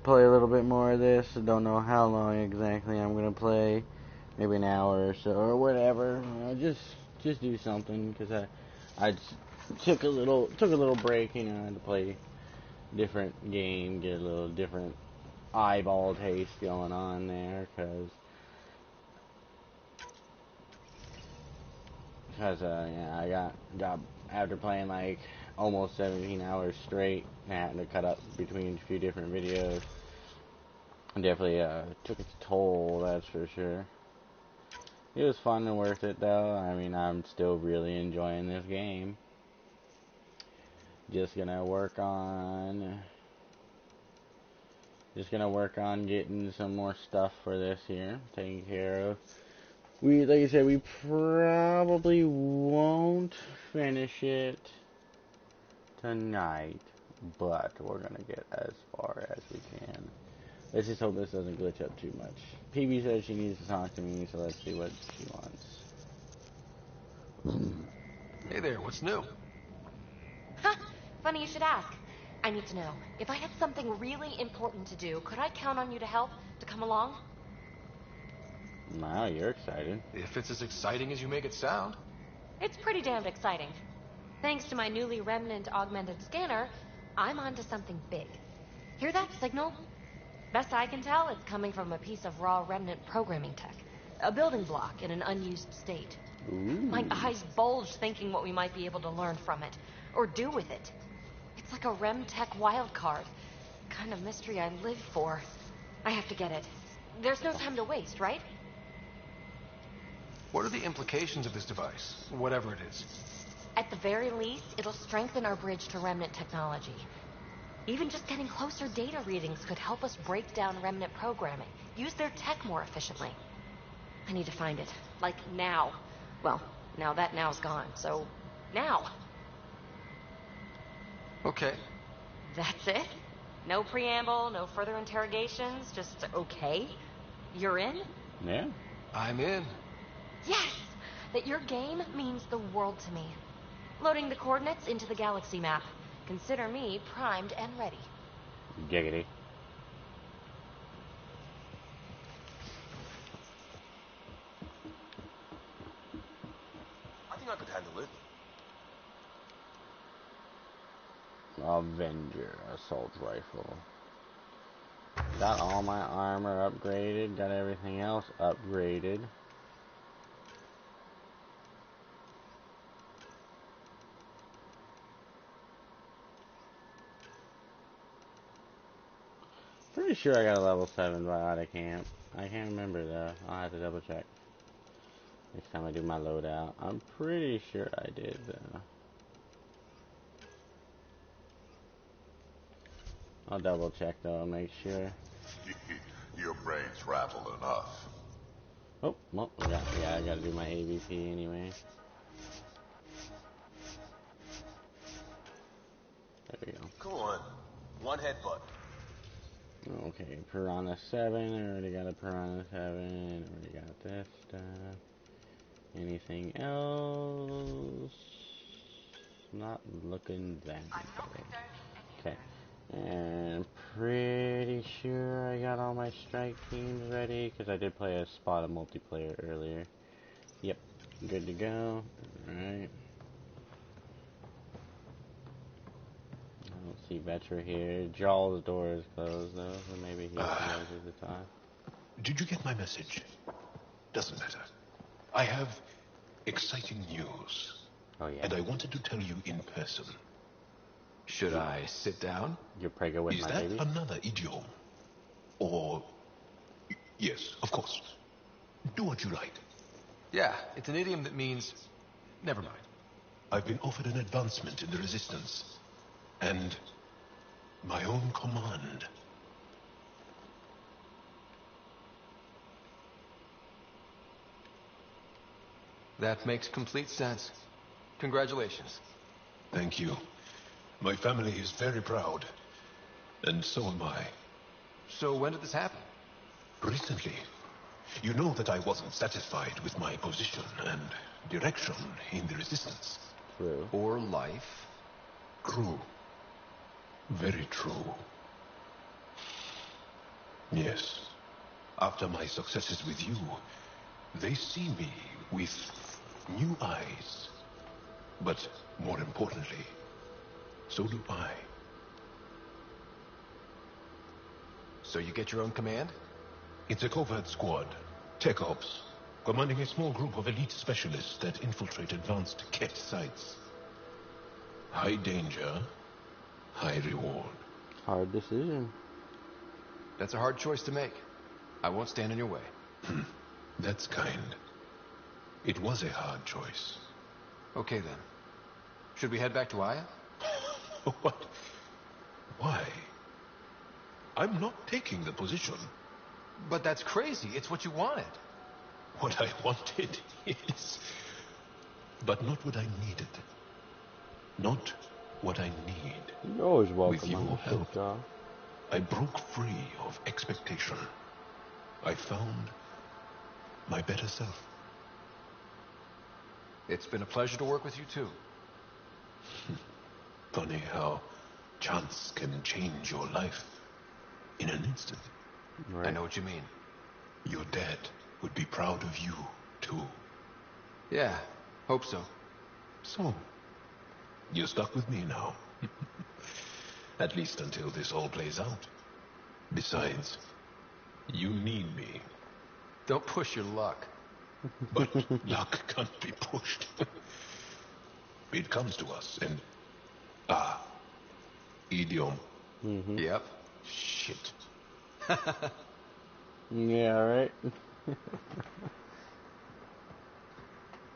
play a little bit more of this. I don't know how long exactly I'm gonna play. Maybe an hour or so or whatever. Just do something because I took a little break. You know, I had to play different game, get a little different eyeball taste going on there because yeah, I got after playing like almost 17 hours straight, and having to cut up between a few different videos. It definitely took its toll, that's for sure. It was fun and worth it though. I mean, I'm still really enjoying this game. Just gonna work on getting some more stuff for this here taken care of. Like I said, we probably won't finish it tonight, but we're gonna get as far as we can. Let's just hope this doesn't glitch up too much. PB says she needs to talk to me, so let's see what she wants. Hey there, what's new? Funny you should ask. I need to know, if I had something really important to do, could I count on you to help? To come along? Wow, you're excited. If it's as exciting as you make it sound. It's pretty damned exciting. Thanks to my newly remnant augmented scanner, I'm onto something big. Hear that signal? Best I can tell, it's coming from a piece of raw remnant programming tech. A building block in an unused state. Ooh. My eyes bulge thinking what we might be able to learn from it. Or do with it. It's like a rem tech wild card. Kind of mystery I live for. I have to get it. There's no time to waste, right? What are the implications of this device, whatever it is? At the very least, it'll strengthen our bridge to remnant technology. Even just getting closer data readings could help us break down remnant programming, use their tech more efficiently. I need to find it. Like, now. Well, now that now's gone, so now. Okay. That's it? No preamble, no further interrogations, just okay? You're in? Yeah. I'm in. Yes! That your game means the world to me. Loading the coordinates into the galaxy map. Consider me primed and ready. Giggity. I think I could handle it. Avenger assault rifle. Got all my armor upgraded, got everything else upgraded. Pretty sure I got a level 7 biotic camp. I can't remember though. I'll have to double check next time I do my loadout. I'm pretty sure I did though. I'll double check though, make sure. Your brain's rattled enough. Oh, well, yeah, I gotta do my AVP anyway. There we go. Come on. One headbutt. Okay, Piranha 7, I already got a Piranha 7, already got this stuff. Anything else? Not looking that good. Okay, and pretty sure I got all my strike teams ready, because I did play a spot of multiplayer earlier. Yep, good to go. Alright. I don't see Vetra here. Jaw's door is closed though, so maybe he closes the top. Did you get my message? Doesn't matter. I have exciting news. Oh yeah. And I wanted to tell you in person. Should I sit down? You're pregnant with Is my that baby? another idiom? Or... Yes, of course. Do what you like. Yeah, it's an idiom that means... Never mind. I've been offered an advancement in the Resistance. And... my own command. That makes complete sense. Congratulations. Thank you. My family is very proud. And so am I. So when did this happen? Recently. You know that I wasn't satisfied with my position and direction in the Resistance. True. Or life. True. Very true. Yes. After my successes with you, they see me with new eyes. But more importantly, so do I. So you get your own command? It's a covert squad, Tech Ops, commanding a small group of elite specialists that infiltrate advanced Ket sites. High danger, high reward. Hard decision. That's a hard choice to make. I won't stand in your way. That's kind. It was a hard choice. Okay then. Should we head back to Aya? What? Why? I'm not taking the position. But that's crazy. It's what you wanted. What I wanted is... But not what I needed. Not what I need. You're always welcome With your on this help, shit, y'all. I broke free of expectation. I found my better self. It's been a pleasure to work with you too. Funny how chance can change your life in an instant. Right. I know what you mean. Your dad would be proud of you, too. Yeah, hope so. So, you're stuck with me now. At least until this all plays out. Besides, you need me. Don't push your luck. But luck can't be pushed. It comes to us, and... idiom. Yep. Shit. Yeah, right?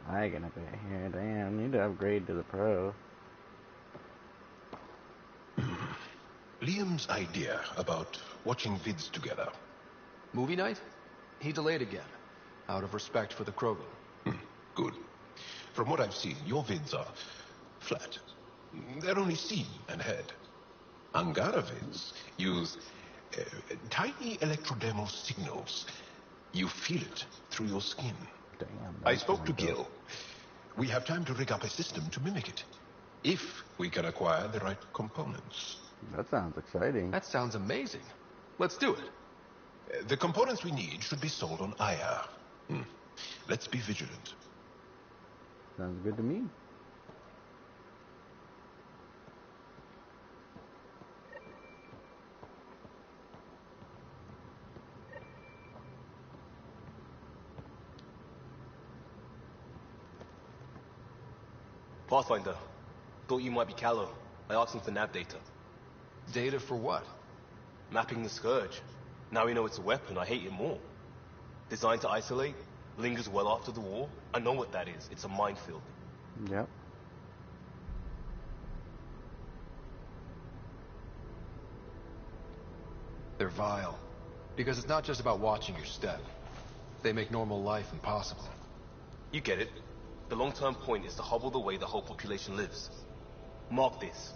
I ain't gonna be here. Damn, need to upgrade to the pro. Liam's idea about watching vids together. Movie night? He delayed again, out of respect for the Krogan. Good. From what I've seen, your vids are flat. They're only seen and heard. Angara vids use tiny electrodermal signals. You feel it through your skin. Damn. I spoke to Gil. We have time to rig up a system to mimic it. If we can acquire the right components. That sounds exciting. That sounds amazing. Let's do it. The components we need should be sold on Aya. Let's be vigilant. Sounds good to me. Pathfinder, thought you might be Callow. I asked him for nav data. Data for what? Mapping the Scourge. Now we know it's a weapon, I hate it more. Designed to isolate, lingers well after the war. I know what that is. It's a minefield. Yep. They're vile. Because it's not just about watching your step. They make normal life impossible. You get it. The long-term point is to hobble the way the whole population lives. Mark this.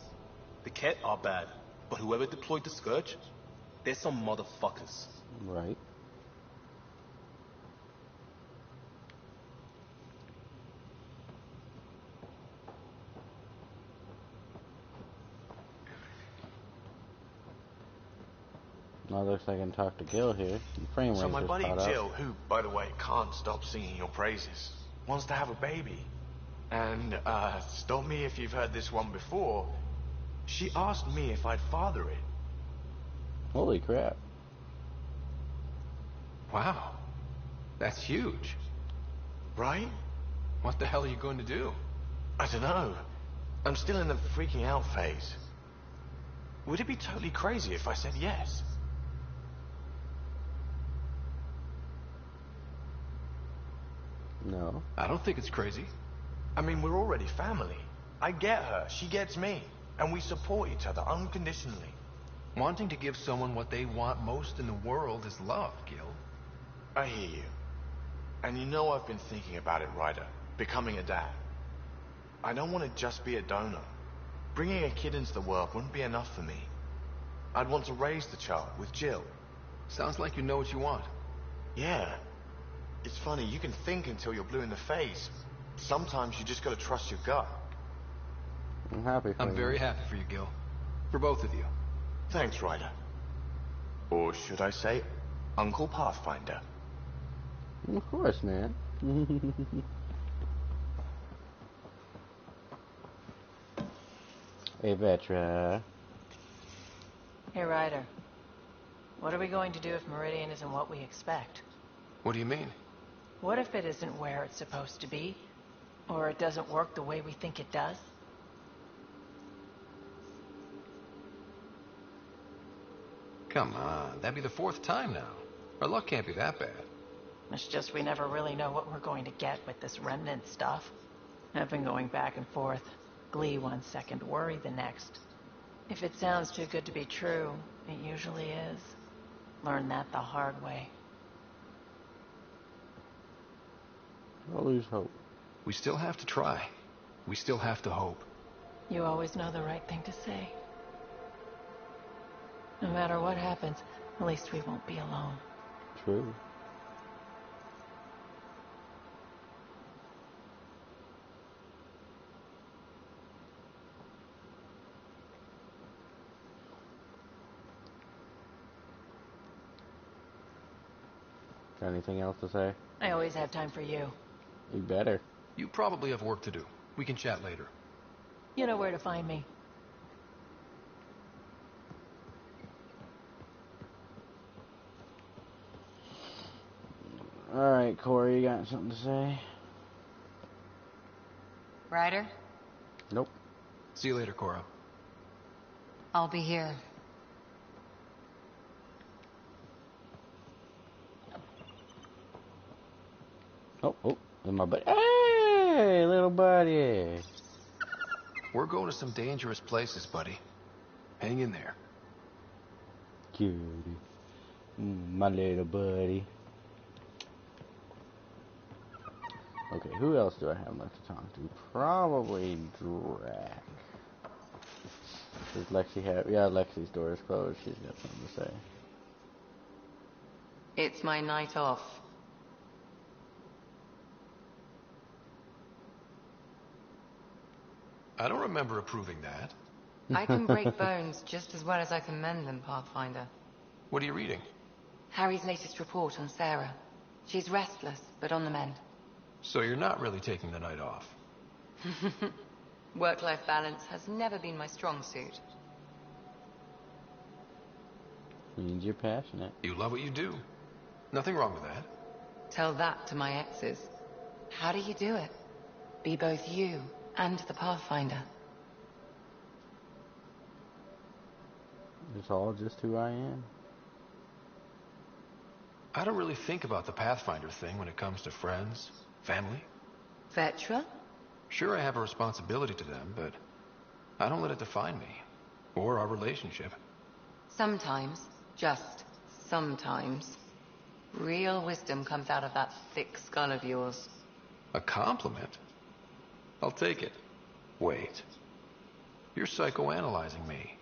The Ket are bad, but whoever deployed the Scourge, they're some motherfuckers. Right. Now looks like I can talk to Gil here. Frame rate So my just buddy caught up. Jill, who, by the way, can't stop singing your praises, wants to have a baby. And, stop me if you've heard this one before, she asked me if I'd father it. Holy crap. Wow. That's huge. Right? What the hell are you going to do? I don't know. I'm still in the freaking out phase. Would it be totally crazy if I said yes? No. I don't think it's crazy. I mean, we're already family. I get her, she gets me, and we support each other unconditionally. Wanting to give someone what they want most in the world is love, Gil. I hear you. And you know I've been thinking about it, Ryder. Becoming a dad. I don't want to just be a donor. Bringing a kid into the world wouldn't be enough for me. I'd want to raise the child with Jill. Sounds like you know what you want. Yeah. It's funny, you can think until you're blue in the face. Sometimes you just gotta trust your gut. I'm happy for you. I'm very happy for you, Gil. For both of you. Thanks, Ryder. Or should I say, Uncle Pathfinder. Of course, man. Hey, Vetra. Hey, Ryder. What are we going to do if Meridian isn't what we expect? What do you mean? What if it isn't where it's supposed to be? Or it doesn't work the way we think it does? Come on, that'd be the 4th time now. Our luck can't be that bad. It's just we never really know what we're going to get with this remnant stuff. I've been going back and forth. Glee one second, worry the next. If it sounds too good to be true, it usually is. Learned that the hard way. I'll lose hope. We still have to try. We still have to hope. You always know the right thing to say. No matter what happens, at least we won't be alone. True. Got anything else to say? I always have time for you. You better. You probably have work to do. We can chat later. You know where to find me. Alright, Corey, you got something to say? Ryder, Nope. See you later, Cora. I'll be here. Oh, and my buddy. Hey, little buddy. We're going to some dangerous places, buddy. Hang in there. Cutie. My little buddy. Okay, who else do I have left to talk to? Probably Drac. Does Lexi have... Yeah, Lexi's door is closed. She's got something to say. It's my night off. I don't remember approving that. I can break bones just as well as I can mend them, Pathfinder. What are you reading? Harry's latest report on Sarah. She's restless, but on the mend. So you're not really taking the night off. Work-life balance has never been my strong suit. Means you're passionate. You love what you do. Nothing wrong with that. Tell that to my exes. How do you do it? Be both you and the Pathfinder. It's all just who I am. I don't really think about the Pathfinder thing when it comes to friends, family. Vetra? Sure, I have a responsibility to them, but I don't let it define me. Or our relationship. Sometimes, just sometimes, real wisdom comes out of that thick skull of yours. A compliment? I'll take it. Wait. You're psychoanalyzing me.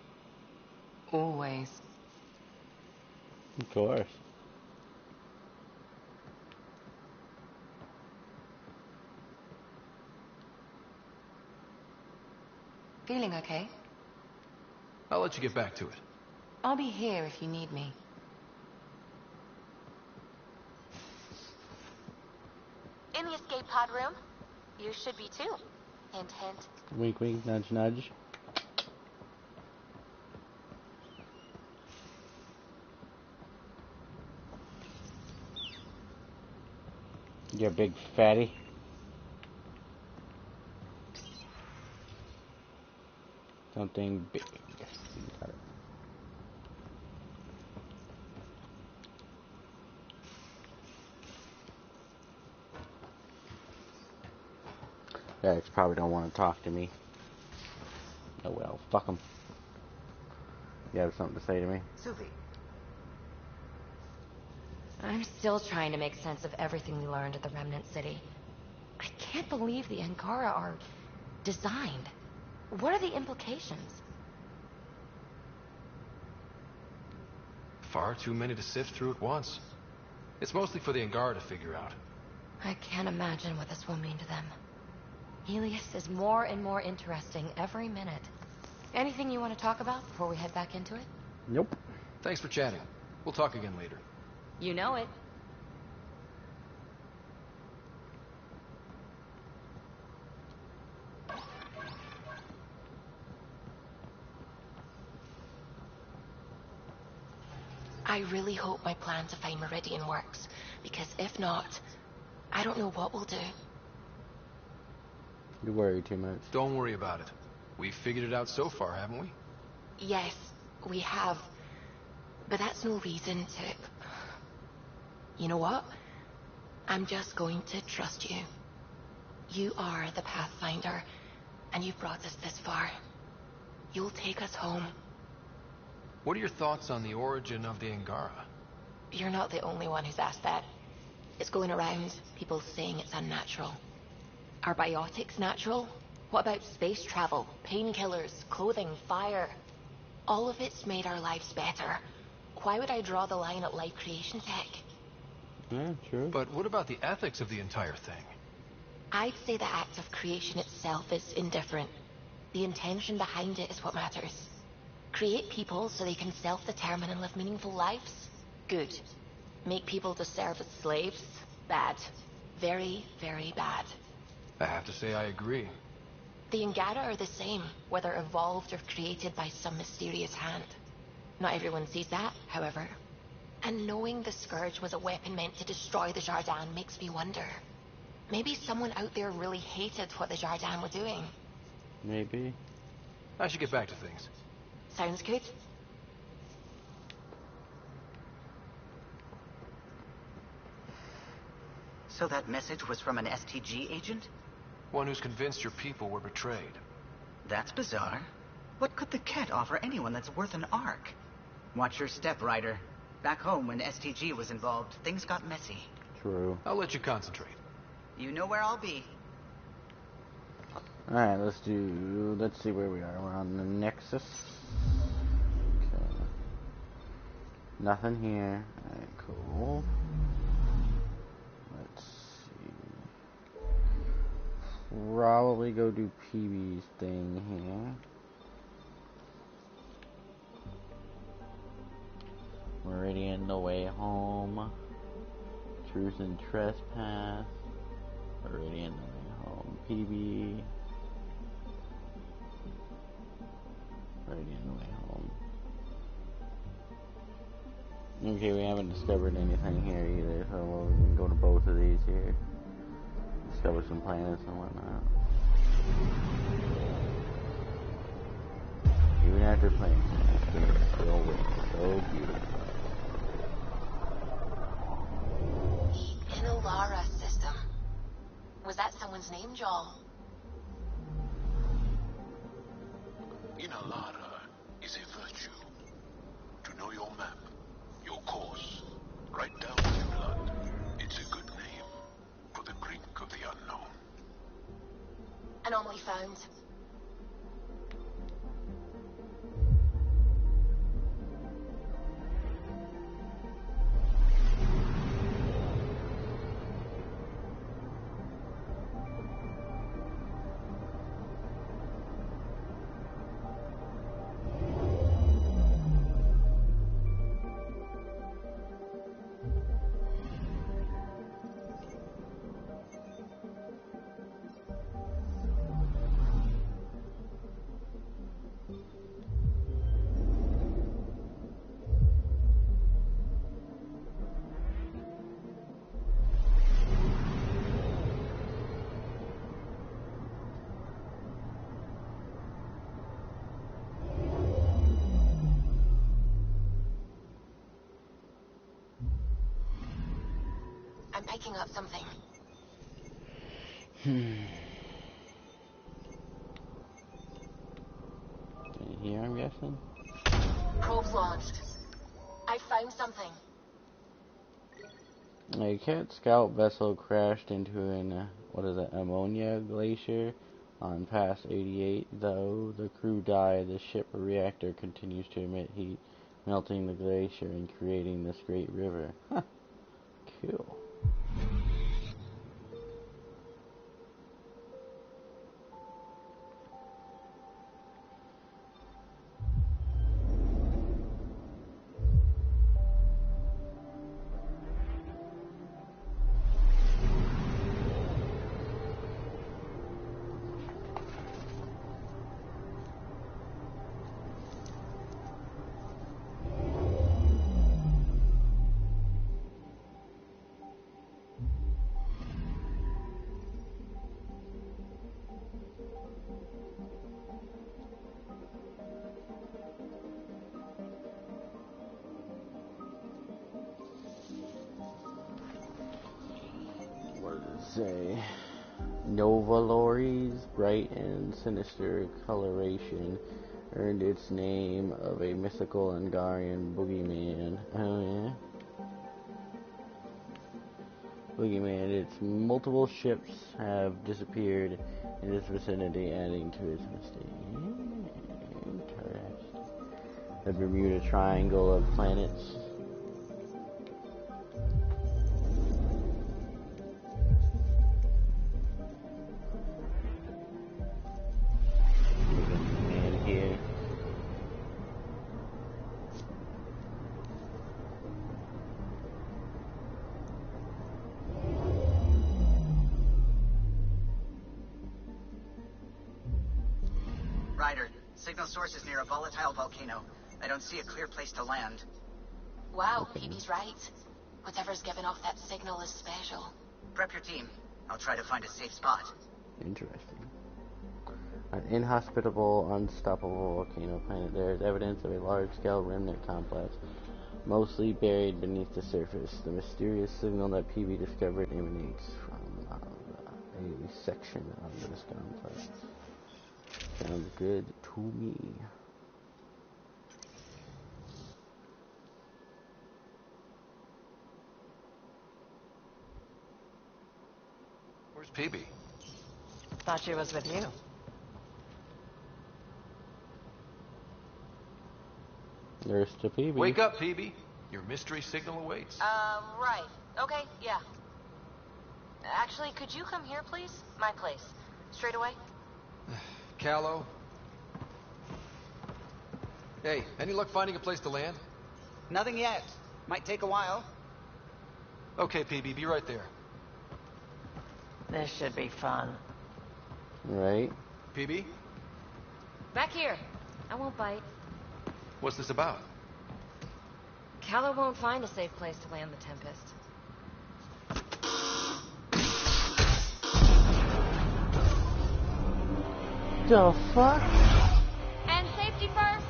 Always. Of course. Feeling okay? I'll let you get back to it. I'll be here if you need me. In the escape pod room. You should be too. Hint, hint. Wink, wink, nudge, nudge. You big fatty. Something big. Got it. Guys probably don't want to talk to me. Oh well, fuck them. You have something to say to me? Suvi. I'm still trying to make sense of everything we learned at the Remnant City. I can't believe the Angara are designed. What are the implications? Far too many to sift through at once. It's mostly for the Angara to figure out. I can't imagine what this will mean to them. Helios is more and more interesting every minute. Anything you want to talk about before we head back into it? Nope. Thanks for chatting. We'll talk again later. You know it. I really hope my plan to find Meridian works, because if not, I don't know what we'll do. You worry too much. Don't worry about it. We've figured it out so far, haven't we? Yes, we have. But that's no reason to... You know what? I'm just going to trust you. You are the Pathfinder, and you've brought us this far. You'll take us home. What are your thoughts on the origin of the Angara? You're not the only one who's asked that. It's going around, people saying it's unnatural. Are biotics natural? What about space travel, painkillers, clothing, fire? All of it's made our lives better. Why would I draw the line at life creation tech? Yeah, true. But what about the ethics of the entire thing? I'd say the act of creation itself is indifferent. The intention behind it is what matters. Create people so they can self-determine and live meaningful lives? Good. Make people to serve as slaves? Bad. Very, very bad. I have to say I agree. The Angara are the same, whether evolved or created by some mysterious hand. Not everyone sees that, however. And knowing the Scourge was a weapon meant to destroy the Jardin makes me wonder. Maybe someone out there really hated what the Jardin were doing. Maybe. I should get back to things. Sounds good. So that message was from an STG agent? One who's convinced your people were betrayed. That's bizarre. What could the Ket offer anyone that's worth an arc? Watch your step, Ryder. Back home, when STG was involved, things got messy. True. I'll let you concentrate. You know where I'll be. Alright, let's see where we are. We're on the Nexus. Okay. Nothing here. Alright, cool. Let's see. Probably go do PB's thing here. Meridian, the way home. Truth and trespass. Meridian, the way home. PB. Meridian, the way home. Okay, we haven't discovered anything here either, so we can go to both of these here. Discover some planets and whatnot. Even after playing, it's still so beautiful. Inalara system. Was that someone's name, Joel? Inalara is a virtue. To know your map, your course, right down to your blood. It's a good name for the brink of the unknown. Anomaly found. I'm picking up something. In here, I'm guessing? Probes launched. I found something. A Ket scout vessel crashed into an, ammonia glacier on Pass 88. Though the crew died, the ship reactor continues to emit heat, melting the glacier and creating this great river. Huh. Cool. say? Nova Lori's bright and sinister coloration earned its name of a mythical Angarian boogeyman. Oh yeah. Boogeyman. Its multiple ships have disappeared in its vicinity, adding to its mystique. Interesting. The Bermuda Triangle of planets. Man here. Ryder, signal source is near a volatile volcano. I don't see a clear place to land. Wow, PB's right. Whatever's giving off that signal is special. Prep your team. I'll try to find a safe spot. Interesting. An inhospitable, unstoppable volcano planet. There is evidence of a large-scale remnant complex, mostly buried beneath the surface. The mysterious signal that PB discovered emanates from a section of this complex. Sounds good to me. Where's PB? Thought she was with you. There's to PB. Wake up, PB. Your mystery signal awaits. Right. Okay, yeah. Actually, could you come here, please? My place. Straight away? Callow. Hey, any luck finding a place to land? Nothing yet. Might take a while. Okay, PB, be right there. This should be fun. Right? PB, Back here. I won't bite. what's this about? Keller won't find a safe place to land the Tempest. The fuck? And safety first.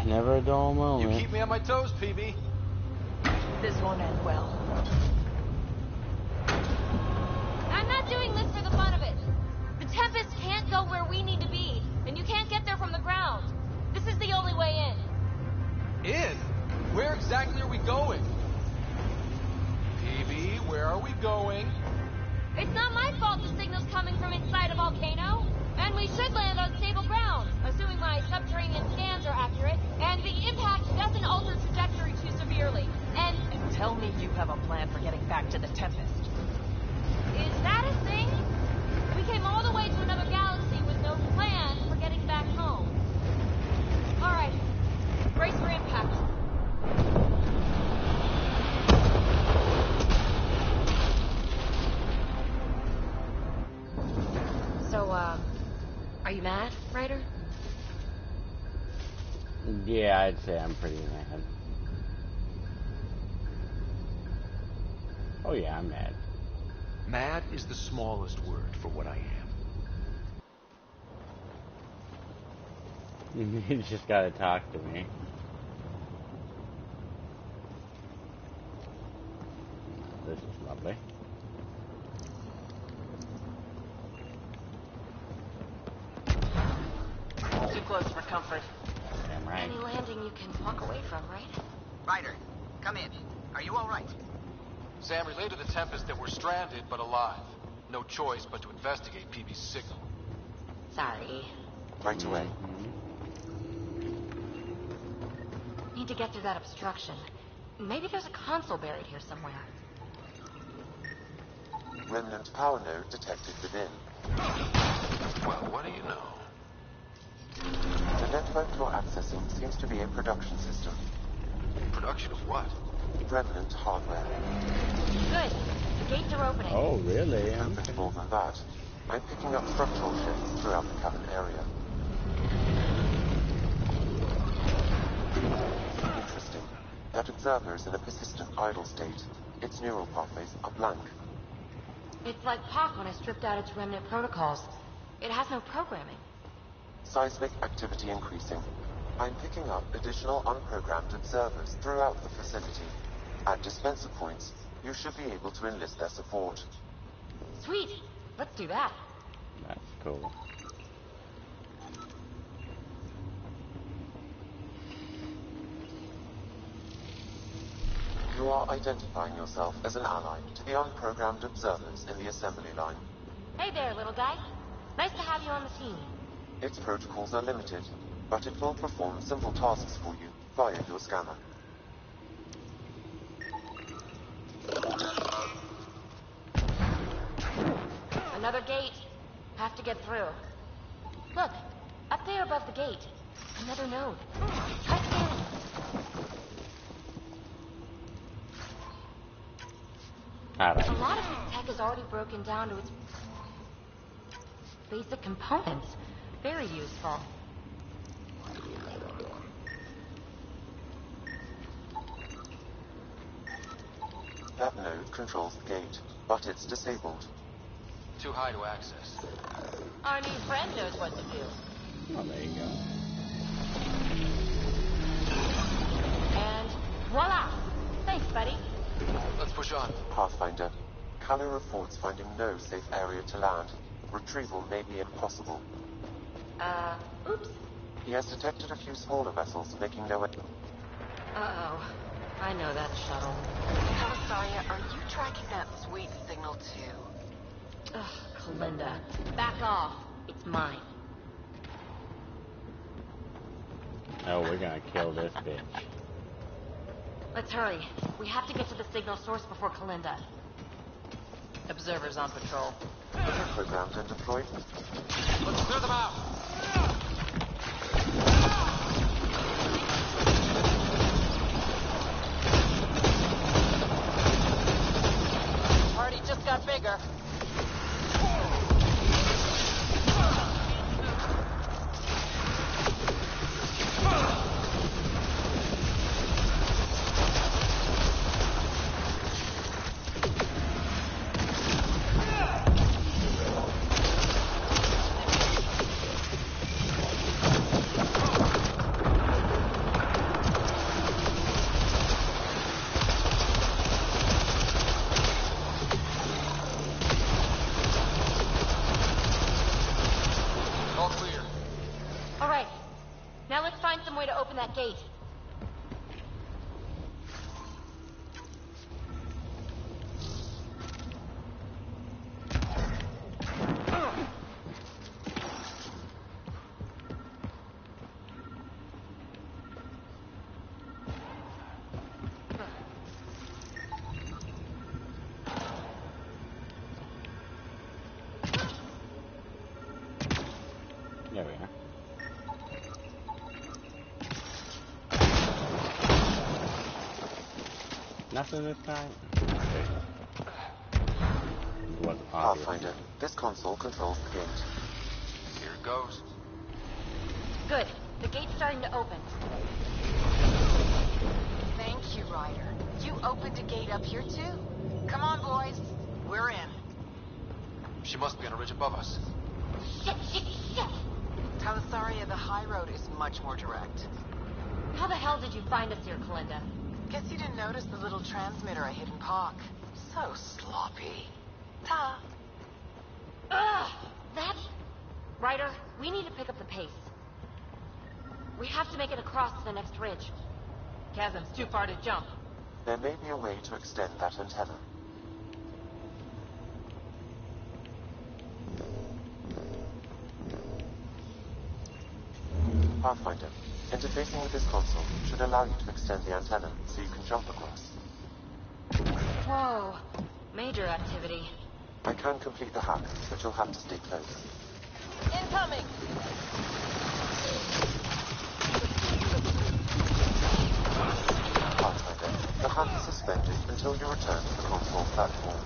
Never a dull You moment. keep me on my toes, PB. This won't end well. I'm not doing this for the fun of it. The Tempest can't go where we need to be, and you can't get there from the ground. This is the only way in. In? Where exactly are we going? PB, where are we going? It's not my fault the signal's coming from inside a volcano. And we should land on stable ground, assuming my subterranean scans are accurate, and the impact doesn't alter trajectory too severely. And Tell me you have a plan for getting back to the Tempest. is that a thing? We came all the way to another galaxy with no plan for getting back home. All right, brace for impact. So, are you mad, Ryder? Yeah, I'd say I'm pretty mad. Oh yeah, I'm mad. Mad is the smallest word for what I am. You just gotta talk to me. This is lovely. Too close for comfort. Damn right. Any landing you can walk away from, right? Ryder, come in. Are you all right? Sam, relay to the Tempest that we're stranded but alive. No choice but to investigate PB's signal. Sorry. Right away. Need to get through that obstruction. Maybe there's a console buried here somewhere. Remnant power node detected within. Well, what do you know? The network you're accessing seems to be a production system. Production of what? Remnant hardware. Good. The gates are opening. Oh, really? A bit more than that. I'm picking up structural shifts throughout the cabin area. Interesting. That observer is in a persistent idle state. Its neural pathways are blank. It's like POC when I stripped out its remnant protocols. It has no programming. Seismic activity increasing. I'm picking up additional unprogrammed observers throughout the facility. At dispenser points, you should be able to enlist their support. Sweet. Let's do that. That's cool. You are identifying yourself as an ally to the unprogrammed observers in the assembly line. Hey there, little guy. Nice to have you on the team. Its protocols are limited, but it will perform simple tasks for you via your scanner. Another gate. Have to get through. Look, up there above the gate. Another node. Try scanning. Alright. A lot of this tech is already broken down to its basic components. Very useful. That node controls the gate, but it's disabled. Too high to access. Our new friend knows what to do. Oh, there you go. And voila! Thanks, buddy. Let's push on. Pathfinder, Callow reports finding no safe area to land. Retrieval may be impossible. Oops. He has detected a few smaller vessels making their way. Uh-oh. I know that shuttle. Calisaria, are you tracking that sweet signal too? Ugh, Kalinda. Back off. It's mine. Oh, we're gonna kill this bitch. Let's hurry. We have to get to the signal source before Kalinda. Observers on patrol. Programmed and deployed. Let's clear them out. Party just got bigger. All clear. All right. Now let's find some way to open that gate. There we are. Nothing this time? It was obvious. Pathfinder, this console controls the gate. Here it goes. Good. The gate's starting to open. Thank you, Ryder. You opened a gate up here too. Come on, boys. We're in. She must be on a ridge above us. Shit! Calisaria, the high road is much more direct. How the hell did you find us here, Kalinda? Guess you didn't notice the little transmitter I hid in Park. So sloppy. Ta. Ugh! That's... Ryder, we need to pick up the pace. We have to make it across to the next ridge. Chasm's too far to jump. There may be a way to extend that antenna. Pathfinder, interfacing with this console should allow you to extend the antenna so you can jump across. Whoa. Major activity. I can complete the hack, but you'll have to stay close. Incoming! Pathfinder, the hack is suspended until you return to the console platform.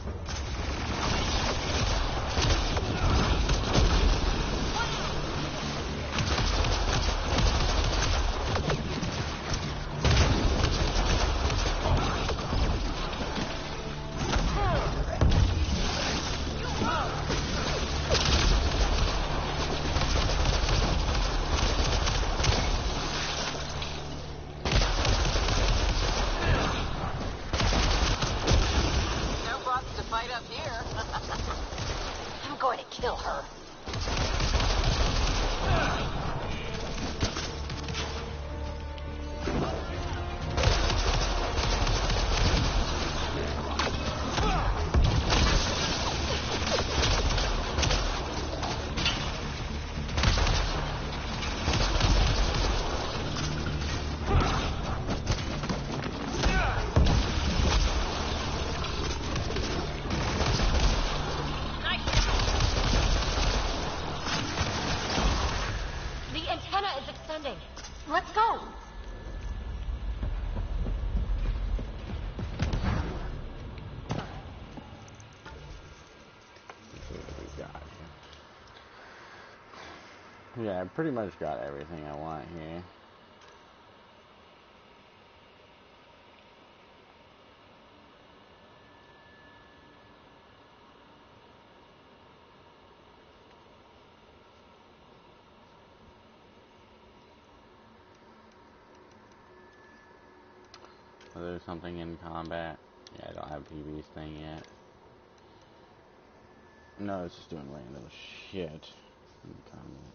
Let's go! Let's see what we got here. Yeah, I pretty much got everything I want here. So there's something in combat. Yeah, I don't have PB's thing yet. No, it's just doing random shit in combat.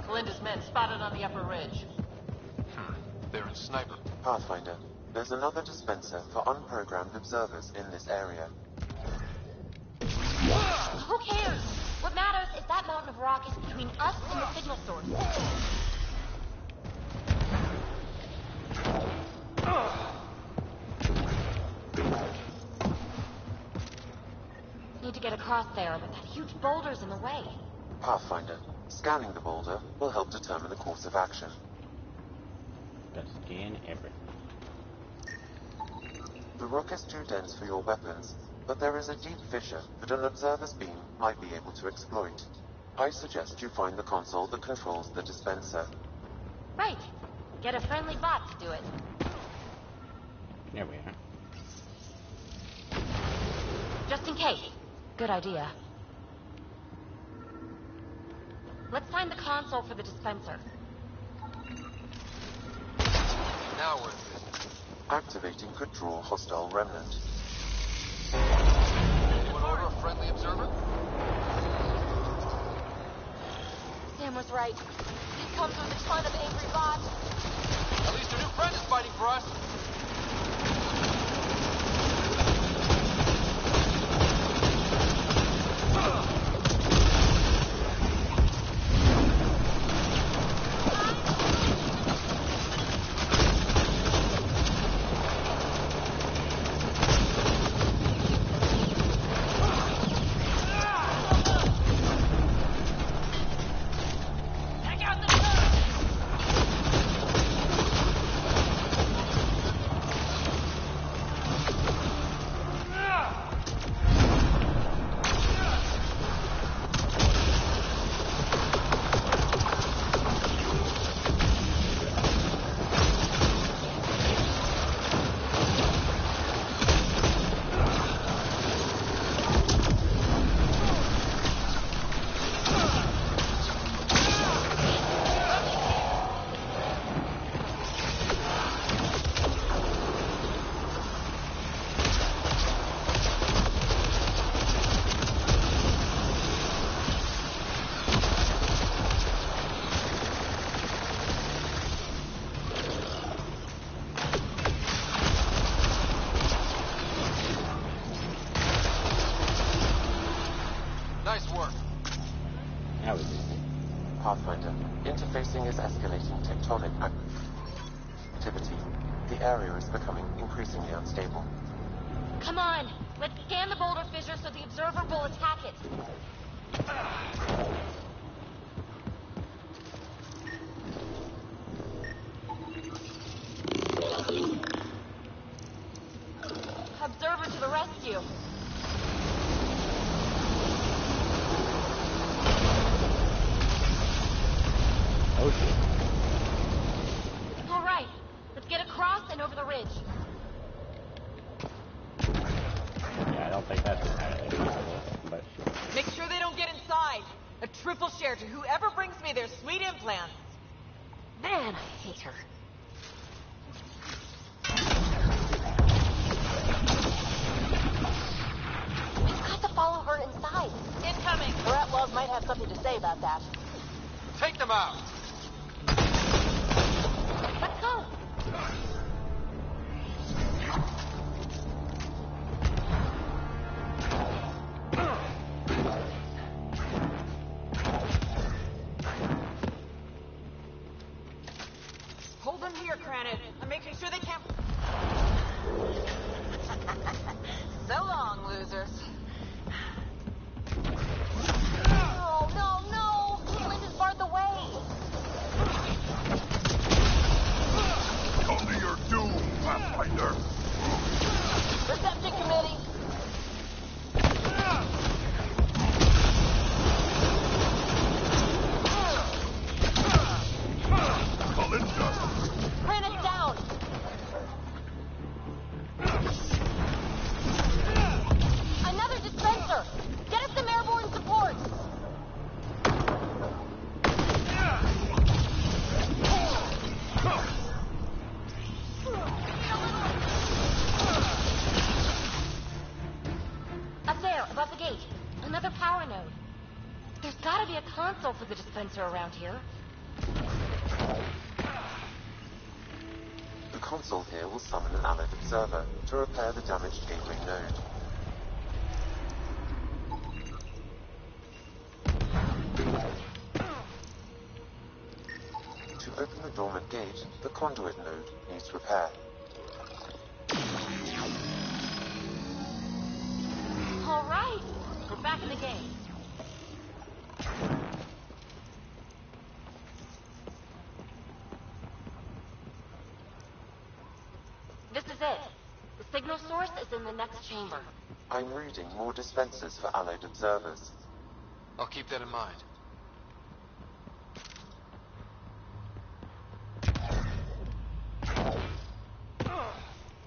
Melinda's men spotted on the upper ridge. They're in sniper. Pathfinder, there's another dispenser for unprogrammed observers in this area. Who cares? What matters is that mountain of rock is between us and the signal source. Need to get across there, but that huge boulder's in the way. Pathfinder, scanning the boulder will help determine the course of action. Gotta scan everything. The rock is too dense for your weapons, but there is a deep fissure that an observer's beam might be able to exploit. I suggest you find the console that controls the dispenser. Right. Get a friendly bot to do it. There we are. Just in case. Good idea. Let's find the console for the dispenser. Now we're in business. Activating could draw hostile remnant. Anyone order a friendly observer? Sam was right. It comes with a ton of angry bots. At least a new friend is fighting for us. Nice work. That was easy. Pathfinder, interfacing is escalating tectonic activity. The area is becoming increasingly unstable. Come on. Let's scan the boulder fissure so the observer will attack it. Observer to the rescue. Oh shit. All right. Let's get across and over the ridge. Yeah, I don't think that's entirely possible, but sure. Make sure they don't get inside. A triple share to whoever brings me their sweet implants. Man, I hate her. We've got to follow her inside. Incoming. The rat laws might have something to say about that. Take them out. Let's go. Rogers. Oh, no! Linda's barred the way! Come to your doom, Pathfinder! Reception committee! Kalinda! Granite down! Another dispenser! Get us some airborne support! Up there, above the gate. Another power node. There's gotta be a console for the dispenser around here. The console here will summon an allied observer to repair the damaged gateway node. To open the dormant gate, the conduit node needs repair. All right, we're back in the game. This is it. The signal source is in the next chamber. I'm reading more dispensers for allied observers. I'll keep that in mind.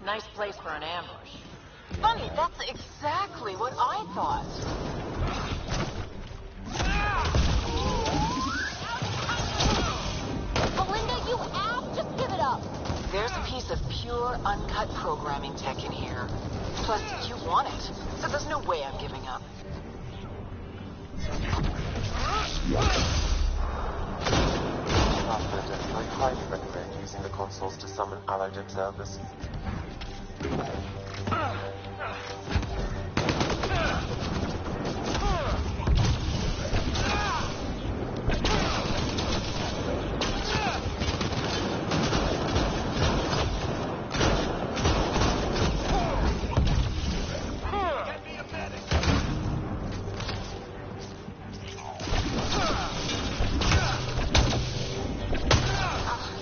Nice place for an ambush. Funny, that's exactly what I thought. Belinda, you ass, just give it up. There's a piece of pure, uncut programming tech in here. Plus, you want it, so there's no way I'm giving up. Pathfinder, I highly recommend using the consoles to summon allied observers.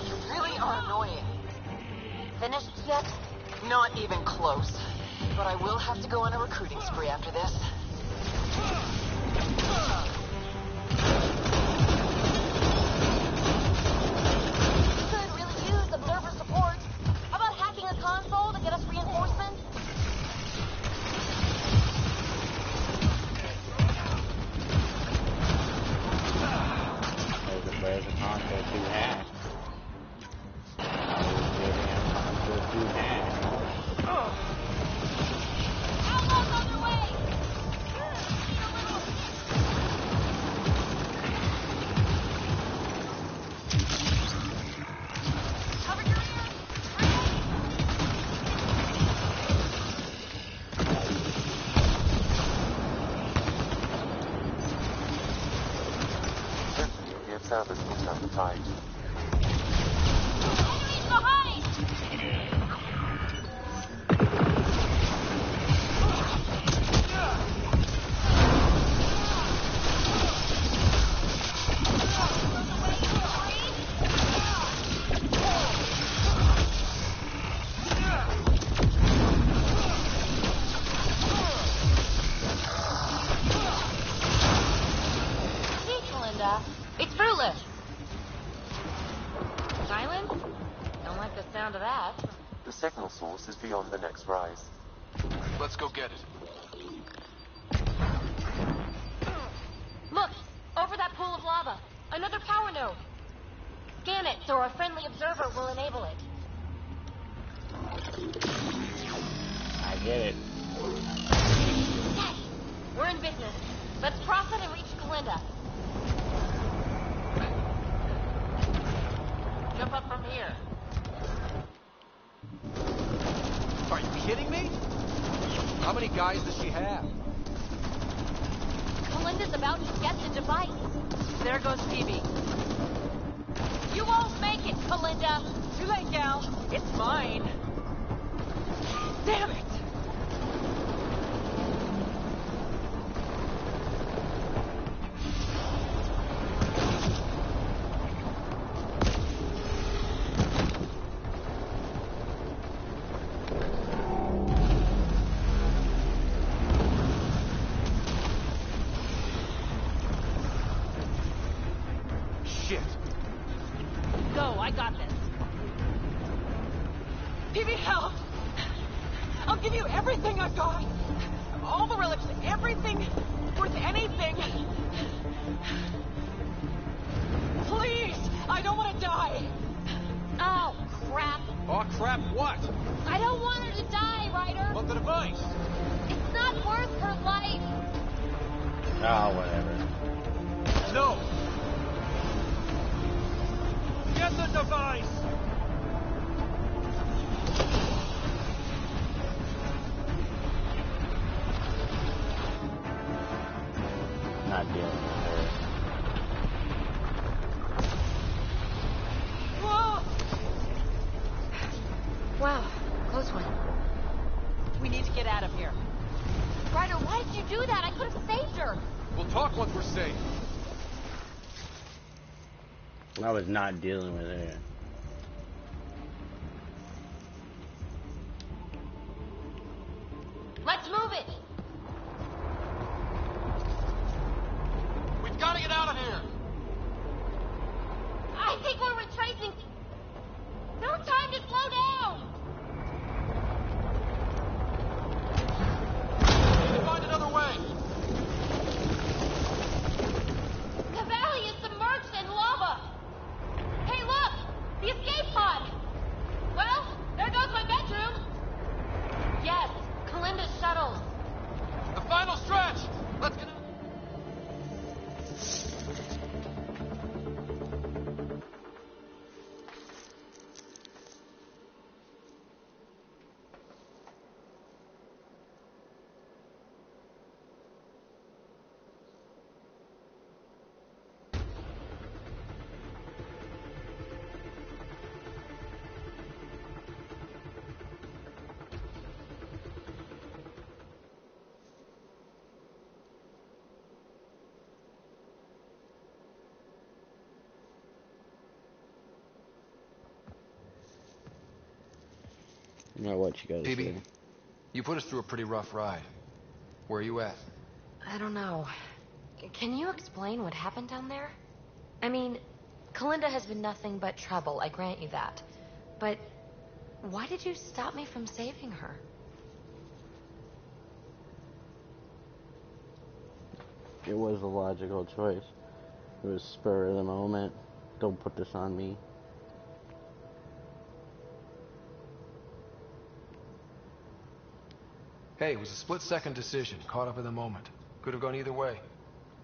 You really are annoying. Finished yet? Not even close. But I will have to go on a recruiting spree after this. Could really use observer support. How about hacking a console to get us reinforcements? Where's the console to hack? Console to hack. Outlaws on their way! Cover your ears! Hopefully the observers will turn the tide. Enemies behind! See, Kalinda, it's fruitless. Silence? Don't like the sound of that. The signal source is beyond the next rise. Let's go get it. Look, over that pool of lava. Another power node. Scan it so our friendly observer will enable it. I get it. Yes, we're in business. Let's cross it and reach Kalinda. Jump up from here. Are you kidding me? How many guys does she have? Kalinda's about to get the device. There goes PB. You won't make it, Kalinda. Too late, gal. It's mine. Damn it! shit. Go, I got this. PB, help! I'll give you everything I've got. All the relics, everything worth anything. Please, I don't want to die. Oh, crap. Oh, crap, what? I don't want her to die, Ryder. Want the device? It's not worth her life. Oh, whatever. No! Get the device! Not dealing with her. Whoa! Wow, close one. We need to get out of here. Ryder, why did you do that? I could have saved her. We'll talk once we're safe. I was not dealing with her. Let's move it. We've got to get out of here. I think we're retracing. No time to slow down. We need to find another way. The valley is submerged in lava. Hey, look! The escape pod! Well, there goes my bedroom. Yes, Kalinda's shuttles. The final stretch. Let's get out. Know what you gotta PB, say. you put us through a pretty rough ride. Where are you at? I don't know. Can you explain what happened down there? I mean, Kalinda has been nothing but trouble, I grant you that. But why did you stop me from saving her? It was a logical choice. It was spur of the moment. Don't put this on me. Hey, it was a split-second decision, caught up in the moment. Could have gone either way.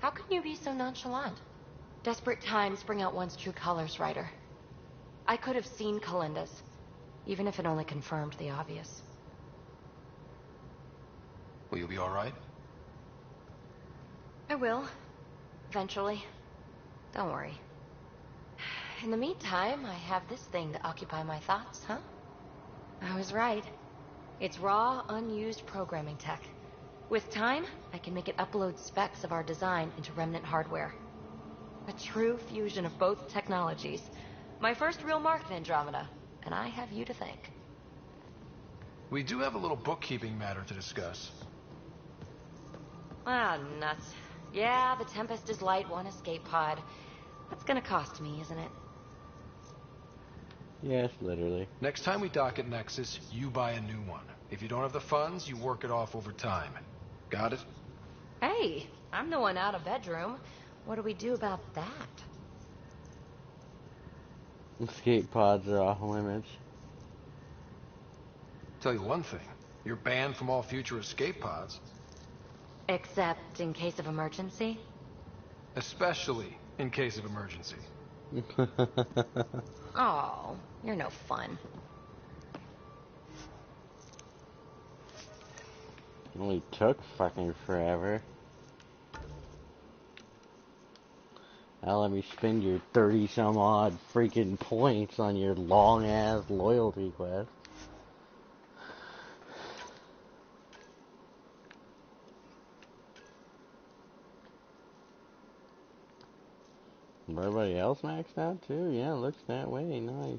How can you be so nonchalant? Desperate times bring out one's true colors, Ryder. I could have seen Kalinda's, even if it only confirmed the obvious. Will you be all right? I will. Eventually. Don't worry. In the meantime, I have this thing to occupy my thoughts, huh? I was right. It's raw, unused programming tech. With time, I can make it upload specs of our design into remnant hardware. A true fusion of both technologies. My first real mark in Andromeda, and I have you to thank. We do have a little bookkeeping matter to discuss. Ah, nuts. Yeah, the Tempest is light, one escape pod. That's gonna cost me, isn't it? Yes, literally. Next time we dock at Nexus, you buy a new one. If you don't have the funds, you work it off over time. Got it? Hey, I'm the one out of bedroom. What do we do about that? Escape pods are off limits. Tell you one thing. You're banned from all future escape pods. Except in case of emergency? Especially in case of emergency. Oh, you're no fun. It only took fucking forever. Now let me spend your 30 some odd freaking points on your long ass loyalty quest. Everybody else maxed out too? Yeah, looks that way. Nice.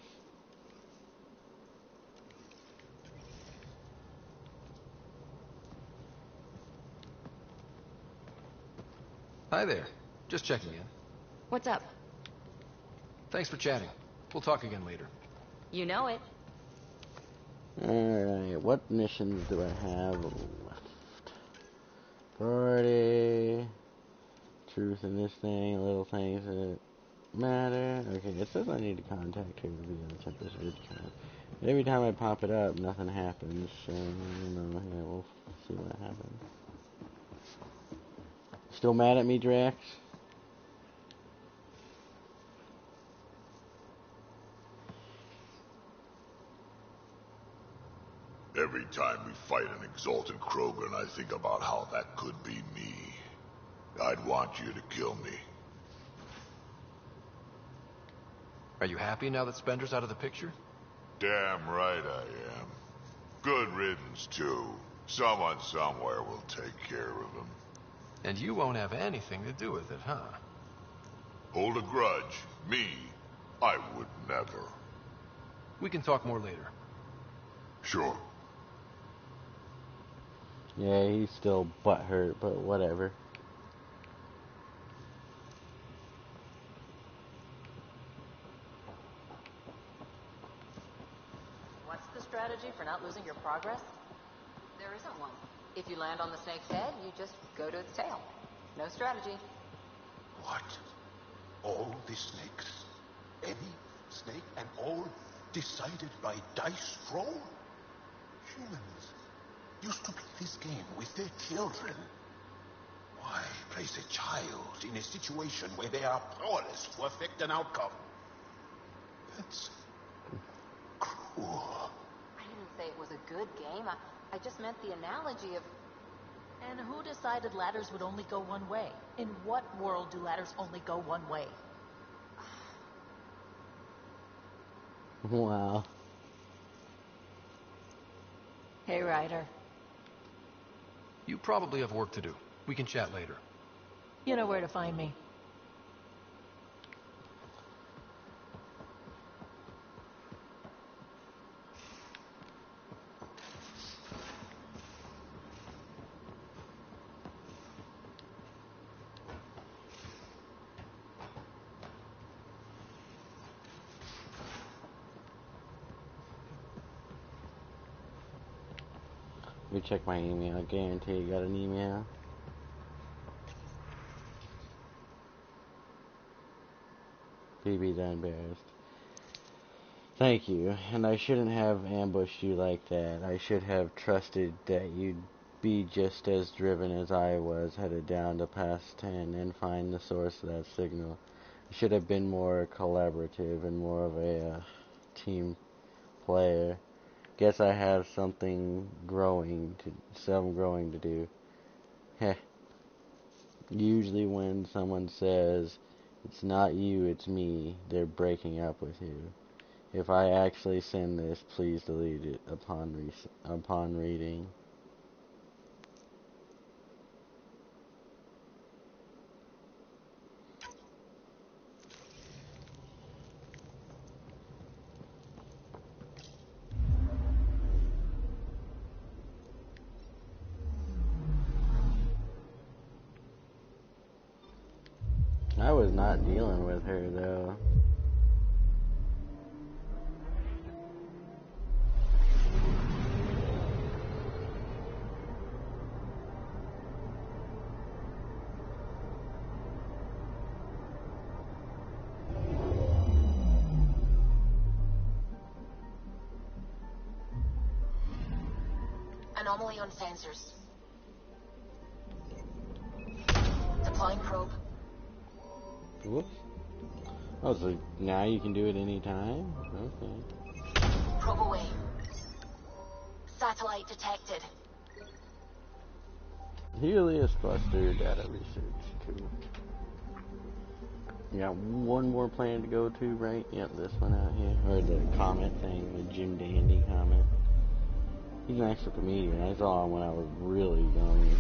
Hi there. Just checking in. What's up? Thanks for chatting. We'll talk again later. You know it. Alright, what missions do I have left? Priority. Truth in this thing, little things that matter. Okay, it says I need to contact her to be on the Tempest Ridge camp. But every time I pop it up, nothing happens. So, I don't know. Yeah, we'll see what happens. Still mad at me, Drax? Every time we fight an exalted Krogan, I think about how that could be me. I'd want you to kill me. Are you happy now that Spender's out of the picture? Damn right I am. Good riddance, too. Someone somewhere will take care of him. And you won't have anything to do with it, huh? Hold a grudge. Me, I would never. We can talk more later. Sure. Yeah, he's still butthurt, but whatever. What's the strategy for not losing your progress? There isn't one. If you land on the snake's head, you just go to its tail. No strategy. What? All the snakes? Any snake and all decided by dice roll? Humans used to play this game with their children. Why place a child in a situation where they are powerless to affect an outcome? That's cruel. I didn't say it was a good game. I just meant the analogy of... And who decided ladders would only go one way? In what world do ladders only go one way? Wow. Hey, Ryder. You probably have work to do. We can chat later. You know where to find me. Let me check my email. I guarantee you got an email. PB's embarrassed. Thank you. And I shouldn't have ambushed you like that. I should have trusted that you'd be just as driven as I was, headed down to Pass 10 and find the source of that signal. I should have been more collaborative and more of a team player. Guess I have some growing to do. Heh. Usually when someone says, it's not you, it's me, they're breaking up with you. If I actually send this, please delete it upon reading. I was not dealing with her, though. Anomaly on sensors. Deploying probe. Whoops. Oh, so now you can do it anytime? Okay. Probe away. Satellite detected. Helios Buster data research. Cool. You got one more planet to go to, right? Yep, this one out here. Or the comet thing, the Jim Dandy comet. He's an extra comedian. I saw him when I was really young.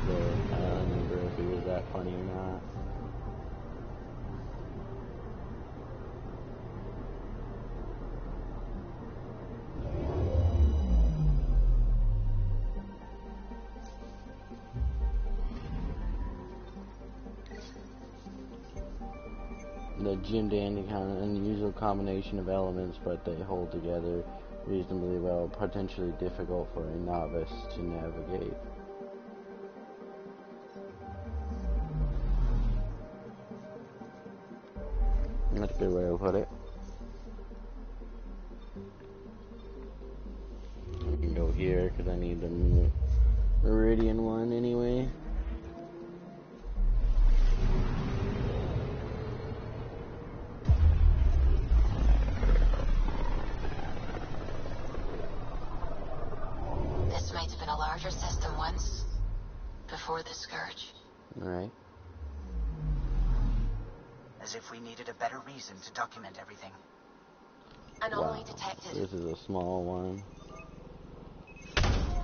So I don't remember if he was that funny or not. The Jim Dandy kind of unusual combination of elements, but they hold together reasonably well, potentially difficult for a novice to navigate. That's a good way to put it. I can go here because I need the Meridian one anyway. This might have been a larger system once, before the Scourge. Alright. As if we needed a better reason to document everything. Anomaly detected. This is a small one.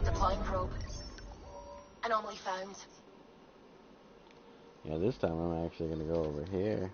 Deploying probe. Anomaly found. Yeah, this time I'm actually going to go over here.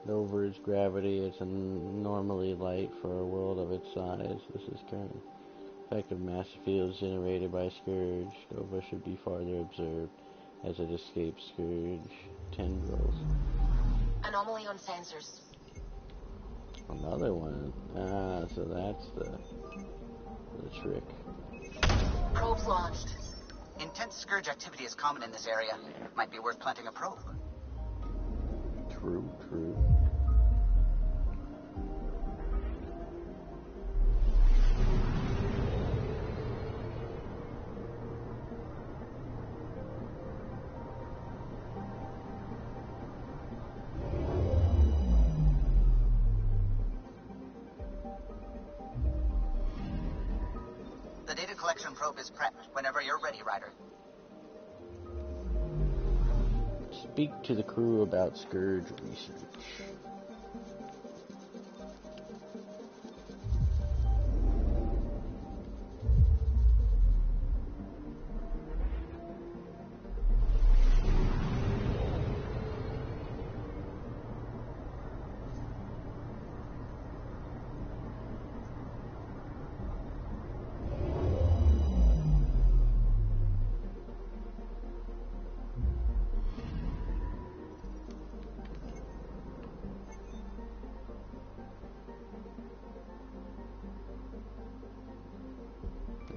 Over its gravity, it's normally light for a world of its size. This is current. Effective massive fields generated by Scourge. Nova should be farther observed as it escapes Scourge tendrils. Anomaly on sensors. Another one. Ah, so that's the trick. Probes launched. Intense Scourge activity is common in this area. Might be worth planting a probe. True, true. The data collection probe is prepped whenever you're ready, Ryder. Speak to the crew about Scourge research.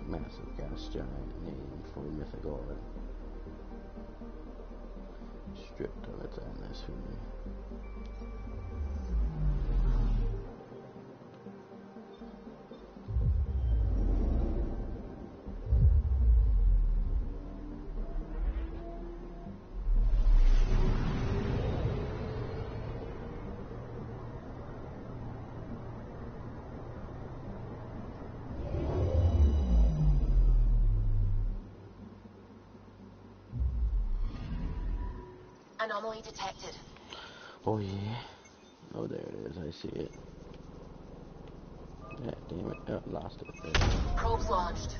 Massive gas giant named for mythical art. Stripped of its atmosphere. Anomaly detected. Oh yeah. Oh, there it is. I see it. Yeah, damn it. Oh, lost it. There. Probes launched.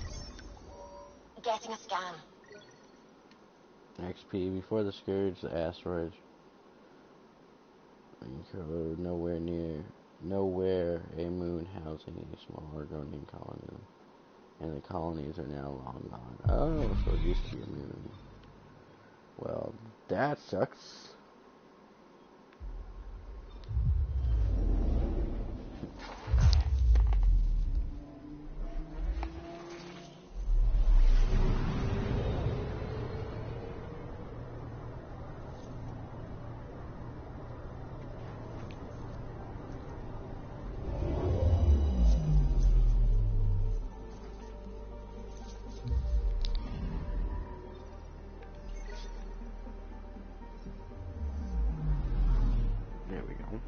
Getting a scan. XP before the Scourge, the asteroids. Nowhere a moon housing a small Argonian colony. And the colonies are now long gone. Oh, so it used to be a moon. Well, that sucks. There we go.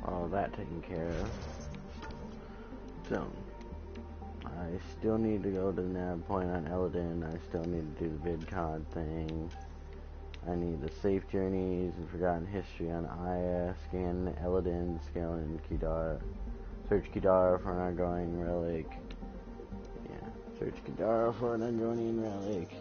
All that taken care of. So, I still need to go to the nav point on Eldon. I still need to do the VidCon thing. I need the safe journeys and forgotten history on Aya, scan Eladin, scan Kidara, search Kidara for an ongoing relic. Yeah, search Kidara for an ongoing relic.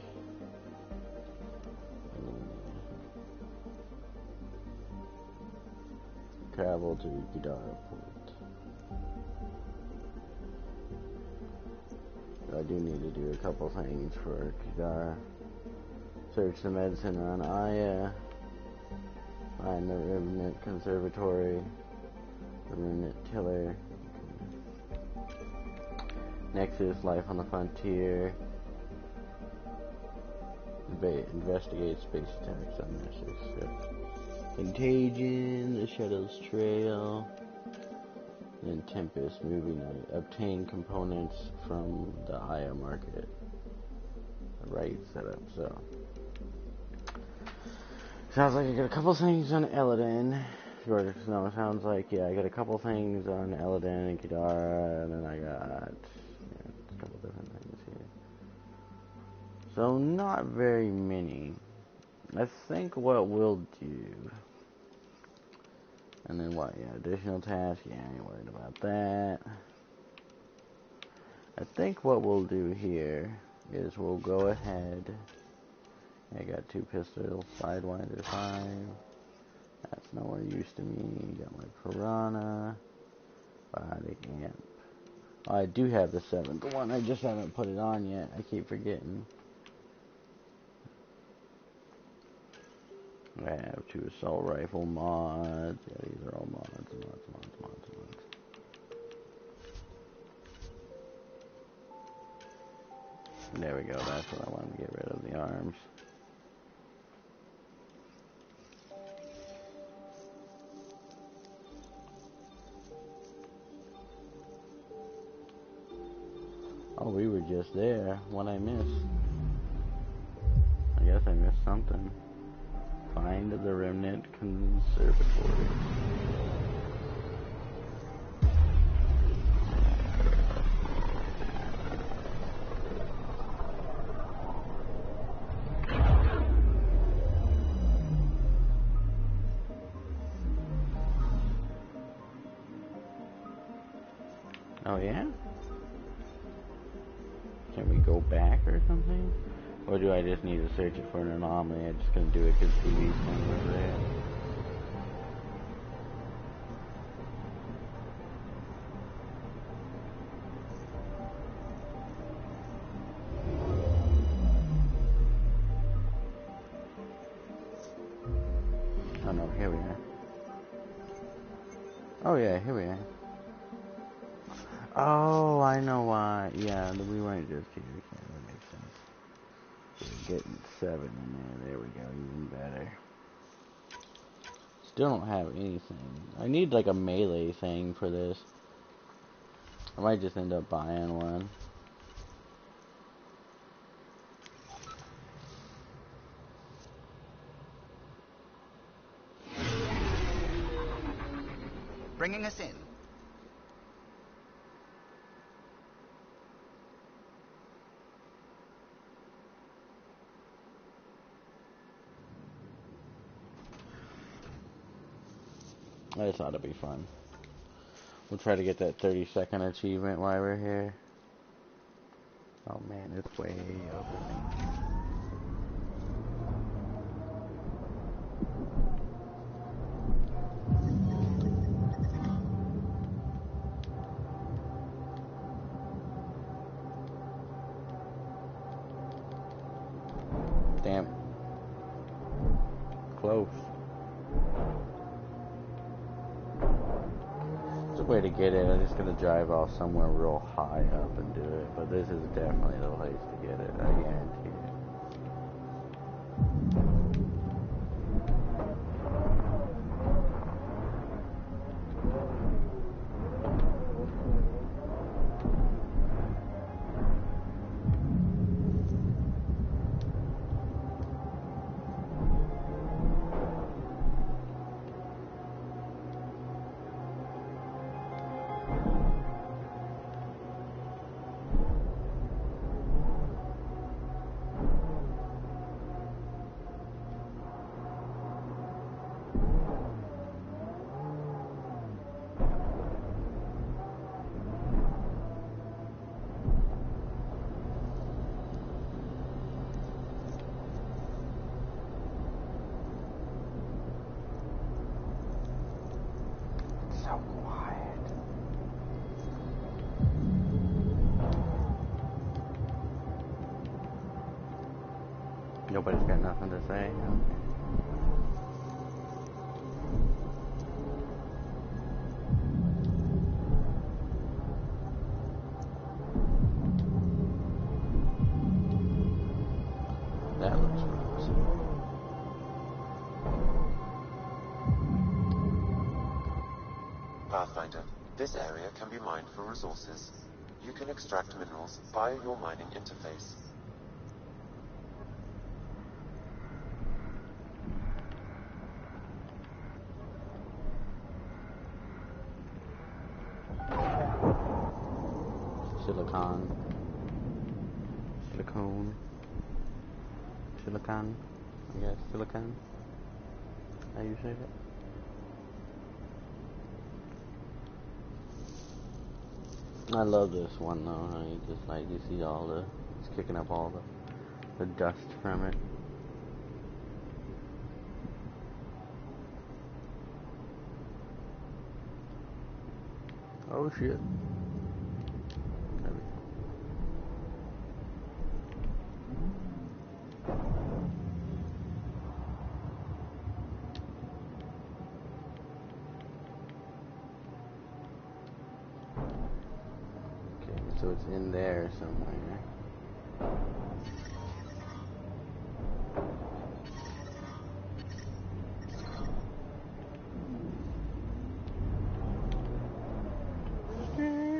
Travel to Kidara Point. I do need to do a couple things for Kidara. Search the medicine on Aya. Find the Remnant Conservatory. The Remnant Killer. Nexus, Life on the Frontier. Investigate space attacks on Nexus. Yep. Contagion, The Shadows Trail. And Tempest, Movie Night. Obtain components from the Aya market. The right setup, so. Sounds like I got a couple things on Eladin. No, it sounds like, yeah, I got a couple things on Eladin and Kidara, and then I got a couple different things here. So, not very many. I think what we'll do, and then what, yeah, additional tasks, yeah, I ain't worried about that. I think what we'll do here is we'll go ahead. I got 2 pistols, Sidewinder 5. That's nowhere use to me. Got my Piranha. Body Amp. Oh, I do have the 7th one. I just haven't put it on yet. I keep forgetting. I have 2 assault rifle mods. Yeah, these are all mods. There we go. That's what I wanted to get rid of, the arms. Oh, we were just there. What I missed? I guess I missed something. Find the Remnant Conservatory. Oh yeah? Can we go back or something? Or do I just need to search it for an anomaly? I'm just gonna do it because TV's kind of over there. Oh no, here we are. Oh yeah, here we are. Oh, I know why. Yeah, we weren't just here. Okay, that makes sense. We're getting 7 in there. There we go, even better. Still don't have anything. I need like a melee thing for this. I might just end up buying one. Bringing us in. I just thought it'd be fun. We'll try to get that 30-second achievement while we're here. Oh man, it's way over me. Damn. Close. It's a way to get it. I'm just gonna drive off somewhere real high up and do it. But this is definitely the place to get it. I guarantee it. so quiet. Nobody's got nothing to say. Okay. That looks promising. Pathfinder, this area can be mined for resources. You can extract minerals via your mining interface. Silicon. Silicon. I guess silicon. How you say that? I love this one though. How you just like you see all the it's kicking up all the dust from it. Oh shit. There we go. Okay, so it's in there somewhere.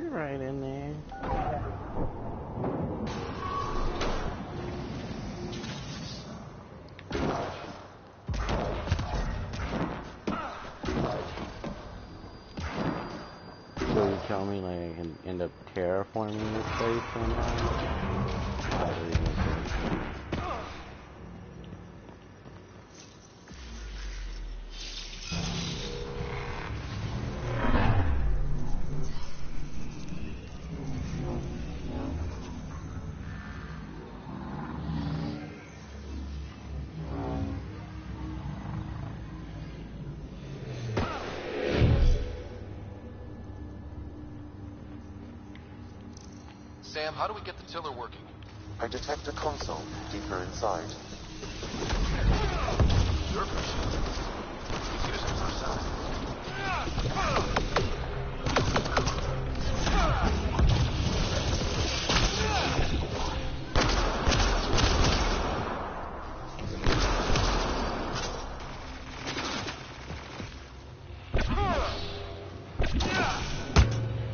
Right in there. So you tell me like I can end up terraforming this place somehow? Sam, how do we get the tiller working? I detect a console deeper inside. Your machine. Use it for size.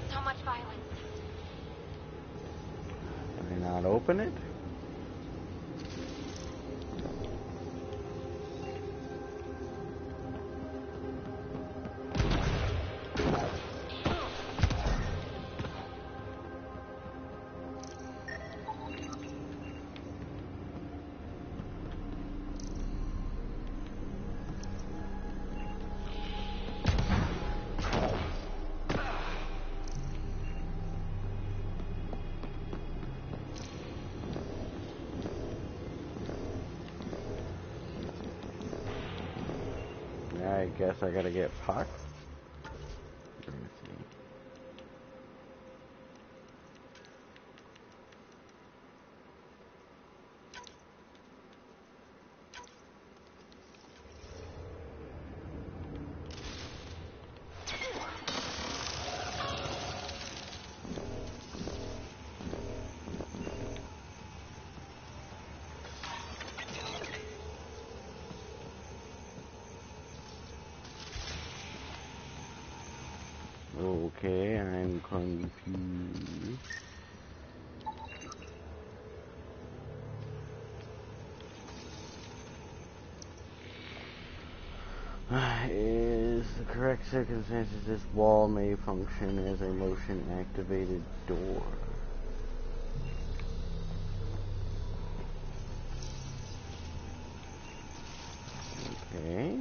So much violence. Can I not open it? I guess I gotta get Puck. Let me see. Okay, I'm confused. Is the correct circumstances this wall may function as a motion activated door. Okay.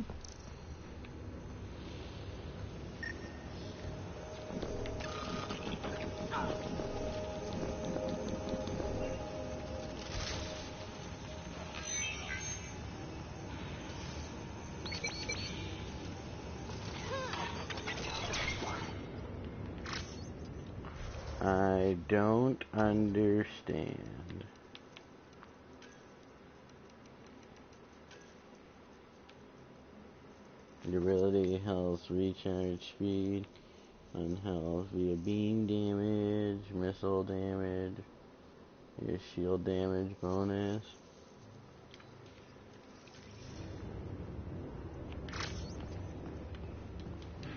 I don't understand. Durability, health, recharge speed, unhealth via beam damage, missile damage, your shield damage bonus.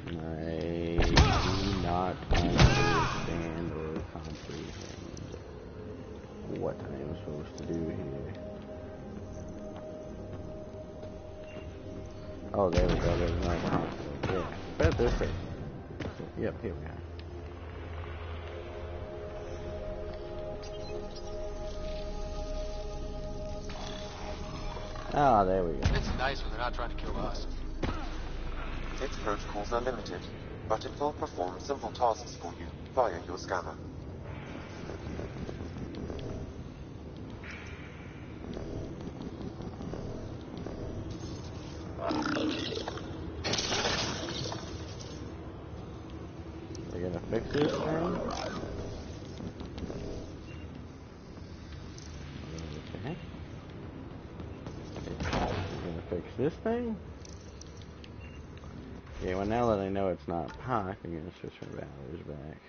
I do not understand or comprehend what I am supposed to do here. Oh, there we go. There's no conflict. Yeah, bet this is. Yep, here we are. Oh, there we go. It's nice when they're not trying to kill us. Its protocols are limited, but it will perform simple tasks for you via your scanner. We're gonna fix this thing. Okay. We're gonna fix this thing. Okay, well now that I know it's not Pac, I'm gonna switch my batteries back.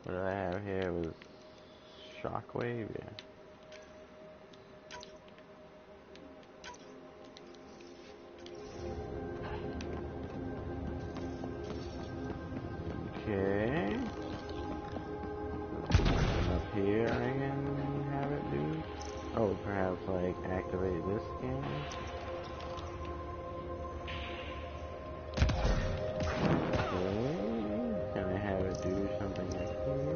What do I have here? Was Shockwave? Yeah. Okay. Up here I can have it do. Oh, perhaps like activate this scanner. Okay. Can I have it do something like here?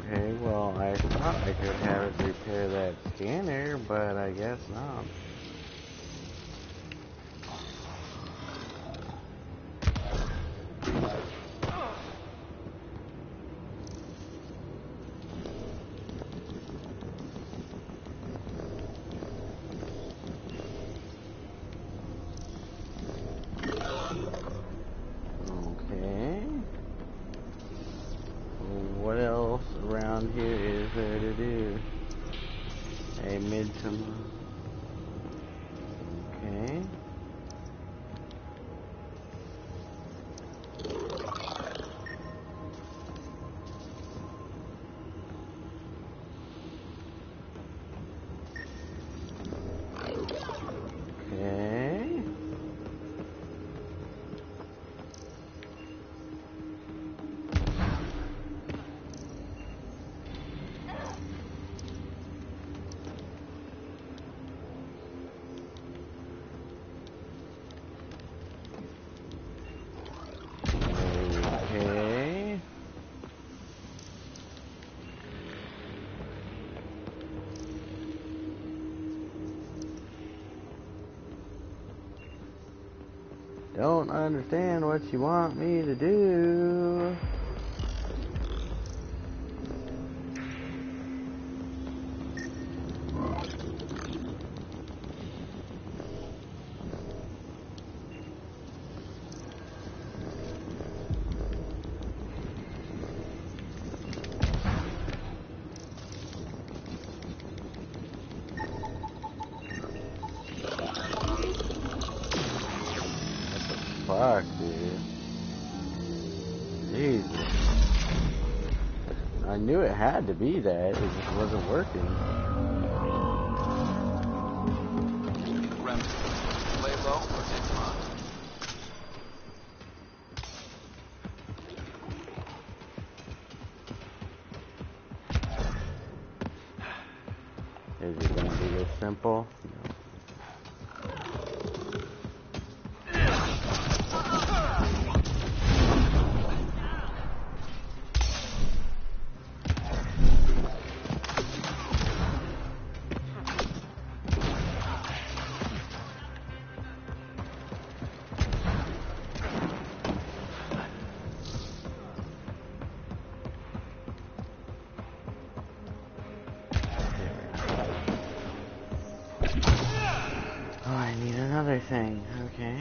Okay, well, I thought I could have it repair that scanner, but I guess not. Okay. What else around here is there to do? A midterm. Okay. Okay. Okay. Don't understand what you want me to do. Fuck, dude. Jesus. I knew it had to be that. It just wasn't working. Remnant, lay low or take command. Is it gonna be this simple? No. another thing. Okay.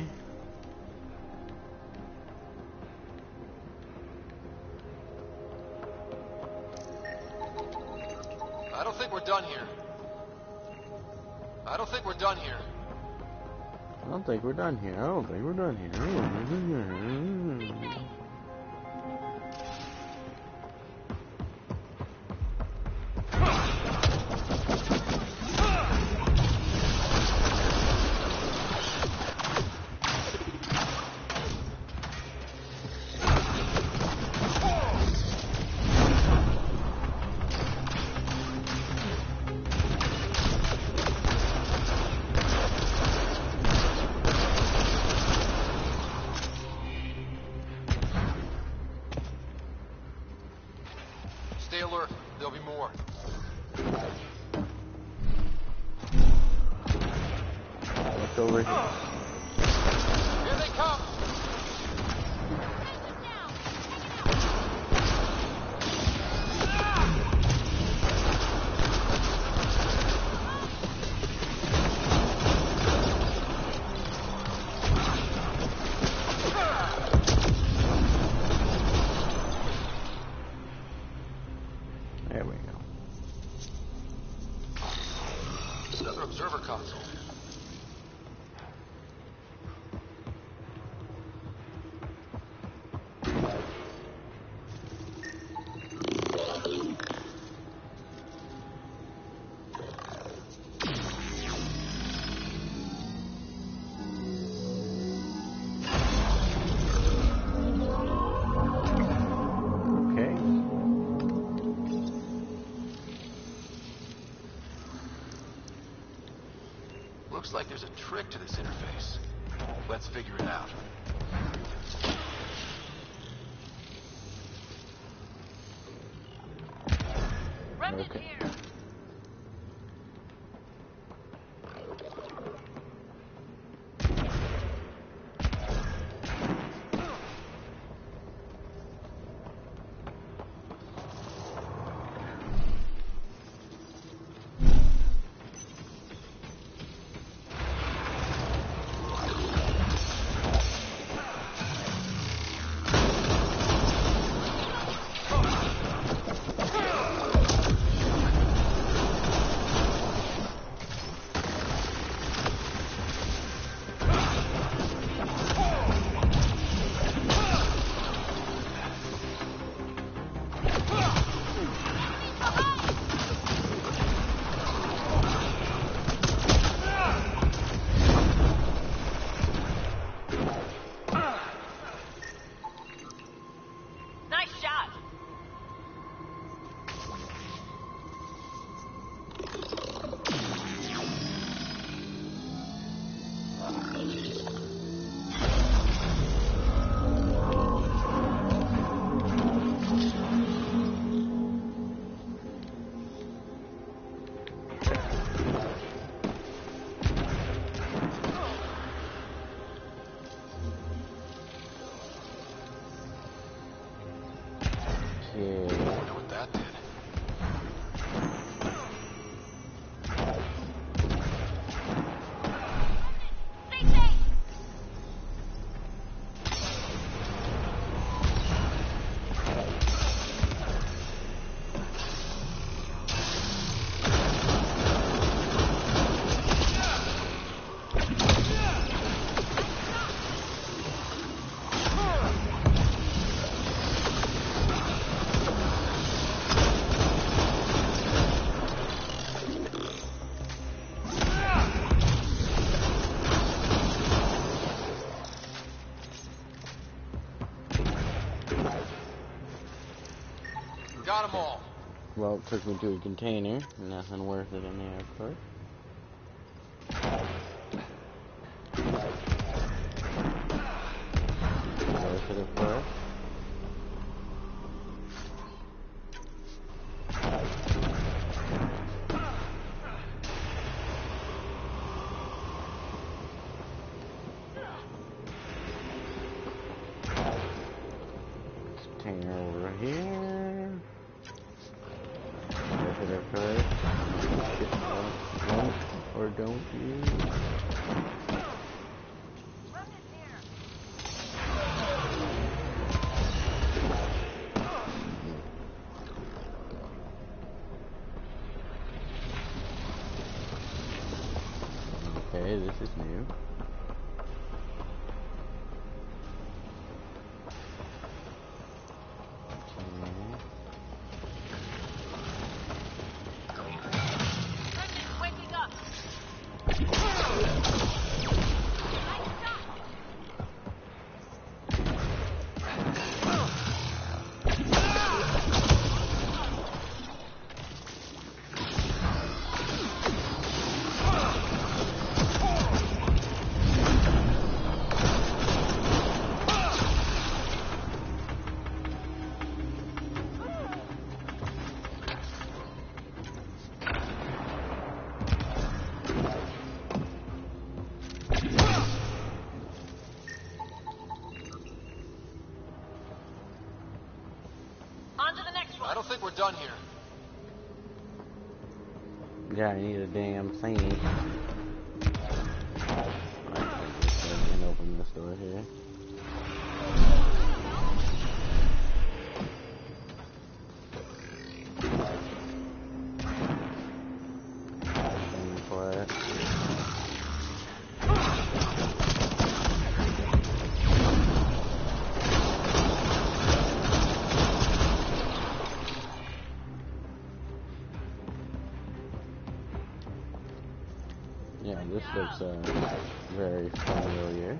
I don't think we're done here. I don't think we're done here. I don't think we're done here. I don't think we're done here. Stay alert. There'll be more. What's over here? Here they come! There we go. Another observer console. Okay. Looks like there's a trick to this interface. Let's figure it out. Remnant Okay. here. Nice shot. Yeah. Wonder what that did. Stay safe. Got them all. Well, it took me to a container. Nothing worth it in there, of course. Worth it, of course. Container over here. Worth it, of course. Don't or don't you? Okay, this is new. I don't think we're done here. Yeah, I need a damn thing. I can open this door here. For it. Yeah, this looks very familiar.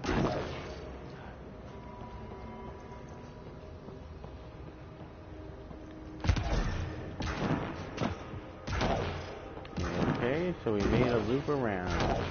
Okay, so we made a loop around.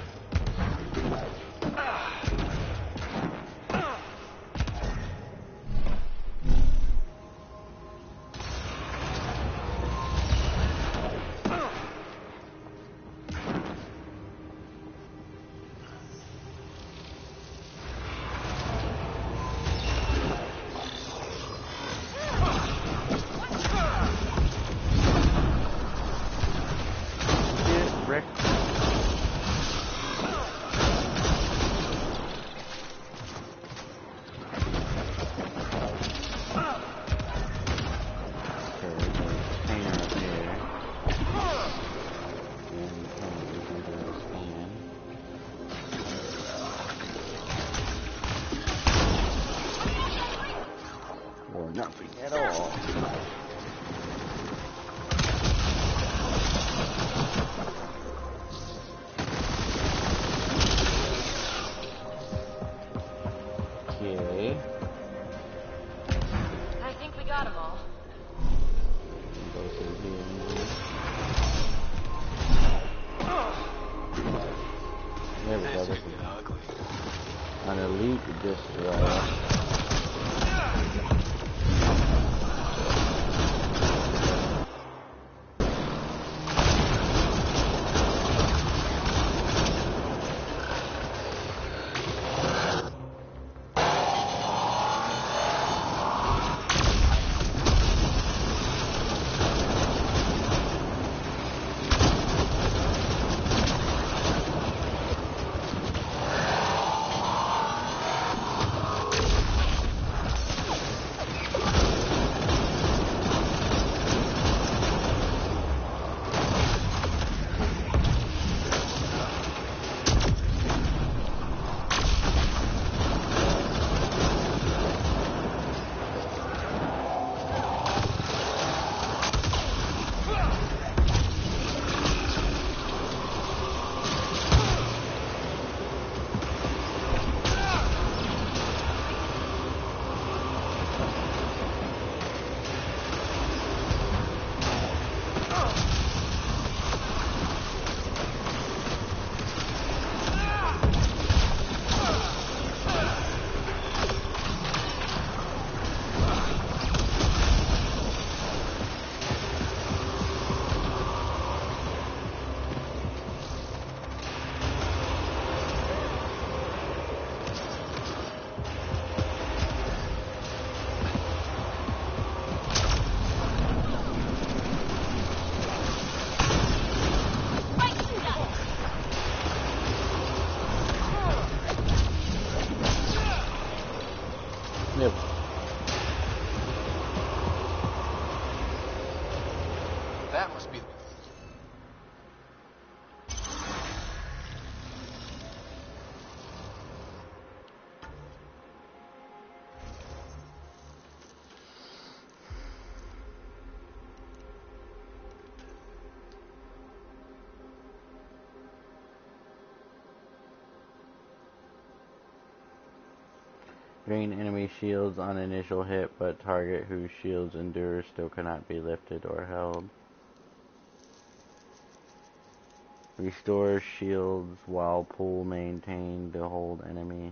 Or nothing at all. Okay. I think we got them all. Go through here now. There we go. This is an elite destroyer. Drain enemy shields on initial hit, but target whose shields endure still cannot be lifted or held. Restores shields while pull maintained to hold enemy.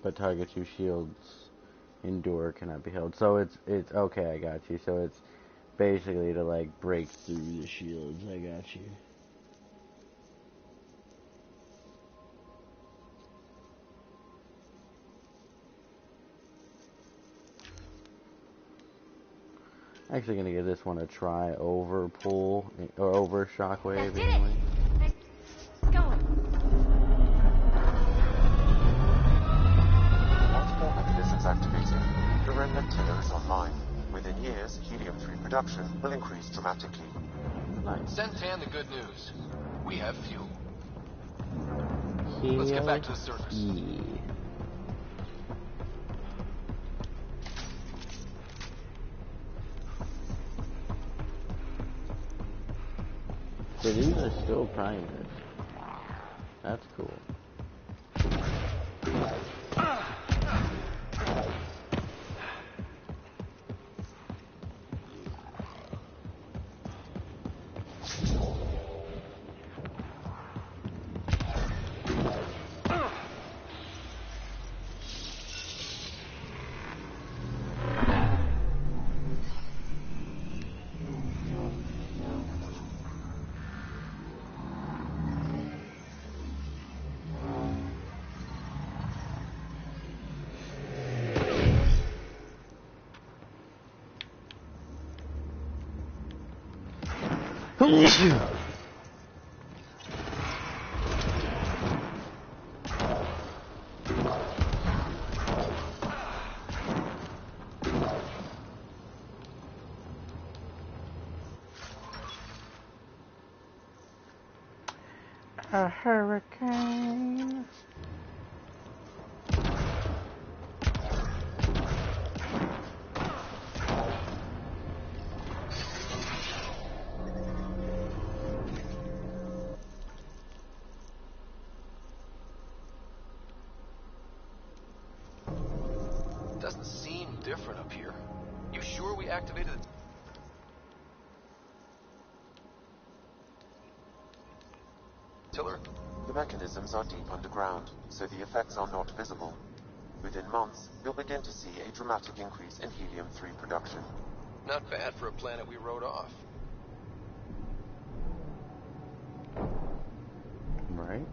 But targets whose shields endure cannot be held. So it's okay, I got you. So it's basically to like break through the shields. I got you. Actually gonna give this one a try over pull or over shockwave anyway. It's going. Multiple mechanisms activated. The remnant tiller is online. Within years, helium-3 production will increase dramatically. Send Tan the good news. We have fuel. Helium Let's get back to the surface. So these are still primers. That's cool. A hurricane. Doesn't seem different up here. You sure we activated it? Tiller? The mechanisms are deep underground, so the effects are not visible. Within months, you'll begin to see a dramatic increase in helium-3 production. Not bad for a planet we wrote off. Right.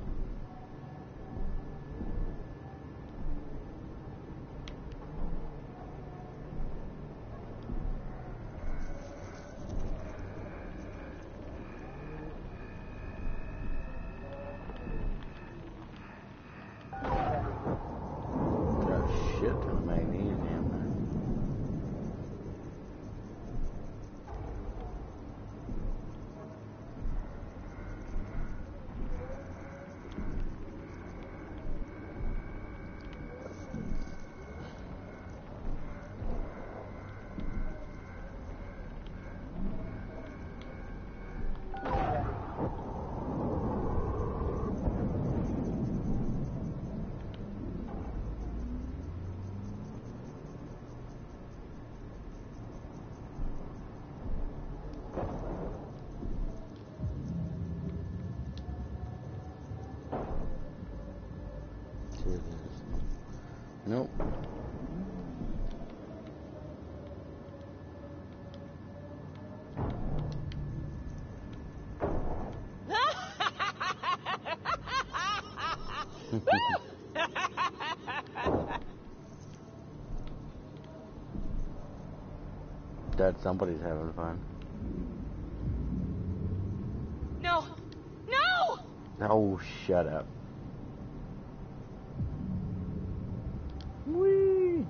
Got a shit ton of magnesium. Nope. That somebody's having fun. No! No! Oh, shut up. Whee!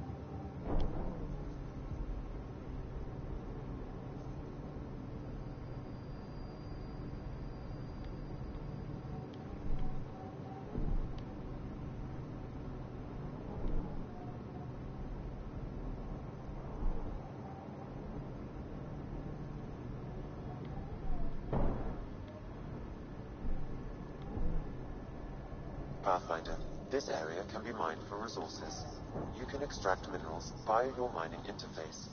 Pathfinder, this area can be mined for resources. You can extract minerals via your mining interface.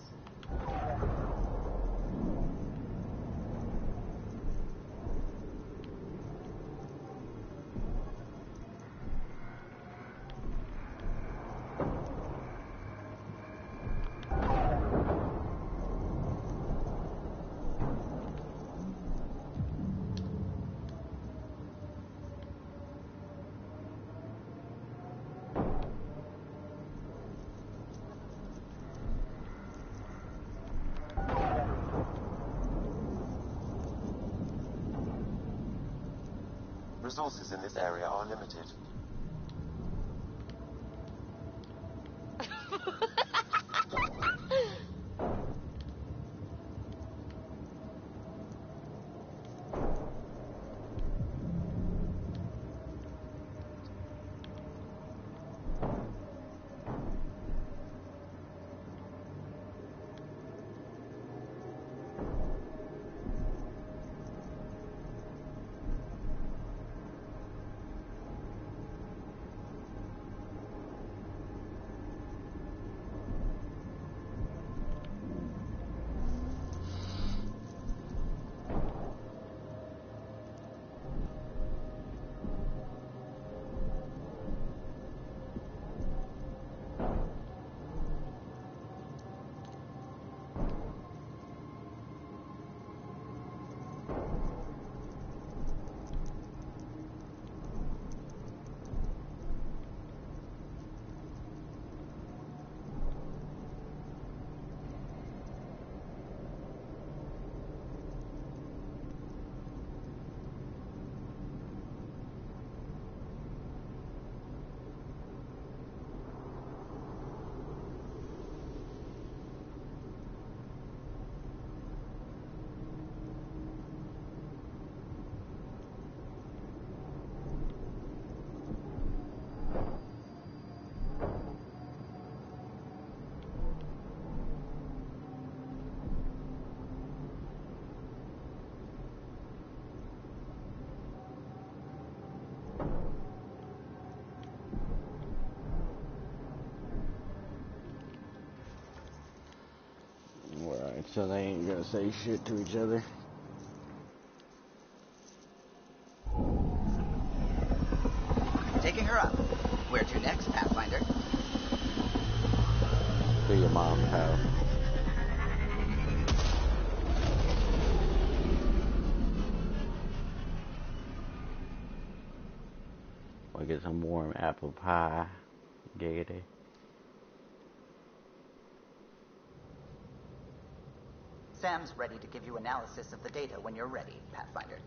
Resources in this area are limited. Alright, so they ain't gonna say shit to each other. Taking her up. Where to next, Pathfinder? To your mom's house. I'll get some warm apple pie. Giggity. Sam's ready to give you analysis of the data when you're ready, Pathfinder.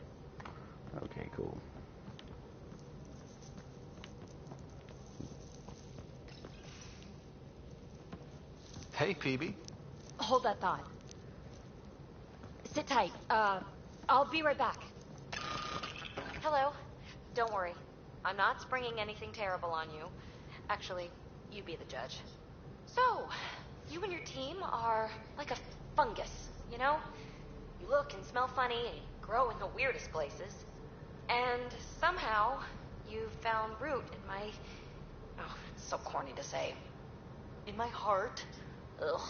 Okay, cool. Hey, PB. Hold that thought. Sit tight. I'll be right back. Hello. Don't worry. I'm not springing anything terrible on you. Actually, you be the judge. So, you and your team are like a fungus, you know? You look and smell funny and grow in the weirdest places. And somehow, you found root in my... Oh, it's so corny to say. In my heart. Ugh.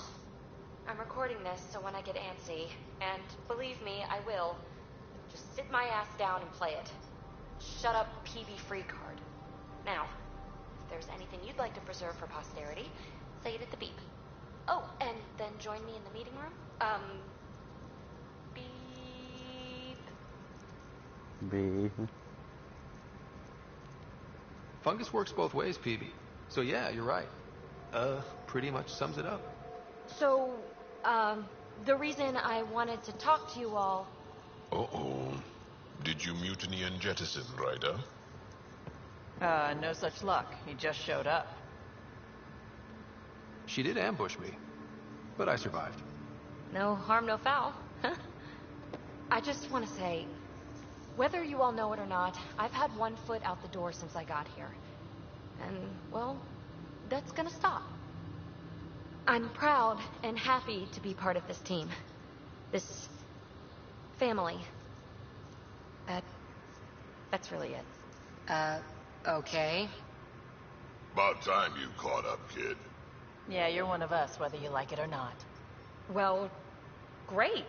I'm recording this so when I get antsy, and believe me, I will, just sit my ass down and play it. Shut up, PB free card. Now, if there's anything you'd like to preserve for posterity, say it at the beep. Oh, and then join me in the meeting room. Beep. Beep. Fungus works both ways, PB. So yeah, you're right. Pretty much sums it up. So, the reason I wanted to talk to you all... Uh-oh. Did you mutiny and jettison, Ryder? No such luck. He just showed up. She did ambush me, but I survived. No harm, no foul. I just want to say, whether you all know it or not, I've had one foot out the door since I got here. And, well, that's gonna stop. I'm proud and happy to be part of this team. This family. That's really it. Okay. About time you caught up, kid. Yeah, you're one of us, whether you like it or not. Well, great.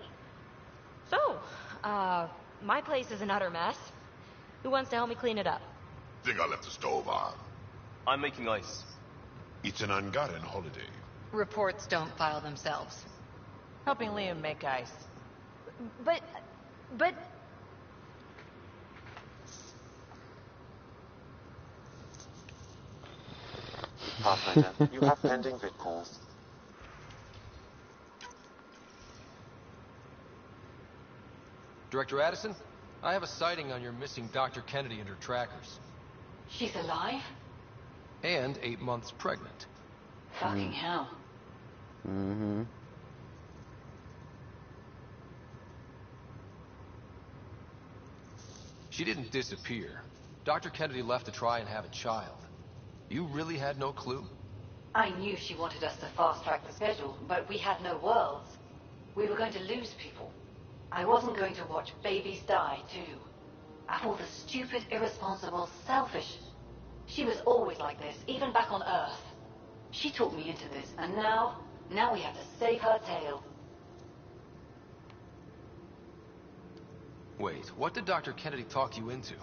So, my place is an utter mess. Who wants to help me clean it up? Think I left the stove on. I'm making ice. It's an Angaran holiday. Reports don't file themselves. Helping Liam make ice. But... Pathfinder, you have pending vid calls. Director Addison, I have a sighting on your missing Dr. Kennedy and her trackers. She's alive? And 8 months pregnant. Fucking hell. Mm-hmm. She didn't disappear. Dr. Kennedy left to try and have a child. You really had no clue? I knew she wanted us to fast-track the schedule, but we had no worlds. We were going to lose people. I wasn't going to watch babies die, too. All the stupid, irresponsible, selfish. She was always like this, even back on Earth. She talked me into this, and now we have to save her tail. Wait, what did Dr. Kennedy talk you into?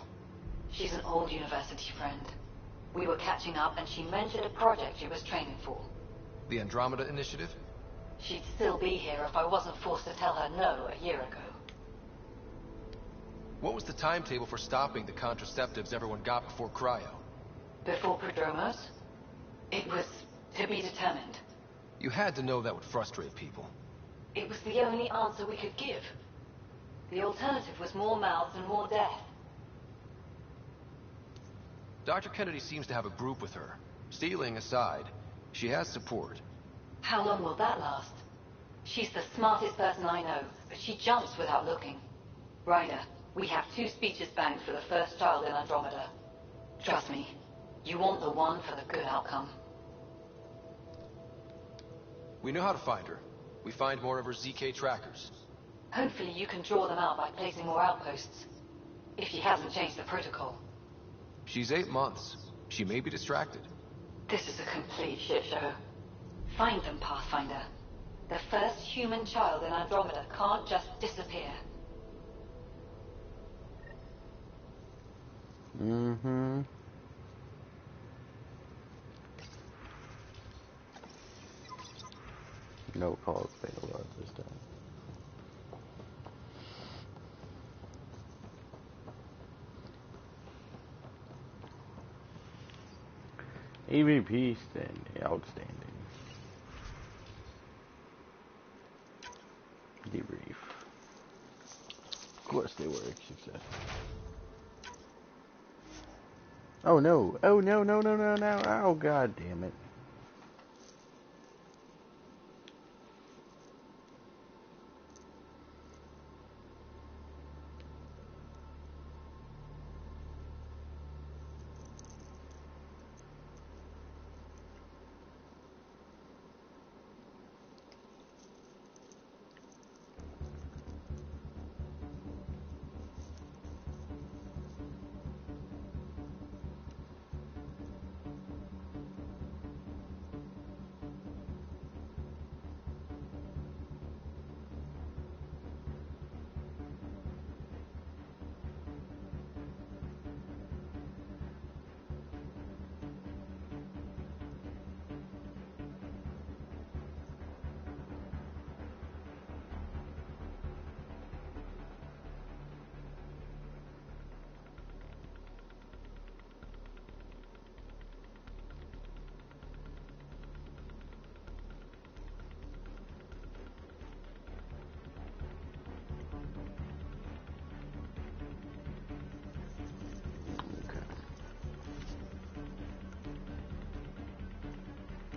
She's an old university friend. We were catching up, and she mentioned a project she was training for. The Andromeda Initiative? She'd still be here if I wasn't forced to tell her no a year ago. What was the timetable for stopping the contraceptives everyone got before cryo? Before Prodromos? It was to be determined. You had to know that would frustrate people. It was the only answer we could give. The alternative was more mouths and more death. Dr. Kennedy seems to have a group with her. Stealing aside, she has support. How long will that last? She's the smartest person I know, but she jumps without looking. Ryder, we have 2 speeches banked for the first child in Andromeda. Trust me, you want the one for the good outcome. We know how to find her. We find more of her ZK trackers. Hopefully you can draw them out by placing more outposts. If she hasn't changed the protocol. She's 8 months. She may be distracted. This is a complete shit show. Find them, Pathfinder. The first human child in Andromeda can't just disappear. Mm-hmm. No calls failed this time. EVP outstanding. Debrief. Of course they were successful. Oh no! Oh no! No! No! No! No! Oh god damn it!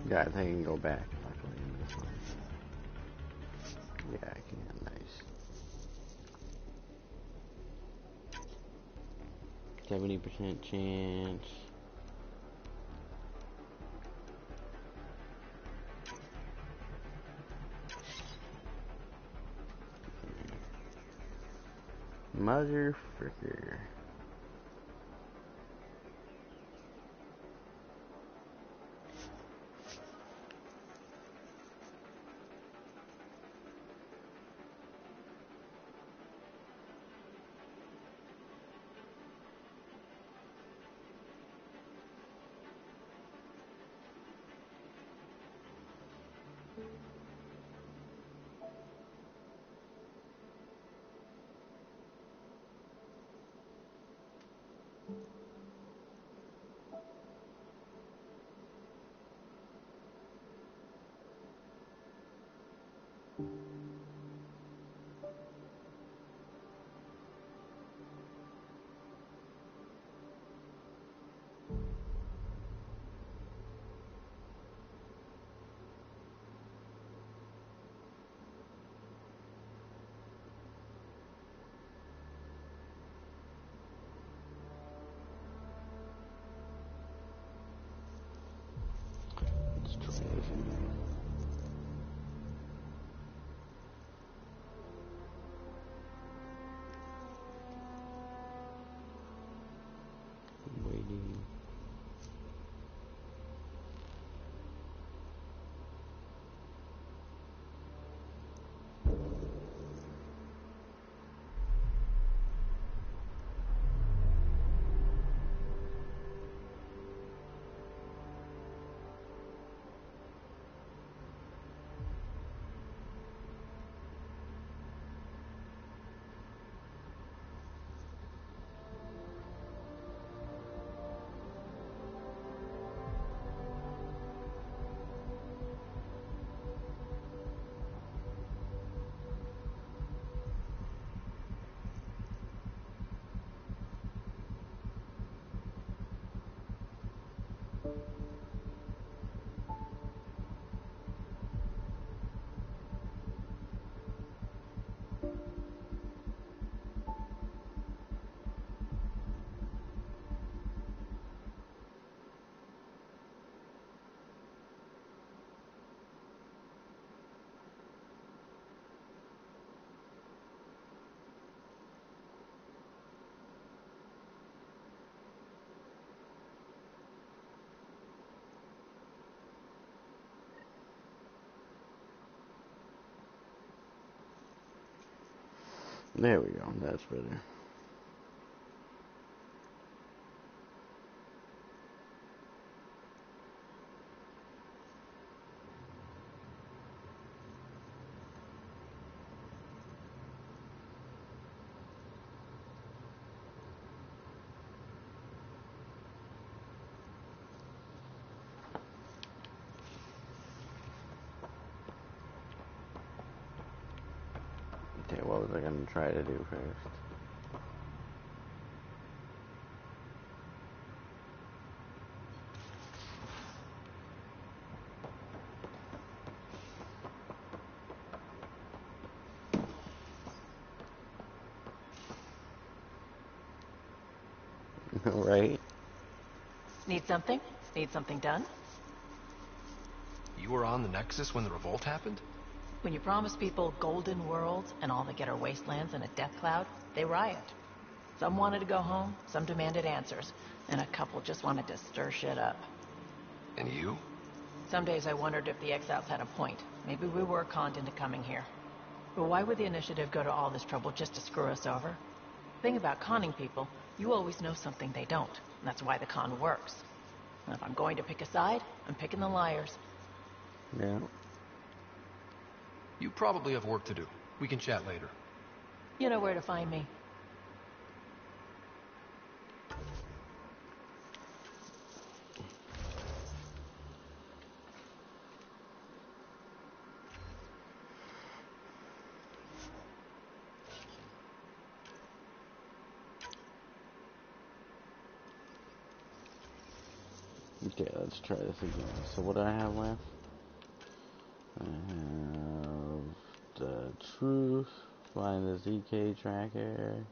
Yeah, I think I can go back if I claim this one. Yeah, I can. Nice. 70% chance. Motherfucker. Let's try this again. Waiting. There we go. That's better. Okay, what was I going to try to do first? Right? Need something? Need something done? You were on the Nexus when the revolt happened? When you promise people golden worlds and all they get are wastelands and a death cloud, they riot. Some wanted to go home, some demanded answers, and a couple just wanted to stir shit up. And you? Some days I wondered if the exiles had a point. Maybe we were conned into coming here. But why would the initiative go to all this trouble just to screw us over? Thing about conning people, you always know something they don't. And that's why the con works. And if I'm going to pick a side, I'm picking the liars. Yeah. You probably have work to do. We can chat later. You know where to find me. Okay, let's try this again. So what do I have left? I have the truth, find the ZK tracker.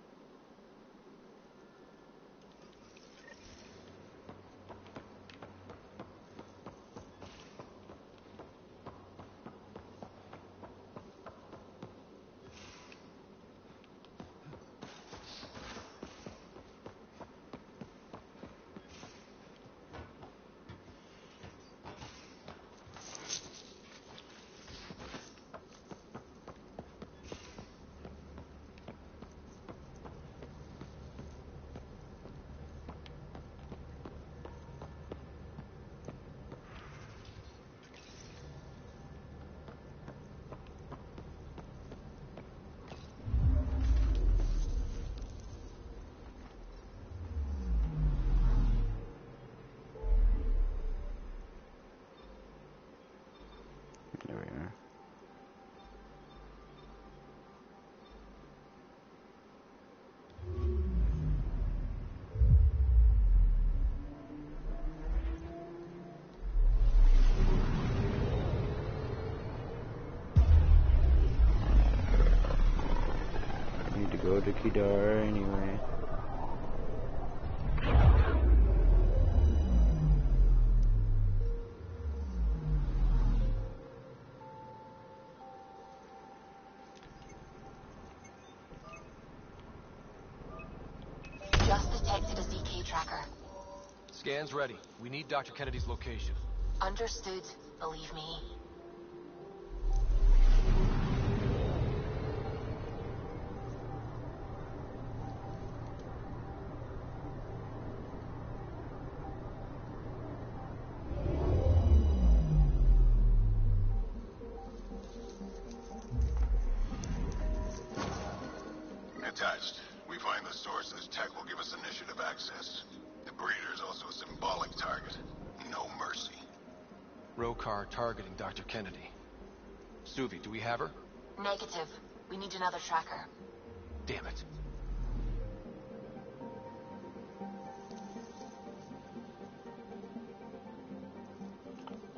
go to Kidara anyway. Just detected a ZK tracker. Scan's ready. We need Dr. Kennedy's location. Understood. Believe me. Attached. We find the source of this tech will give us initiative access. The breeder is also a symbolic target. No mercy. Rokar targeting Dr. Kennedy. Suvi, do we have her? Negative. We need another tracker. Damn it.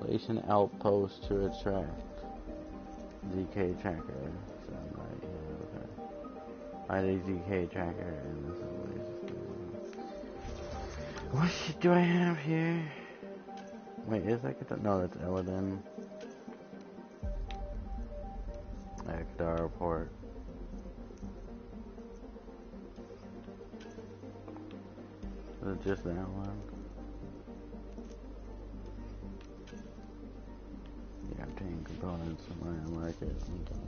Place an outpost to attract ZK tracker. Sound right, yeah, okay. Find a ZK tracker and this is what shit do I have here? Wait, is that no, that's Eladin. Ekdar port. Is it just that one? Yeah, obtain components from my market. Okay.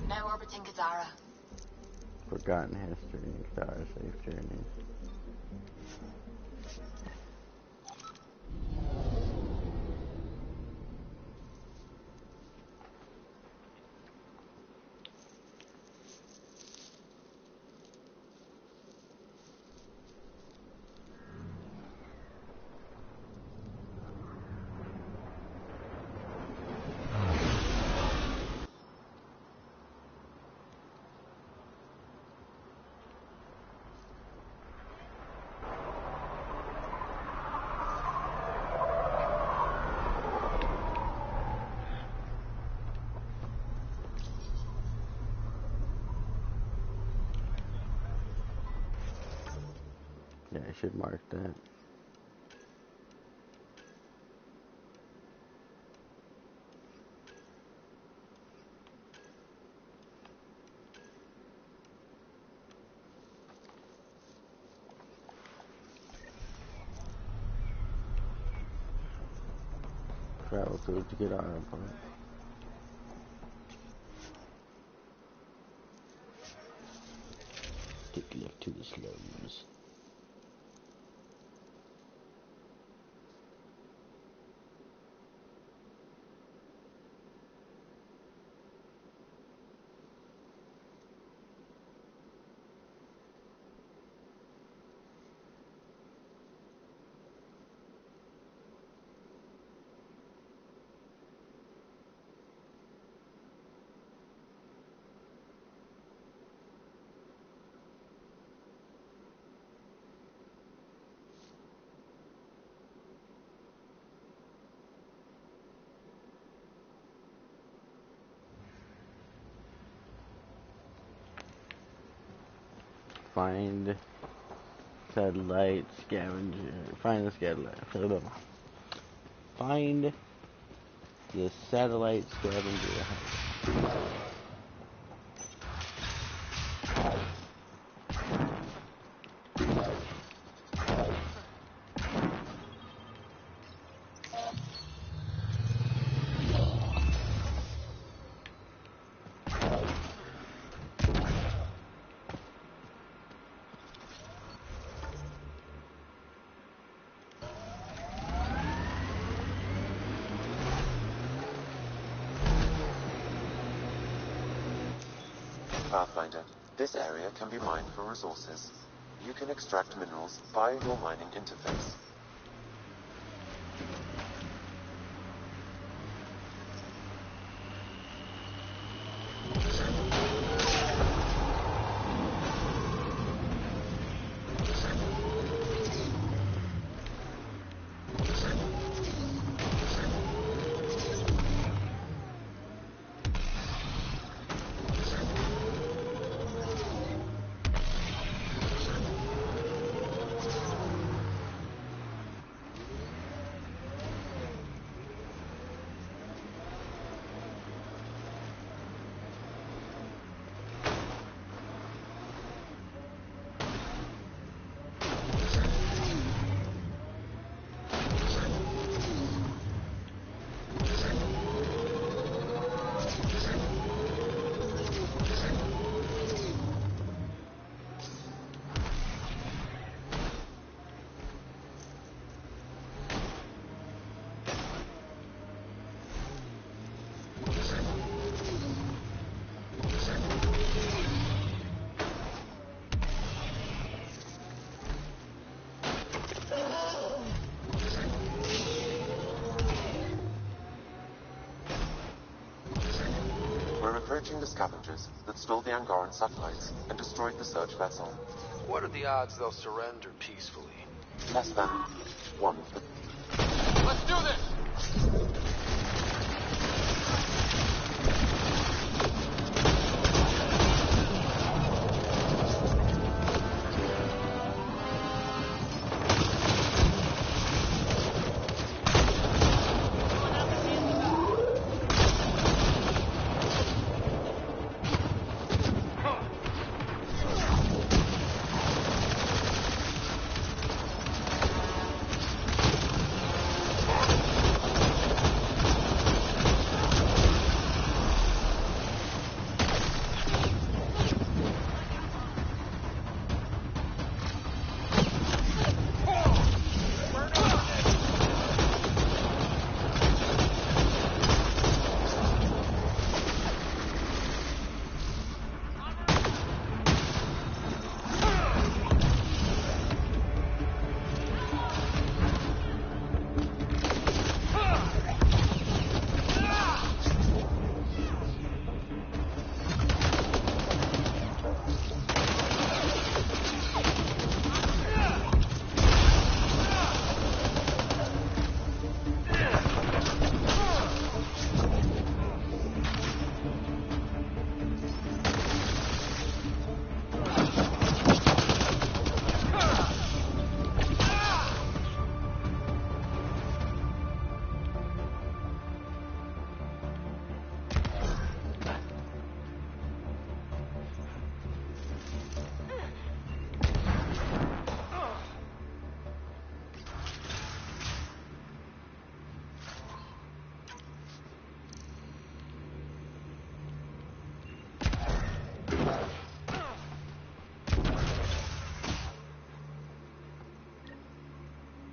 Now orbiting Kazara. Forgotten history, Star safe journeys. Yeah, I should mark that. Travel through to get our point. Take left to the slums. Find satellite scavenger. Find the satellite. Find the satellite scavenger. Pathfinder, This area can be mined for resources. You can extract minerals via your mining interface. We're approaching the scavengers that stole the Angaran satellites and destroyed the search vessel. What are the odds they'll surrender peacefully? Less than 1. Let's do this!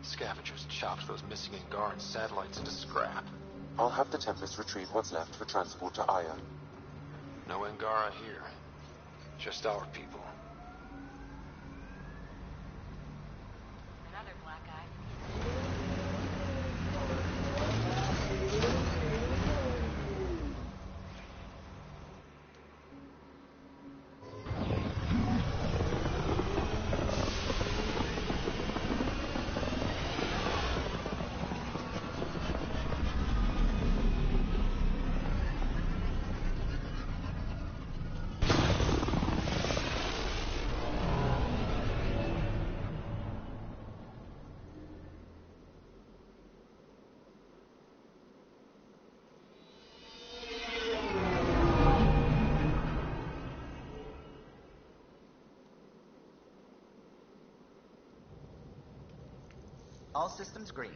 Scavengers chopped those missing Angaran satellites into scrap. I'll have the Tempest retrieve what's left for transport to Aya. No Angara here. Just our people. Another black eye. All systems green.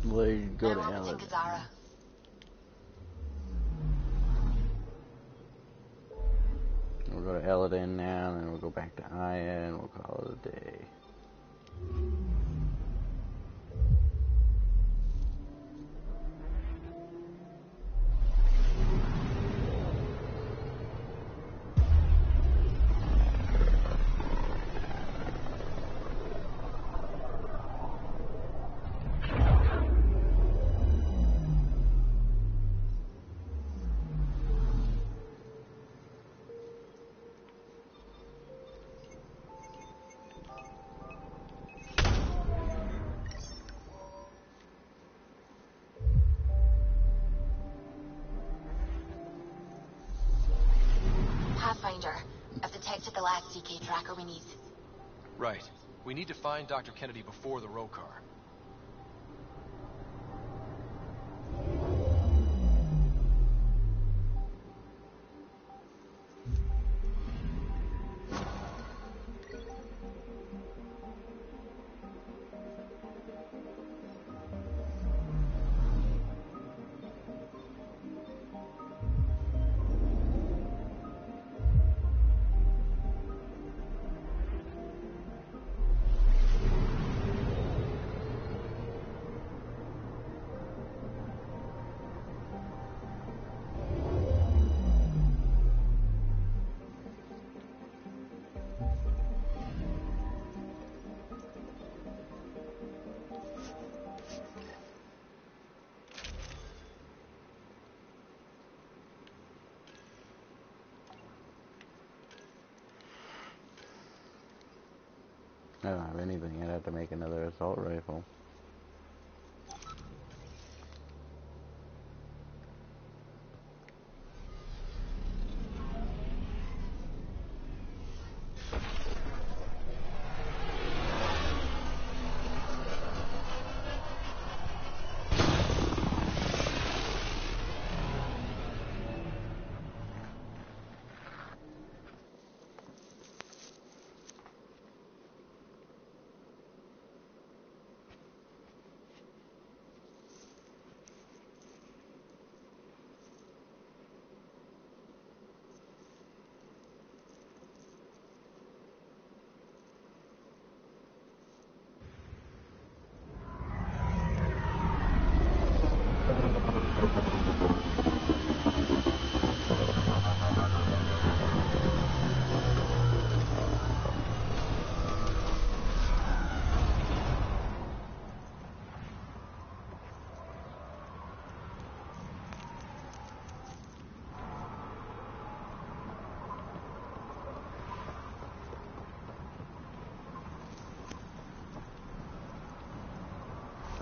We'll go to Now Ellen. orbiting Kazara. We'll go to Eladin now, and then we'll go back to Aya, and we'll call it a day. Scavenger. I've detected the last CK tracker we need. Right. We need to find Dr. Kennedy before the row car. I don't have anything. I'd have to make another assault rifle.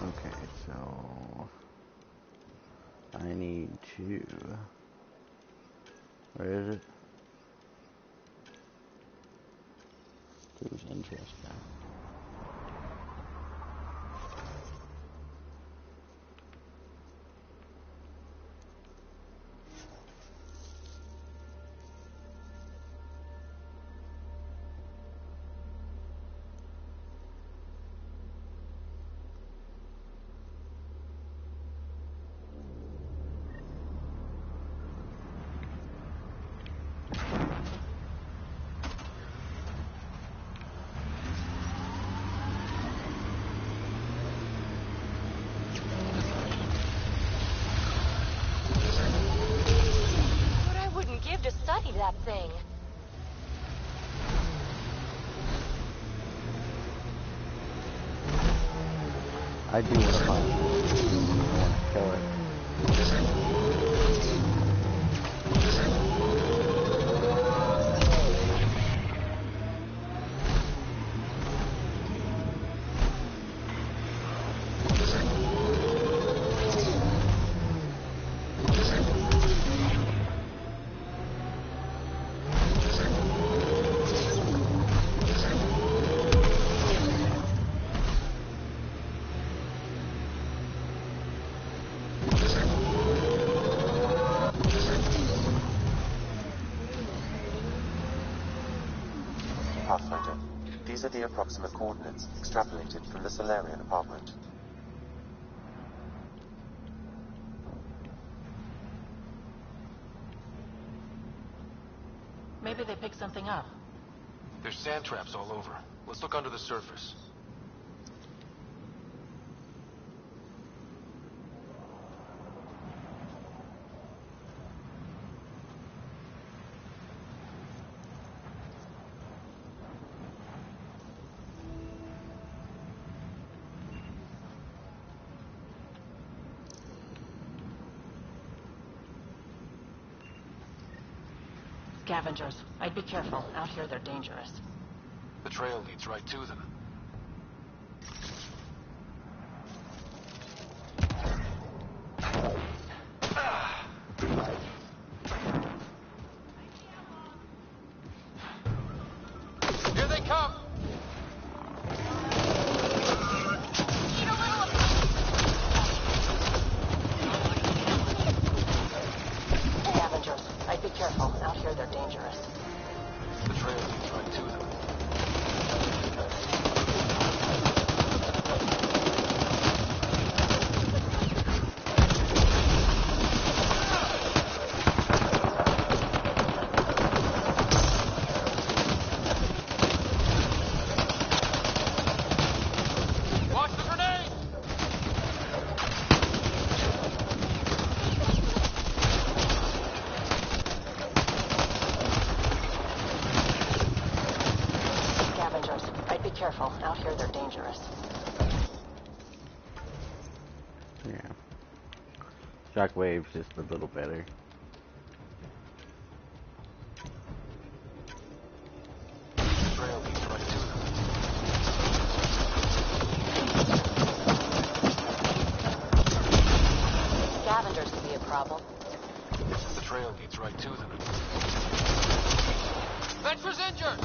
Okay, so I need to, where is it? Who's interesting? To study that thing. I do want to find it. I want to kill it. Pathfinder, these are the approximate coordinates extrapolated from the Solarian apartment. Maybe they picked something up. There's sand traps all over. Let's look under the surface. Scavengers. I'd be careful. Out here they're dangerous. The trail leads right to them. careful. Out here, they're dangerous. Yeah. Shockwave's just a little better. Trail leads right to them. Scavengers could be a problem. The trail leads right to them. Venture's injured!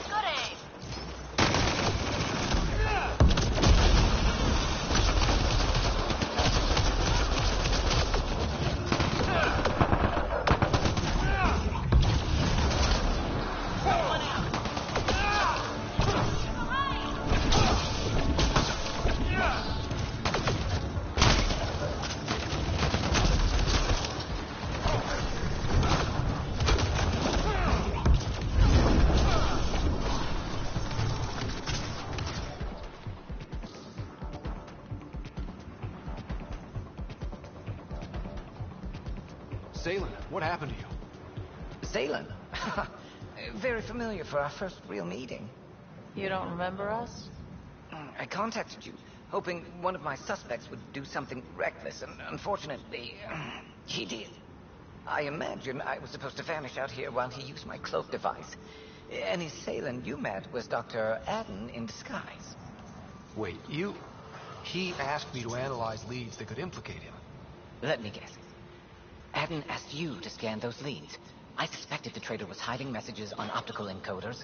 Good aim. Salen, what happened to you? Salen. Very familiar for our first real meeting. You don't remember us? I contacted you, hoping one of my suspects would do something reckless, and unfortunately, he did. I imagine I was supposed to vanish out here while he used my cloak device. Any Salen you met was Dr. Adden in disguise. Wait, you... He asked me to analyze leads that could implicate him. Let me guess. Adden asked you to scan those leads. I suspected the traitor was hiding messages on optical encoders.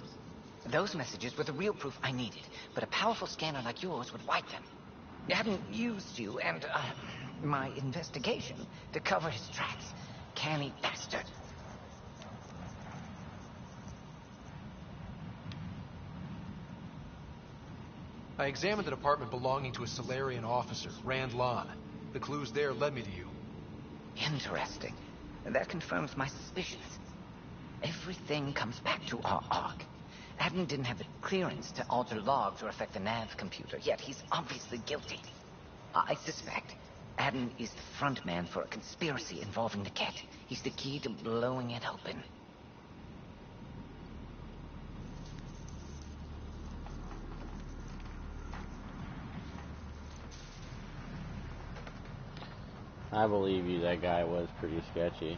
Those messages were the real proof I needed, but a powerful scanner like yours would wipe them. Adden used you and, my investigation to cover his tracks. Canny bastard. I examined an apartment belonging to a Solarian officer, Rand Lon. The clues there led me to you. Interesting. That confirms my suspicions. Everything comes back to our arc. Adden didn't have the clearance to alter logs or affect the nav computer, yet he's obviously guilty. I suspect Adden is the front man for a conspiracy involving the Ket. He's the key to blowing it open. I believe you, that guy was pretty sketchy.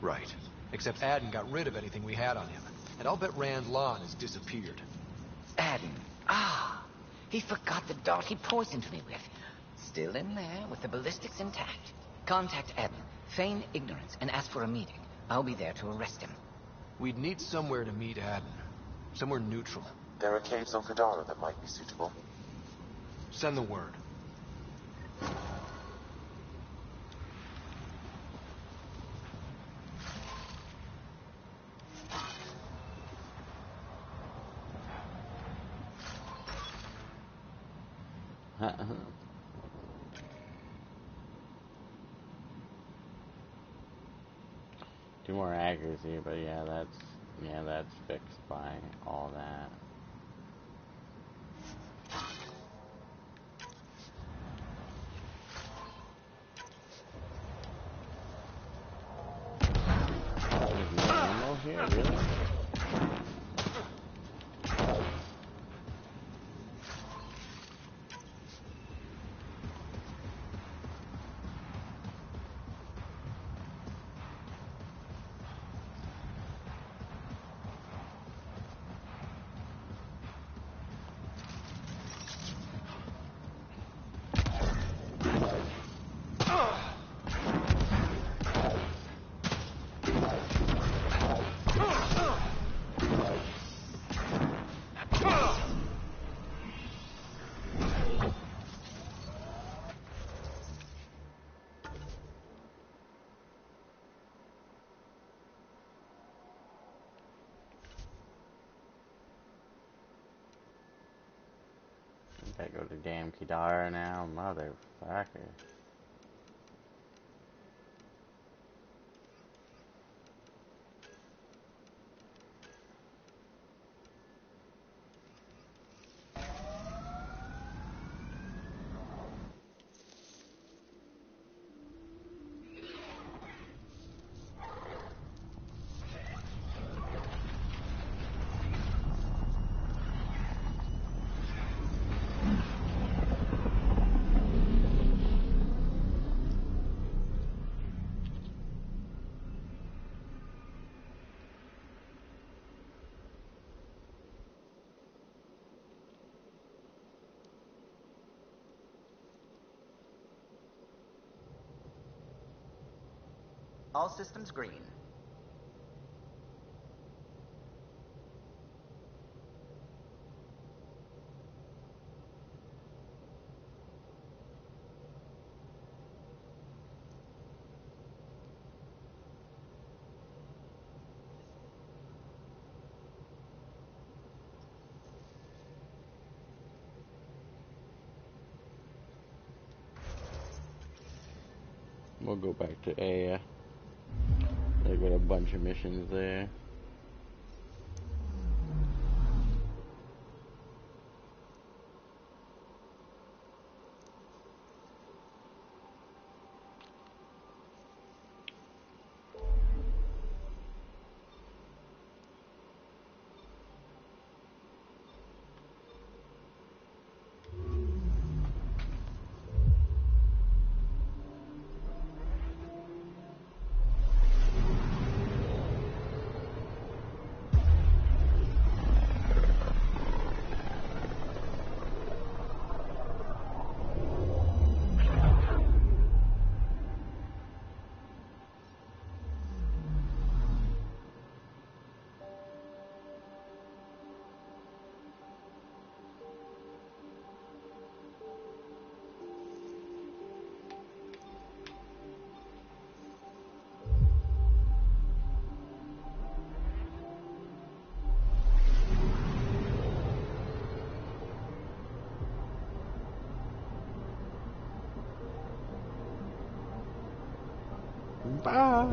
Right. Except Adden got rid of anything we had on him. And I'll bet Rand Lon has disappeared. Adden. Ah, he forgot the dart he poisoned me with. Still in there with the ballistics intact. Contact Adden, feign ignorance, and ask for a meeting. I'll be there to arrest him. We'd need somewhere to meet Adden. Somewhere neutral. There are caves on Kadara that might be suitable. Send the word. Do more accuracy, but yeah, that's fixed by all that. There's no ammo here, really? Gotta go to damn Kadara now, motherfucker. All systems green. We'll go back to A. They got a bunch of missions there. Bye.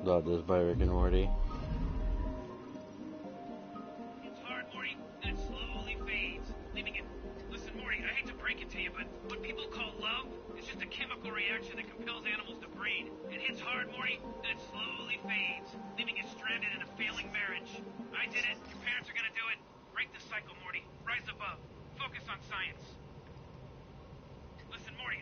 Love this by Rick and Morty. It's hard, Morty. Then it slowly fades, leaving it. Listen, Morty, I hate to break it to you, but what people call love is just a chemical reaction that compels animals to breed. It hits hard, Morty, then it slowly fades, leaving it stranded in a failing marriage. I did it. Your parents are gonna do it. Break the cycle, Morty. Rise above. Focus on science. Listen, Morty,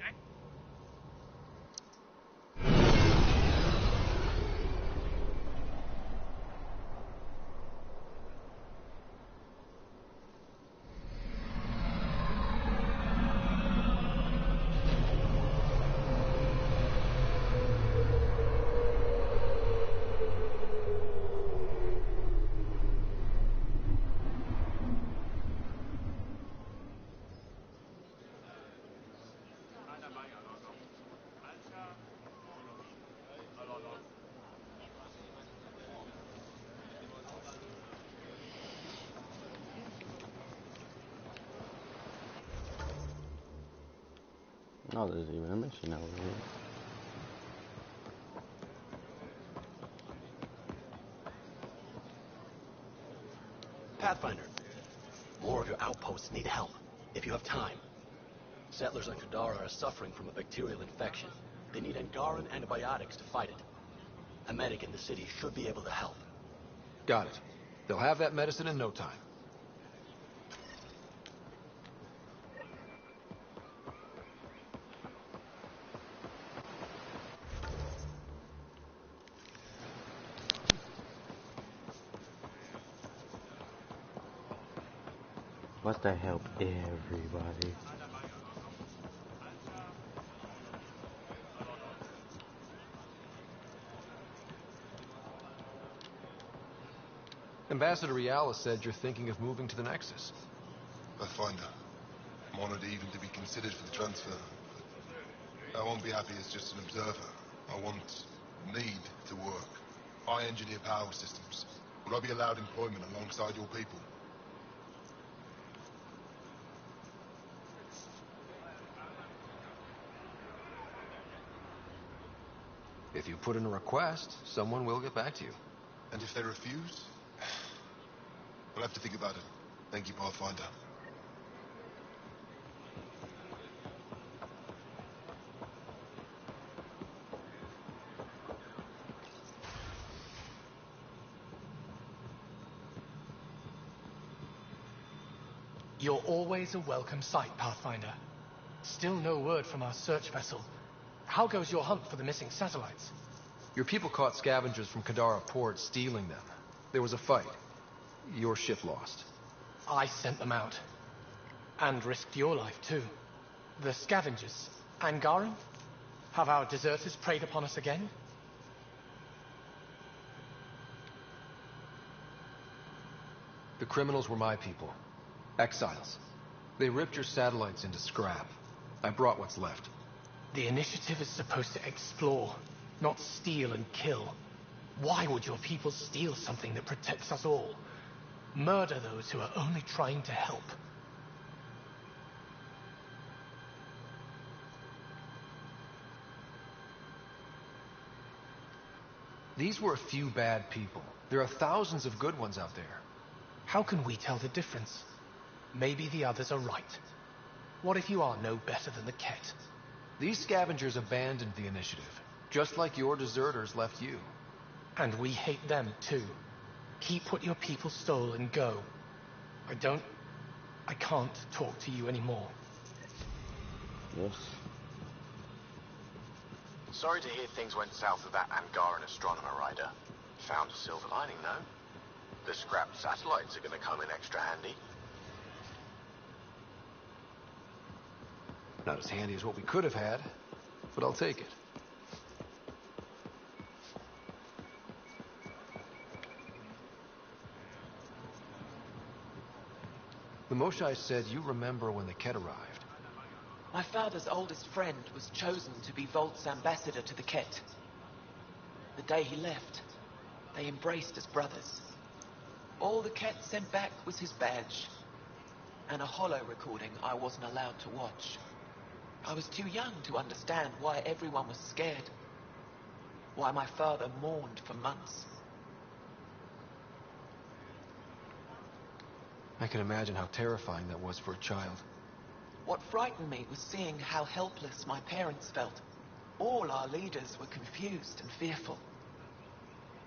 Oh, there's even a mission over here. Pathfinder, more of your outposts need help, if you have time. Settlers on Kadara are suffering from a bacterial infection. They need Angaran antibiotics to fight it. A medic in the city should be able to help. Got it. They'll have that medicine in no time. What the help, everybody? Ambassador Riala said you're thinking of moving to the Nexus. Pathfinder. I'm honored even to be considered for the transfer. But I won't be happy as just an observer. I need to work. I engineer power systems. Will I be allowed employment alongside your people? If you put in a request, someone will get back to you. And if they refuse? I'll have to think about it. Thank you, Pathfinder. You're always a welcome sight, Pathfinder. Still no word from our search vessel. How goes your hunt for the missing satellites? Your people caught scavengers from Kadara port stealing them. There was a fight. Your ship lost. I sent them out. And risked your life, too. The scavengers, Angaran? Have our deserters preyed upon us again? The criminals were my people. Exiles. They ripped your satellites into scrap. I brought what's left. The initiative is supposed to explore, not steal and kill. Why would your people steal something that protects us all? Murder those who are only trying to help. These were a few bad people. There are thousands of good ones out there. How can we tell the difference? Maybe the others are right. What if you are no better than the Ket? These scavengers abandoned the initiative, just like your deserters left you. And we hate them too. Keep what your people stole and go. I can't talk to you anymore. Yes. Sorry to hear things went south with that Angaran astronomer rider. Found a silver lining, though. The scrapped satellites are going to come in extra handy. Not as handy as what we could have had, but I'll take it. The Moshai said you remember when the Ket arrived. My father's oldest friend was chosen to be Volt's ambassador to the Ket. The day he left, they embraced as brothers. All the Ket sent back was his badge, and a holo recording I wasn't allowed to watch. I was too young to understand why everyone was scared, why my father mourned for months. I can imagine how terrifying that was for a child. What frightened me was seeing how helpless my parents felt. All our leaders were confused and fearful.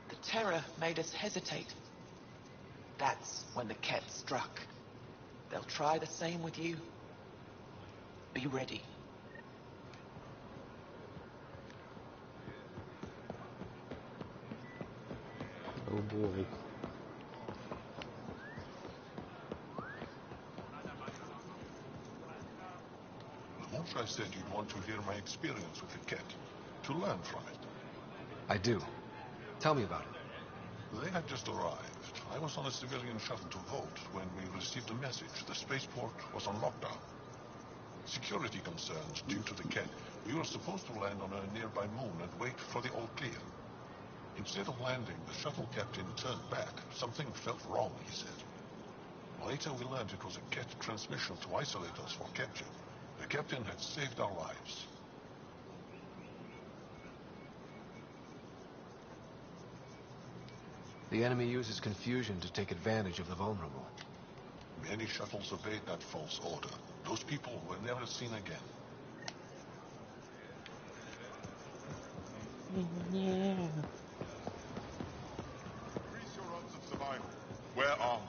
The terror made us hesitate. That's when the Ket struck. They'll try the same with you. Be ready. Oh boy. I said you'd want to hear my experience with the Ket, to learn from it. I do. Tell me about it. They had just arrived. I was on a civilian shuttle to Volt when we received a message. The spaceport was on lockdown. Security concerns due to the Ket. We were supposed to land on a nearby moon and wait for the all clear. Instead of landing, the shuttle captain turned back. Something felt wrong, he said. Later we learned it was a Ket transmission to isolate us for capture. The captain had saved our lives. The enemy uses confusion to take advantage of the vulnerable. Many shuttles obeyed that false order. Those people were never seen again. Yeah. Increase your odds of survival. Wear armor.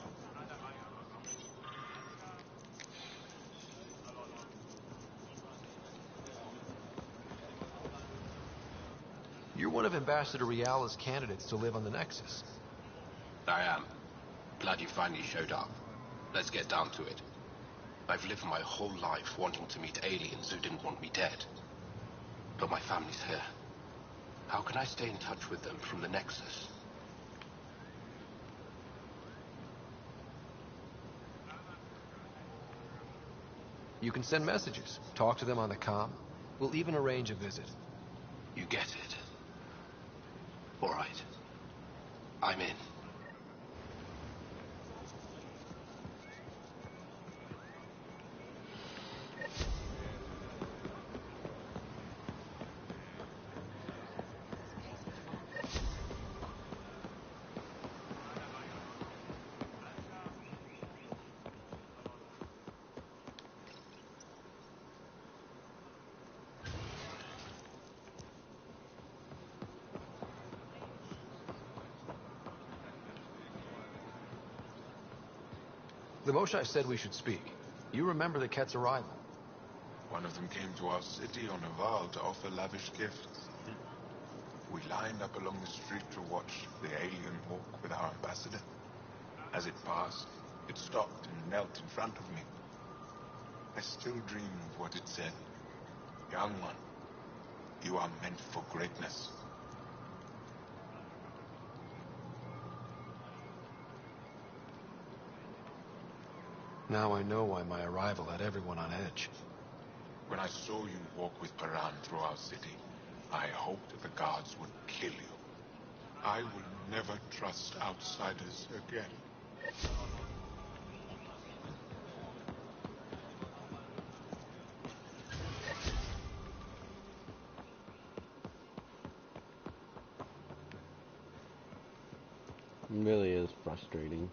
You're one of Ambassador Riala's candidates to live on the Nexus. I am. Glad you finally showed up. Let's get down to it. I've lived my whole life wanting to meet aliens who didn't want me dead. But my family's here. How can I stay in touch with them from the Nexus? You can send messages, talk to them on the comm. We'll even arrange a visit. You get it. All right. I'm in. The Moshai said we should speak. You remember the Ket's arrival. One of them came to our city on a vow to offer lavish gifts. We lined up along the street to watch the alien walk with our ambassador. As it passed, it stopped and knelt in front of me. I still dream of what it said. Young one, you are meant for greatness. Now I know why my arrival had everyone on edge. When I saw you walk with Paran through our city, I hoped the guards would kill you. I will never trust outsiders again. It really is frustrating.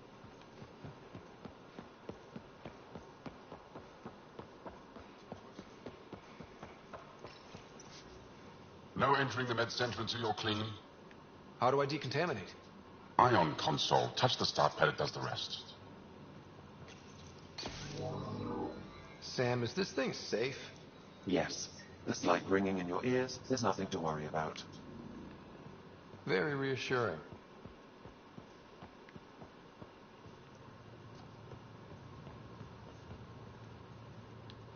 No entering the med center until you're clean. How do I decontaminate? Ion console. Touch the start pad, it does the rest. Sam, is this thing safe? Yes. The slight ringing in your ears, there's nothing to worry about. Very reassuring.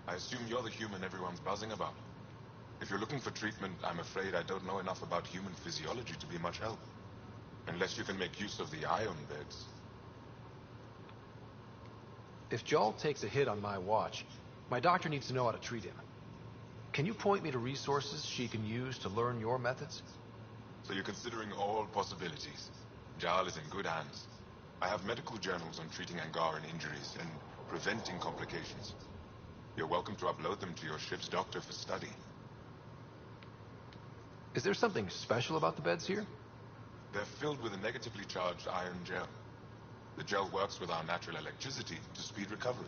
I assume you're the human everyone's buzzing about. If you're looking for treatment, I'm afraid I don't know enough about human physiology to be much help. Unless you can make use of the ion beds. If Joel takes a hit on my watch, my doctor needs to know how to treat him. Can you point me to resources she can use to learn your methods? So you're considering all possibilities. Jal is in good hands. I have medical journals on treating Angaran injuries and preventing complications. You're welcome to upload them to your ship's doctor for study. Is there something special about the beds here? They're filled with a negatively charged iron gel. The gel works with our natural electricity to speed recovery.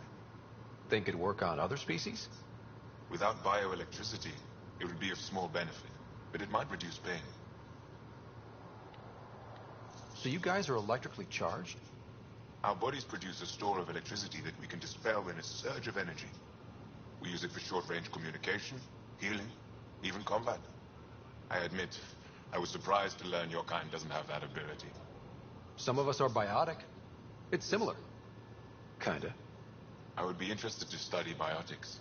Think it'd work on other species? Without bioelectricity, it would be of small benefit, but it might reduce pain. So you guys are electrically charged? Our bodies produce a store of electricity that we can dispel in a surge of energy. We use it for short-range communication, healing, even combat. I admit, I was surprised to learn your kind doesn't have that ability. Some of us are biotic. It's similar. Kinda. I would be interested to study biotics.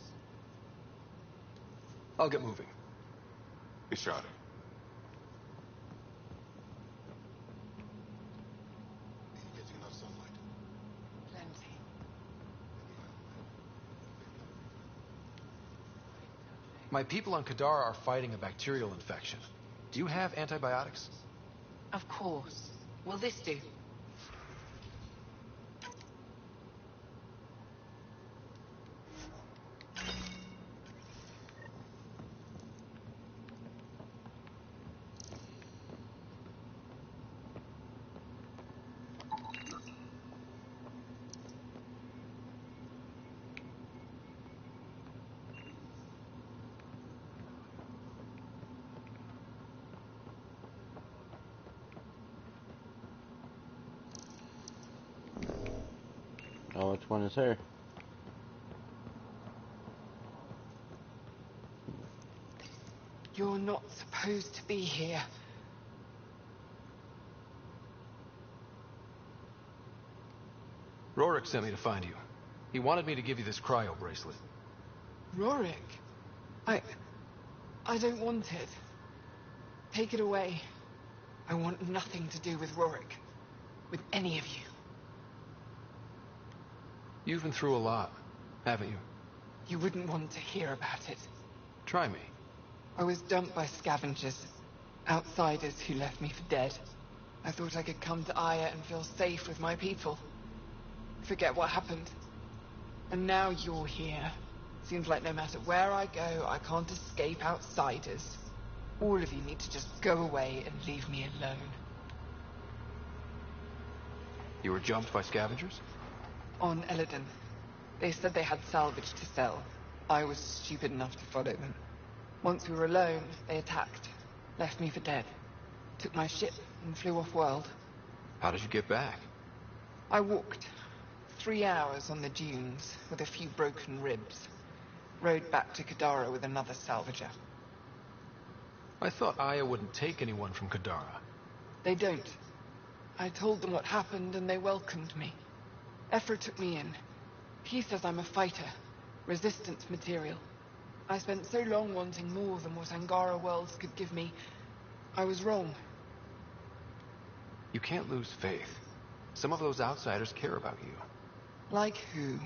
I'll get moving. Ishara. Getting enough sunlight. Plenty. My people on Kadara are fighting a bacterial infection. Do you have antibiotics? Of course. Will this do? Oh, which one is her? You're not supposed to be here. Rorik sent me to find you. He wanted me to give you this cryo bracelet. Rorik? I don't want it. Take it away. I want nothing to do with Rorik. With any of you. You've been through a lot, haven't you? You wouldn't want to hear about it. Try me. I was dumped by scavengers. Outsiders who left me for dead. I thought I could come to Aya and feel safe with my people. Forget what happened. And now you're here. Seems like no matter where I go, I can't escape outsiders. All of you need to just go away and leave me alone. You were jumped by scavengers? On Eladon. They said they had salvage to sell. I was stupid enough to follow them. Once we were alone, they attacked. Left me for dead. Took my ship and flew off-world. How did you get back? I walked. 3 hours on the dunes with a few broken ribs. Rode back to Kadara with another salvager. I thought Aya wouldn't take anyone from Kadara. They don't. I told them what happened and they welcomed me. Ephra took me in. He says I'm a fighter. Resistance material. I spent so long wanting more than what Angara Worlds could give me. I was wrong. You can't lose faith. Some of those outsiders care about you. Like who?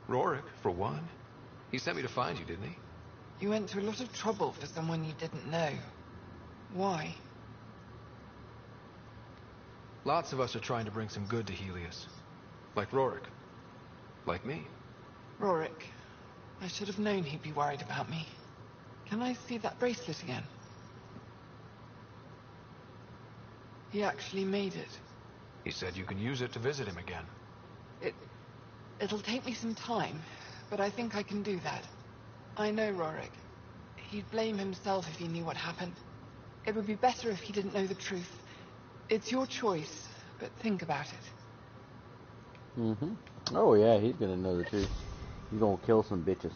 Rorik, for one. He sent me to find you, didn't he? You went to a lot of trouble for someone you didn't know. Why? Lots of us are trying to bring some good to Helios. Like Rorik. Like me. Rorik. I should have known he'd be worried about me. Can I see that bracelet again? He actually made it. He said you can use it to visit him again. It'll take me some time, but I think I can do that. I know Rorik. He'd blame himself if he knew what happened. It would be better if he didn't know the truth. It's your choice, but think about it. Mm-hmm. Oh yeah, he's gonna know the truth. He's gonna kill some bitches.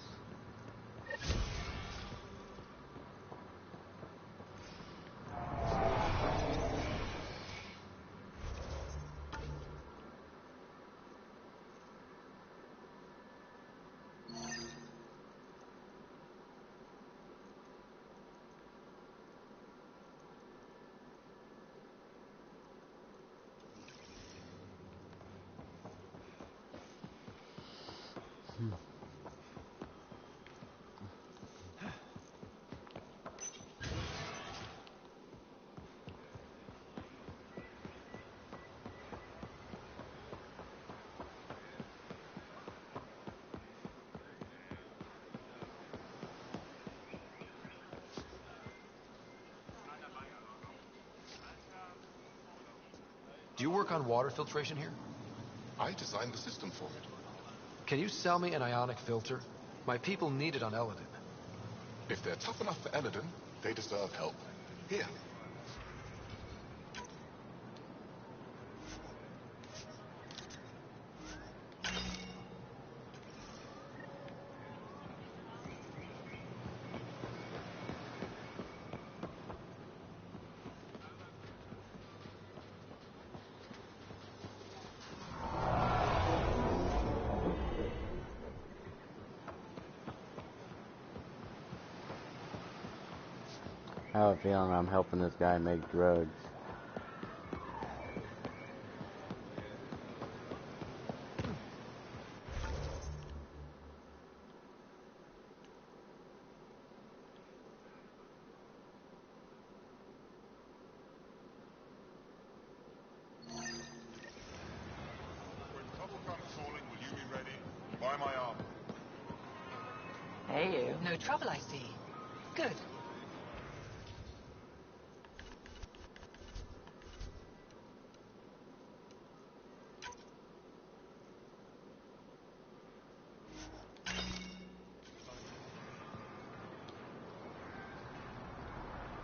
Do you work on water filtration here? I designed the system for it. Can you sell me an ionic filter? My people need it on Eladin. If they're tough enough for Eladin, they deserve help. Here. I have a feeling I'm helping this guy make drugs. When trouble comes calling, will you be ready? Buy my armor. Hey, you. No trouble, I see. Good.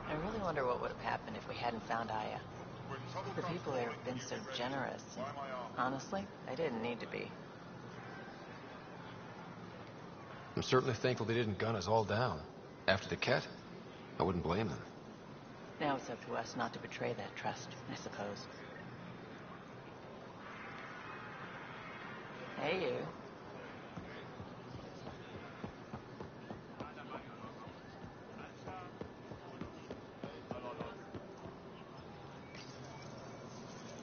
I really wonder what would have happened if we hadn't found Aya. The people there have been so generous. And honestly, they didn't need to be. I'm certainly thankful they didn't gun us all down. After the Ket, I wouldn't blame them. Now it's up to us not to betray that trust, I suppose. Hey, you.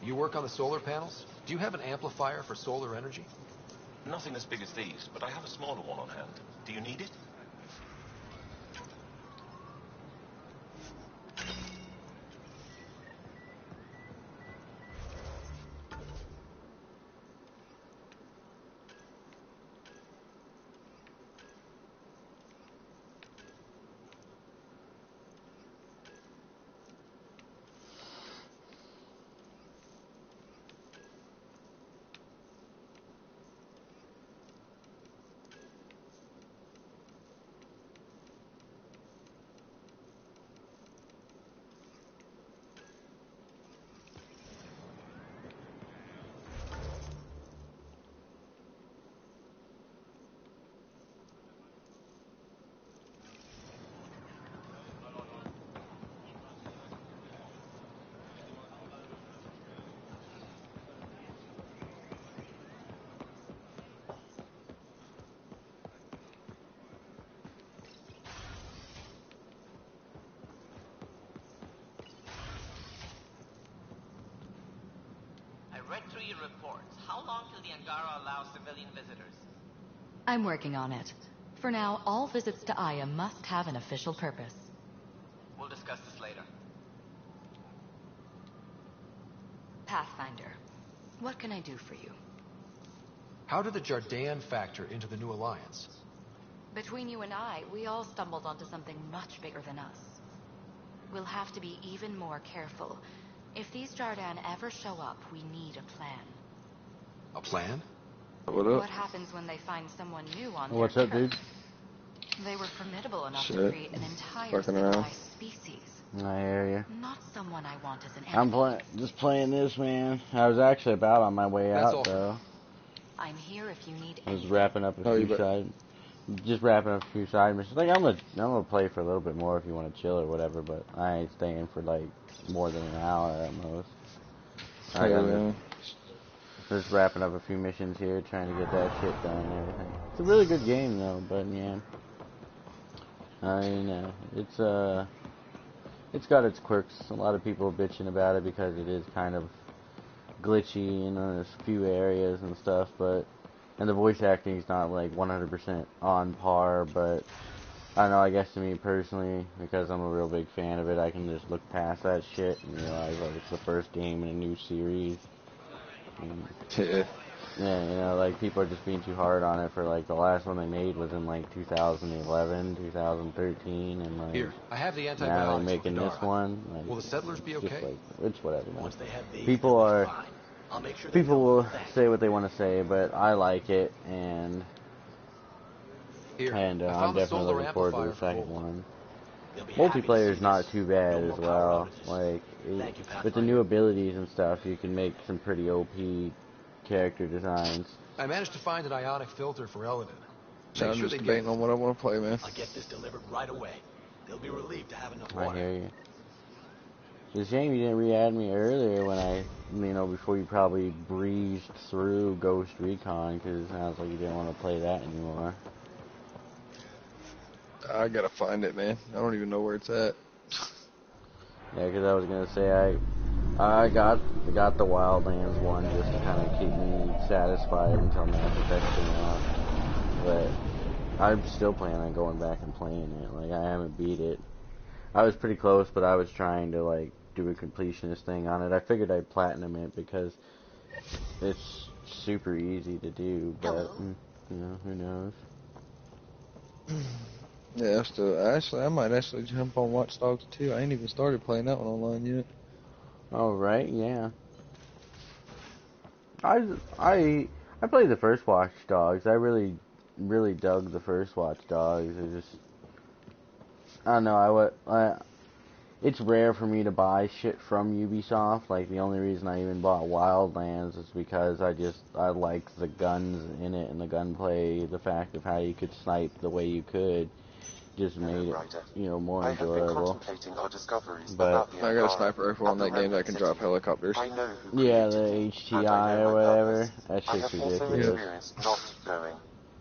You work on the solar panels? Do you have an amplifier for solar energy? Nothing as big as these, but I have a smaller one on hand. Do you need it? through your reports. How long till the Angara allows civilian visitors? I'm working on it. For now, all visits to Aya must have an official purpose. We'll discuss this later. Pathfinder, what can I do for you? How did the Jardan factor into the new alliance? Between you and I, we all stumbled onto something much bigger than us. We'll have to be even more careful. If these Jardan ever show up, we need a plan. A plan? What happens when they find someone new on their What's up, turf? dude? They were formidable enough Shit. to create an entire Fucking around. civilized species. I hear you. Not someone I want as an I'm enemy. just playing this, man. I was actually about on my way That's out, all. though. I'm here if you need I was anything. wrapping up a few side, just wrapping up a few side missions. Like I'm gonna play for a little bit more if you want to chill or whatever, but I ain't staying for like more than an hour at most. I'm just wrapping up a few missions here, trying to get that shit done and everything. It's a really good game though, but yeah, I know it's got its quirks. A lot of people are bitching about it because it is kind of glitchy in a few areas and stuff, and the voice acting is not like 100% on par, but I don't know, I guess to me personally, because I'm a real big fan of it, I can just look past that shit and realize like it's the first game in a new series. And, yeah, you know, like people are just being too hard on it for like the last one they made was in like 2011, 2013, and like Here, I have the now antibiotics they're making for this Kadara. one. Like, Will the settlers be okay? just like, it's whatever, man. Once they have these, People they'll be are fine. I'll make sure they people know will for that. say what they want to say, but I like it, and Here, I I'm found the definitely solar looking forward to amplifier the for second Volk. one. They'll be happy to Multiplayer see is not this. too bad No as more power well. outages. Like Thank you, with the new abilities and stuff, you can make some pretty OP character designs. I managed to find an ionic filter for Eladin. So I'm just debating on what I want to play, man. I'll get this delivered right away. They'll be relieved to have enough I water. hear you. It's a shame you didn't re-add me earlier when before you probably breezed through Ghost Recon, because it sounds like you didn't want to play that anymore. I gotta find it, man. I don't even know where it's at. Yeah, because I was gonna say I got the Wildlands one just to kind of keep me satisfied until Mass Effect came out, but I'm still planning on going back and playing it. Like I haven't beat it. I was pretty close, but I was trying to like do a completionist thing on it. I figured I'd platinum it because it's super easy to do, but who knows? Yeah, I might actually jump on Watch Dogs 2. I ain't even started playing that one online yet. Oh right, yeah. I played the first Watch Dogs. I really dug the first Watch Dogs. I don't know. It's rare for me to buy shit from Ubisoft. Like the only reason I even bought Wildlands is because I liked the guns in it and the gunplay. The fact of how you could snipe the way you could just made it, more I have been enjoyable. contemplating our discoveries But about the I got a Angara sniper rifle on that game that can drop helicopters. I know who Yeah, created the it, HTI and I know or my whatever. purpose. That I shit's have also ridiculous. experienced not knowing.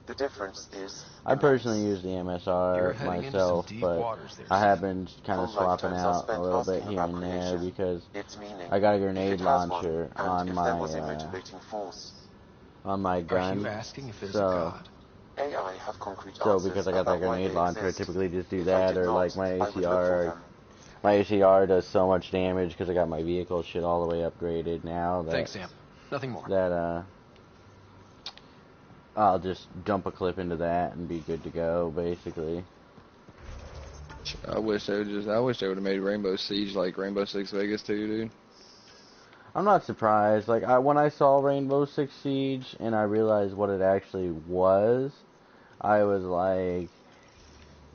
The difference is I personally use the You're MSR heading into myself, some deep but waters there, I have Sam. been kind of Full swapping lifetimes are out spent a little bit asking here about and there creation, because its meaning, I got a if grenade it has one, launcher and on if my there was a motivating force. gun. Are you asking if there's a So god? AI have concrete so answers because I got that about why grenade they launcher, I exist. typically just do If I that, did or not, like my I would look for ACR. them. My ACR does so much damage because I got my vehicle shit all the way upgraded now that Thanks, Sam. Nothing more. I'll just dump a clip into that and be good to go, basically. I wish they would have made Rainbow Siege like Rainbow Six Vegas 2, dude. I'm not surprised. Like when I saw Rainbow Six Siege and I realized what it actually was, I was like,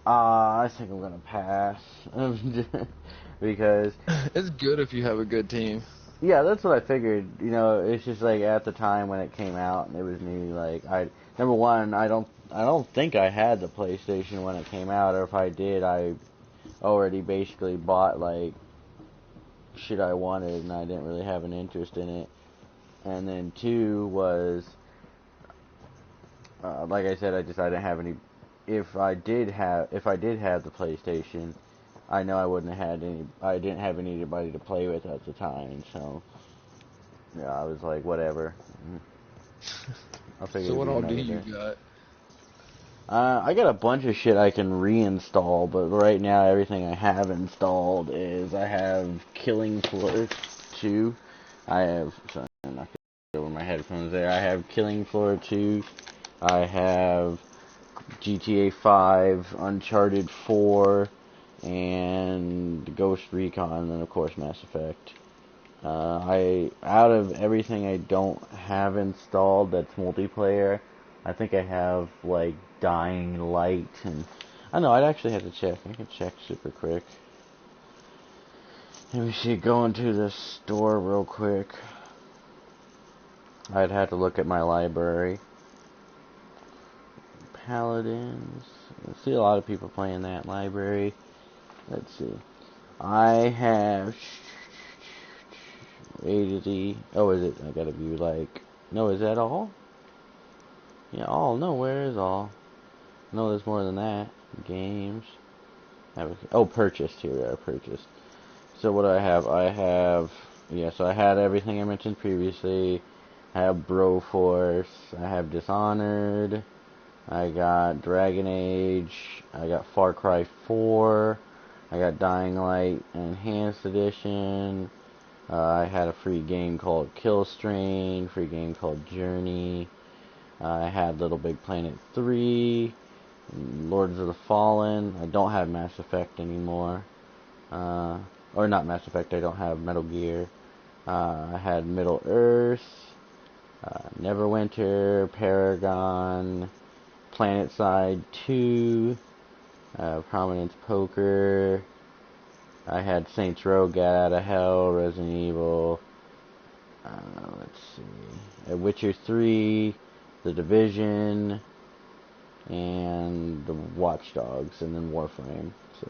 I think I'm gonna pass because It's good if you have a good team. yeah, that's what I figured. It's just like at the time when it came out and it was new. Like number one, I don't think I had the PlayStation when it came out, or if I did, I already basically bought like shit I wanted, and I didn't really have an interest in it. And then two was, like I said, I didn't have any. If I did have the PlayStation, I know I wouldn't have had any. I didn't have anybody to play with at the time, so Yeah, I was like, whatever. I figured So what it'd all be do another you day. got? I got a bunch of shit I can reinstall, but right now everything I have installed is I have Killing Floor 2. I have, sorry, I'm not over my headphones there. I have Killing Floor 2. I have GTA 5, Uncharted 4, and Ghost Recon, and then of course Mass Effect. Out of everything I don't have installed that's multiplayer, I think I have like Dying Light, and I don't know, I'd actually have to check. I can check super quick. Let me see, go into the store real quick. I'd have to look at my library. Paladins. I see a lot of people playing that library. Let's see. I have A to D. Oh, is it? I gotta view like. No, is that all? Yeah, all. No, where is all? No, there's more than that. Games. Oh, purchased. Here we are, purchased. So what do I have? I have. Yeah, so I had everything I mentioned previously. I have Broforce. I have Dishonored. I got Dragon Age. I got Far Cry 4. I got Dying Light Enhanced Edition. I had a free game called Kill Strain, free game called Journey. I had Little Big Planet 3, Lords of the Fallen. I don't have Mass Effect anymore. Or not Mass Effect, I don't have Metal Gear. I had Middle Earth, Neverwinter, Paragon, PlanetSide 2, Prominence Poker. I had Saints Row, Get Out of Hell, Resident Evil. Let's see. Witcher 3, The Division, and the Watch Dogs, and then Warframe. So,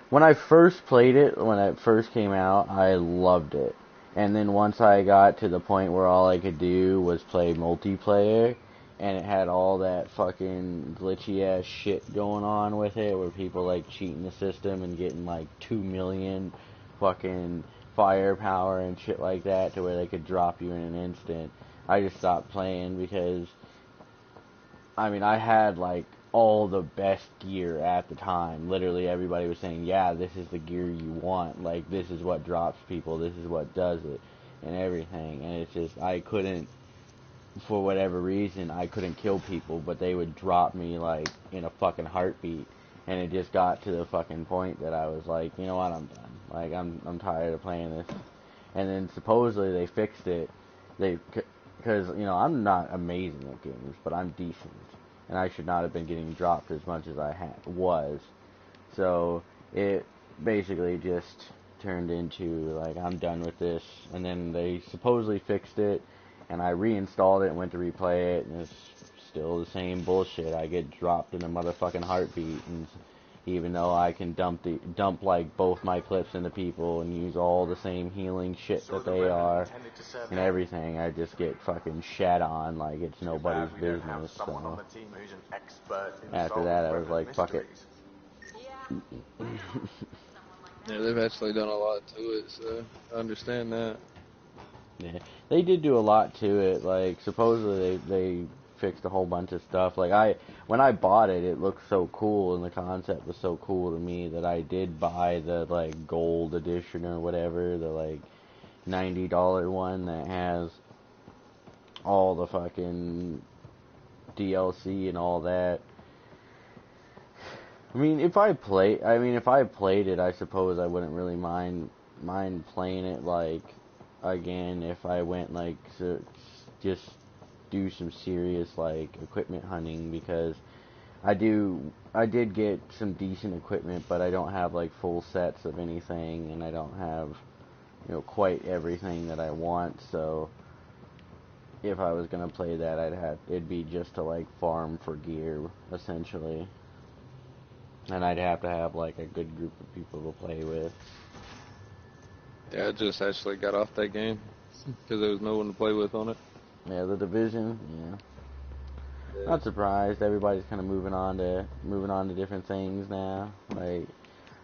when I first played it, when it first came out, I loved it. And then once I got to the point where all I could do was play multiplayer, and it had all that fucking glitchy ass shit going on with it, where people like cheating the system and getting like 2 million fucking firepower and shit like that, to where they could drop you in an instant. I just stopped playing because, I mean, I had like all the best gear at the time. Literally everybody was saying, yeah, this is the gear you want. Like, this is what drops people. This is what does it. And everything. And it's just, I couldn't, for whatever reason, I couldn't kill people, but they would drop me, like, in a fucking heartbeat. And it just got to the fucking point that I was like, you know what, I'm done. Like, I'm tired of playing this. And then supposedly they fixed it. Because, you know, I'm not amazing at games, but I'm decent. And I should not have been getting dropped as much as I was. So it basically just turned into, like, I'm done with this. And then they supposedly fixed it, and I reinstalled it and went to replay it, and it's still the same bullshit. I get dropped in a motherfucking heartbeat, and even though I can dump like both my clips into people and use all the same healing shit that they are and everything, I just get fucking shat on like it's nobody's business. So after that, I was like, fuck it. Yeah, they've actually done a lot to it, so I understand that. Yeah, they did do a lot to it. Like, supposedly they fixed a whole bunch of stuff. Like, when I bought it, it looked so cool, and the concept was so cool to me that I did buy the, like, gold edition or whatever, the, like, $90 one that has all the fucking DLC and all that. I mean, if I played it, I suppose I wouldn't really mind playing it, like, again, if I went, like, to just do some serious, like, equipment hunting, because I did get some decent equipment, but I don't have, like, full sets of anything, and I don't have, you know, quite everything that I want. So if I was gonna play that, it'd be just to, like, farm for gear, essentially. And I'd have to have, like, a good group of people to play with. Yeah, I just actually got off that game because there was no one to play with on it. Yeah, The Division, yeah. Not surprised. Everybody's kind of moving on to different things now. Like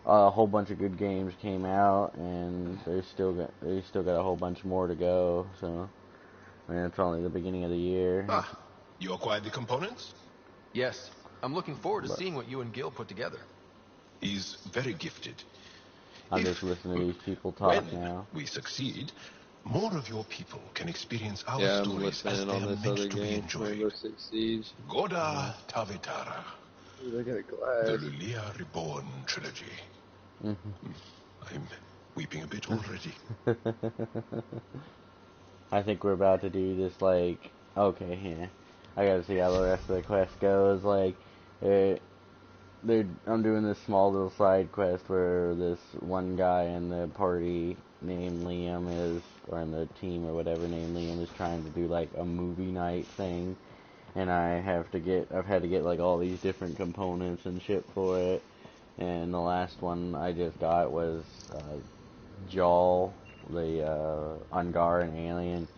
a whole bunch of good games came out, and they still got a whole bunch more to go. So I mean, it's only the beginning of the year. Ah, you acquired the components? Yes. I'm looking forward to seeing what you and Gil put together. He's very gifted. I'm just listening to these people talk now. We succeed. More of your people can experience our Yeah, I'm stories as listening they on are this meant other to be game, enjoyed. Rainbow Six Siege. Goda Tavitara. Ooh, I got a The glass. Lulia Reborn trilogy. I'm weeping a bit already. I think we're about to do this, like, okay, yeah. I gotta see how the rest of the quest goes. Like, I'm doing this small little side quest where this one guy in the party named Liam is, or in the team or whatever named Liam is trying to do like a movie night thing, and I've had to get like all these different components and shit for it. And the last one I just got was Jawl, the Ungaran alien.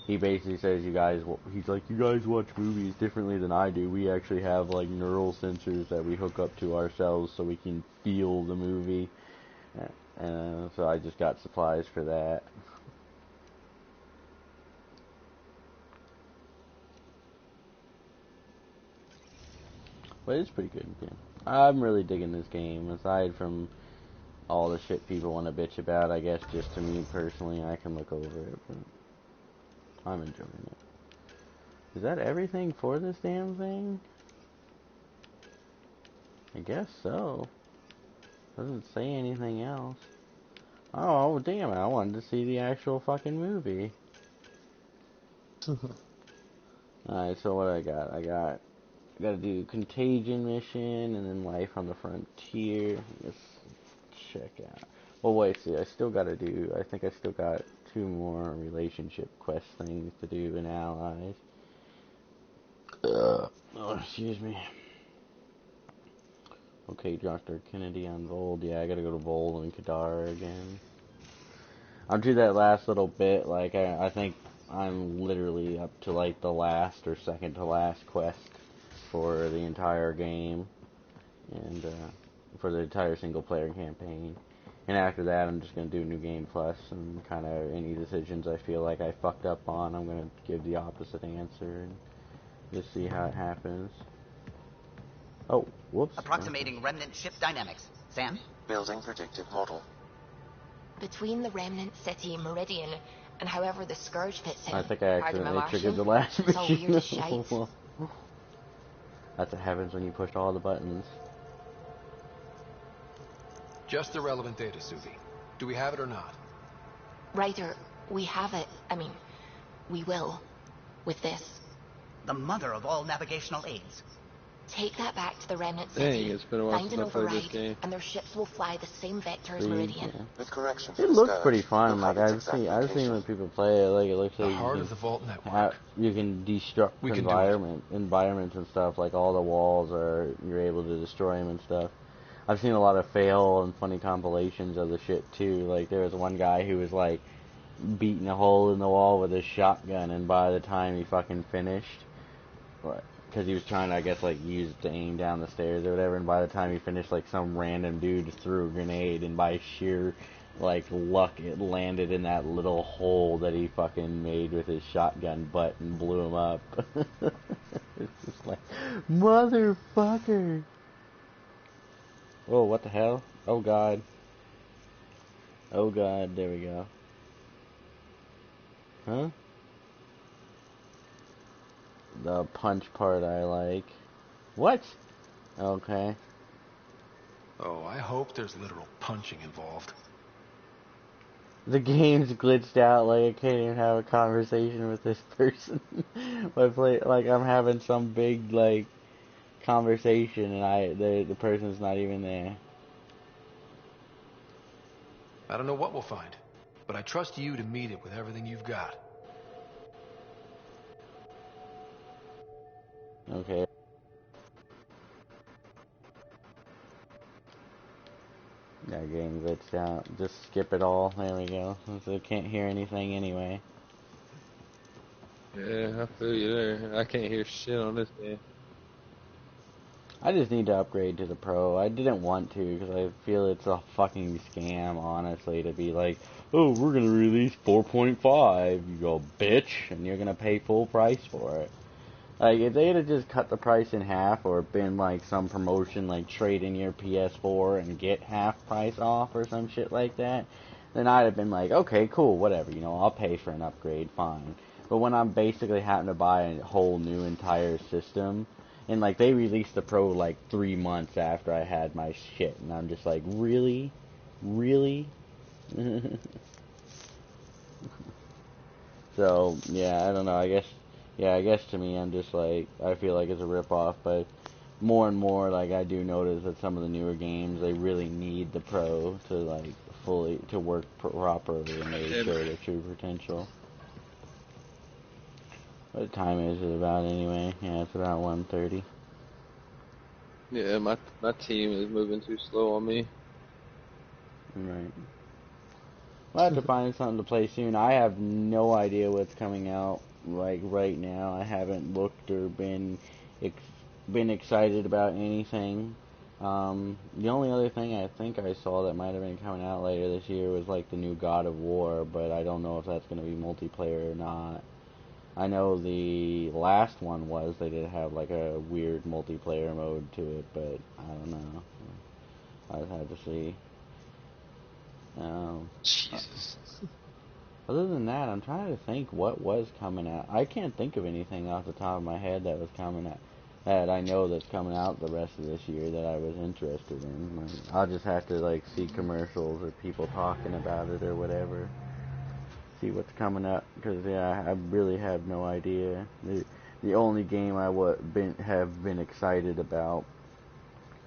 He basically says he's like, you guys watch movies differently than I do. We actually have like neural sensors that we hook up to ourselves so we can feel the movie. So I just got supplies for that. But it's pretty good. Yeah. I'm really digging this game. Aside from all the shit people want to bitch about, I guess just to me personally, I can look over it. But I'm enjoying it. Is that everything for this damn thing? I guess so. Doesn't say anything else. Oh, damn it. I wanted to see the actual fucking movie. Alright, so what I got? I gotta do Contagion mission and then Life on the Frontier. Let's check out. Well, wait, see, I think I still got 2 more relationship quest things to do in Allies. Oh, excuse me. Okay, Dr. Kennedy on Vold. Yeah, I gotta go to Vold and Kadar again. I'll do that last little bit. Like, I think I'm literally up to, like, the last or second to last quest for the entire game. And, for the entire single-player campaign. And after that, I'm just gonna do New Game Plus, and kind of any decisions I feel like I fucked up on, I'm gonna give the opposite answer, and just see how it happens. Oh, whoops. Approximating remnant ship dynamics. Sam? Building predictive model. Between the remnant city Meridian and however the Scourge fits in. I think I Pardon my accidentally triggered the Martian? last It's all mission. weird as shite. That's what happens when you push all the buttons. Just the relevant data, Suvi. Do we have it or not? Ryder, we have it. I mean, we will. With this. The mother of all navigational aids. Take that back to the remnant Dang, city. it's been a while Find since an I played this override, game. and their ships will fly the same vector as Meridian. Yeah. With corrections. It looks pretty fun. Like I've seen when people play it. Like it looks like The heart you of the can, Vault network. you can destruct We can environments and stuff. Like all the walls you're able to destroy them and stuff. I've seen a lot of fail and funny compilations of the shit too. Like there was one guy who was like beating a hole in the wall with his shotgun, and by the time he fucking finished, because he was trying to, I guess, like use it to aim down the stairs or whatever, and by the time he finished, like some random dude threw a grenade, and by sheer like luck, it landed in that little hole that he fucking made with his shotgun butt and blew him up. It's just like, motherfucker. Oh, what the hell? Oh god. Oh god, there we go. Huh? The punch part I like. What? Okay. Oh, I hope there's literal punching involved. The game's glitched out, like I can't even have a conversation with this person. Like I'm having some big like conversation and the person's not even there. I don't know what we'll find, but I trust you to meet it with everything you've got. Okay. That game glitched out. Just skip it all. There we go. So I can't hear anything anyway. Yeah, I feel you there. I can't hear shit on this game. I just need to upgrade to the Pro. I didn't want to because I feel it's a fucking scam, honestly, to be like, oh, we're gonna release 4.5. You go, bitch, and you're gonna pay full price for it. Like, if they had just cut the price in half or been like some promotion like trade in your PS4 and get half price off or some shit like that, then I'd have been like, okay, cool, whatever, I'll pay for an upgrade, fine. But when I'm basically having to buy a whole new entire system, and like they released the Pro like 3 months after I had my shit, and I'm just like, really? Really? So, yeah, I don't know, I guess to me, I'm just like, I feel like it's a ripoff, but more and more, like, I do notice that some of the newer games, they really need the Pro to, like, to work properly and really show their true potential. What time is it about anyway? Yeah, it's about 1:30. Yeah, my team is moving too slow on me. Right. We'll have to find something to play soon. I have no idea what's coming out, like, right now. I haven't looked or been excited about anything. The only other thing I think I saw that might have been coming out later this year was, like, the new God of War, but I don't know if that's going to be multiplayer or not. I know the last one was, they did have, like, a weird multiplayer mode to it, but I don't know. I'd have to see. Jesus. Other than that, I'm trying to think what was coming out. I can't think of anything off the top of my head that was coming out, that I know that's coming out the rest of this year that I was interested in. Like, I'll just have to, like, see commercials or people talking about it or whatever. See what's coming up, because, yeah, I really have no idea. The only game I have been excited about,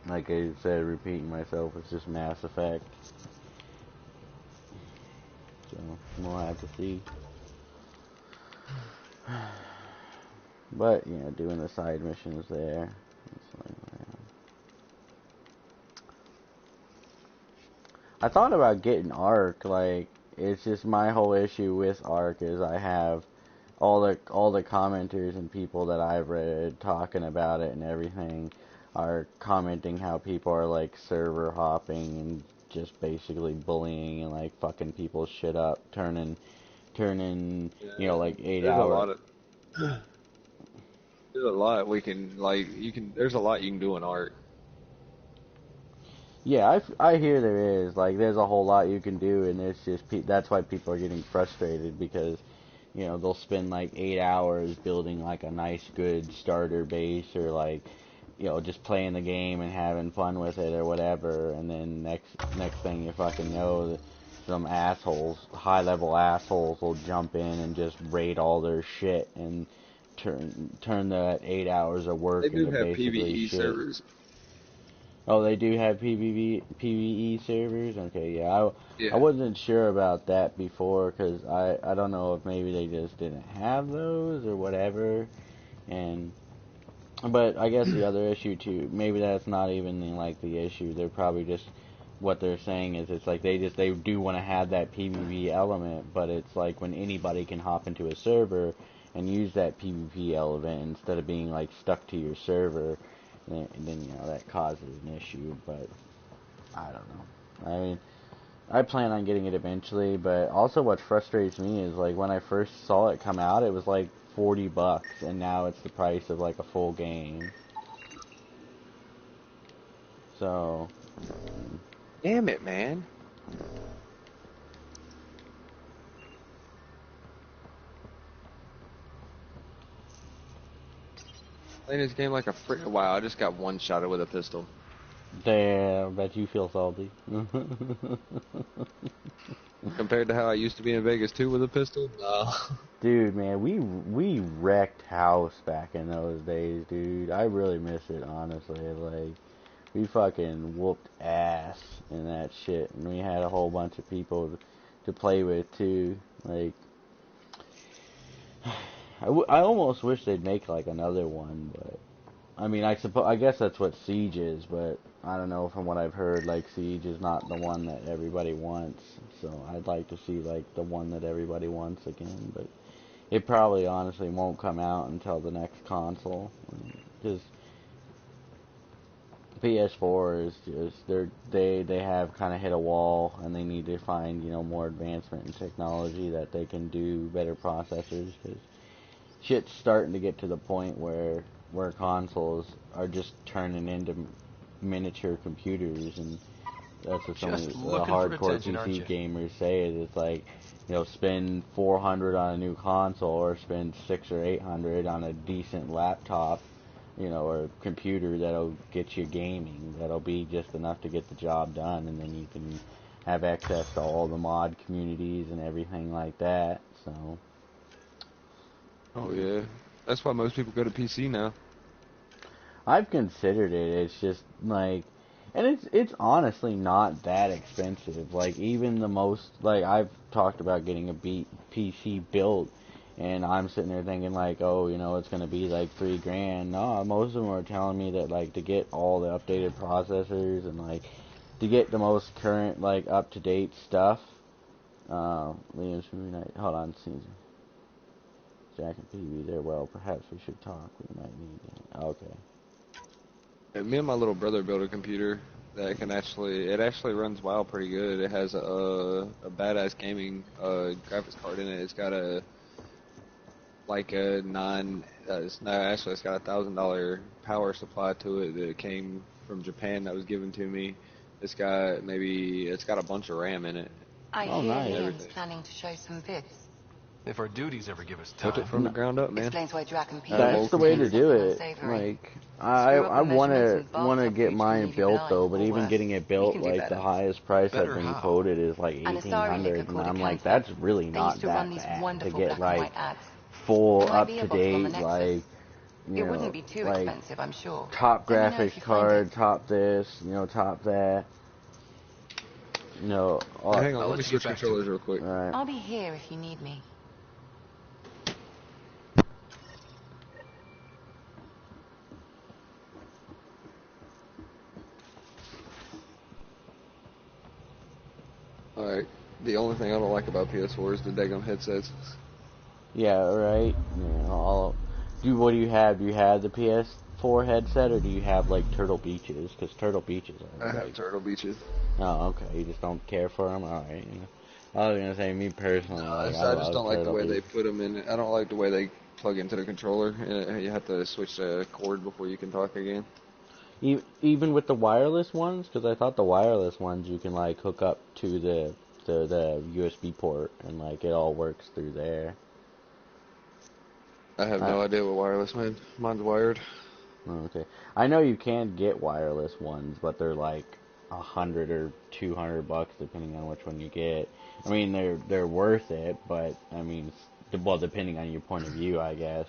like I said, repeating myself, is just Mass Effect. So, we'll have to see. But, doing the side missions there. I thought about getting Ark. Like, it's just my whole issue with Ark is I have all the commenters and people that I've read talking about it and everything are commenting how people are, like, server hopping and just basically bullying and, like, fucking people's shit up, turning like 8 hours. There's a lot we can, like, there's a lot you can do in Ark. Yeah, I hear there is. Like, there's a whole lot you can do, and it's just, that's why people are getting frustrated, because, they'll spend, like, 8 hours building, like, a nice, good starter base, or, like, just playing the game and having fun with it, or whatever, and then next thing you fucking know, some assholes, high-level assholes, will jump in and just raid all their shit, and turn that 8 hours of work into basically PvE shit. servers. Oh, they do have PvE servers? Okay, yeah. I wasn't sure about that before, because I don't know if maybe they just didn't have those or whatever. But I guess the other issue too, maybe that's not even like the issue. They're probably just, what they're saying is, it's like they do want to have that PvP element, but it's like when anybody can hop into a server and use that PvP element instead of being like stuck to your server, then that causes an issue. But I don't know. I mean, I plan on getting it eventually, but also what frustrates me is, like, when I first saw it come out, it was like $40, and now it's the price of like a full game. So, damn it, man. Playing this game like a frick. Wow, I just got one shot with a pistol. Damn, bet you feel salty. Compared to how I used to be in Vegas too with a pistol? No. Dude, man, we wrecked house back in those days, dude. I really miss it, honestly. Like, we fucking whooped ass in that shit, and we had a whole bunch of people to play with too. Like, I almost wish they'd make like another one, but I mean, I guess that's what Siege is, but I don't know, from what I've heard, like, Siege is not the one that everybody wants, so I'd like to see, like, the one that everybody wants again, but it probably honestly won't come out until the next console, because PS4 is just they have kind of hit a wall, and they need to find more advancement in technology that they can do better processors, because shit's starting to get to the point where consoles are just turning into miniature computers, and that's what some of the hardcore PC gamers say. It's like, spend $400 on a new console, or spend $600 or $800 on a decent laptop, or computer that'll get you gaming. That'll be just enough to get the job done, and then you can have access to all the mod communities and everything like that. So. Oh yeah, that's why most people go to PC now. I've considered it. It's just like, and it's honestly not that expensive. Like, even the most, like, I've talked about getting a PC built, and I'm sitting there thinking like, oh, it's gonna be like $3,000. No, most of them are telling me that, like, to get all the updated processors and like to get the most current, like, up to date stuff. Hold on, Caesar. Jack and PB there. Well, perhaps we should talk. We might need it. Okay. Yeah, me and my little brother built a computer that can it actually runs WoW pretty good. It has a badass gaming graphics card in it. It's got it's got $1,000 power supply to it that came from Japan that was given to me. It's got a bunch of RAM in it. I hear Liam's planning to show some vids. If our duties ever give us time. Built it from the ground up, man. Explains why Drac and Pete That's the way to do it. Like, I wanna get mine built though, but even getting it built, like, the highest price I've been quoted is like $1,800, and I'm like, that's really not that bad to get like full up to date, like, it wouldn't be too expensive, I'm sure. Top graphics card, top this, top that. Hang on, let me switch controllers real quick. Right. I'll be here if you need me. Alright, the only thing I don't like about PS4 is the daggone headsets. Yeah, right. What do you have? Do you have the PS4 headset, or do you have, like, Turtle Beaches? Because Turtle Beaches are, I have Turtle Beaches. Oh, okay. You just don't care for them? Alright. I was going to say, me personally, I just don't like the way they put them in. I don't like the way they plug into the controller. You have to switch the cord before you can talk again. Even with the wireless ones? Because I thought the wireless ones you can, like, hook up to the USB port, and, like, it all works through there. I have no idea what wireless, man. Mine's wired. Okay. I know you can get wireless ones, but they're like $100 or $200 depending on which one you get. I mean, they're worth it, but I mean, depending on your point of view, I guess.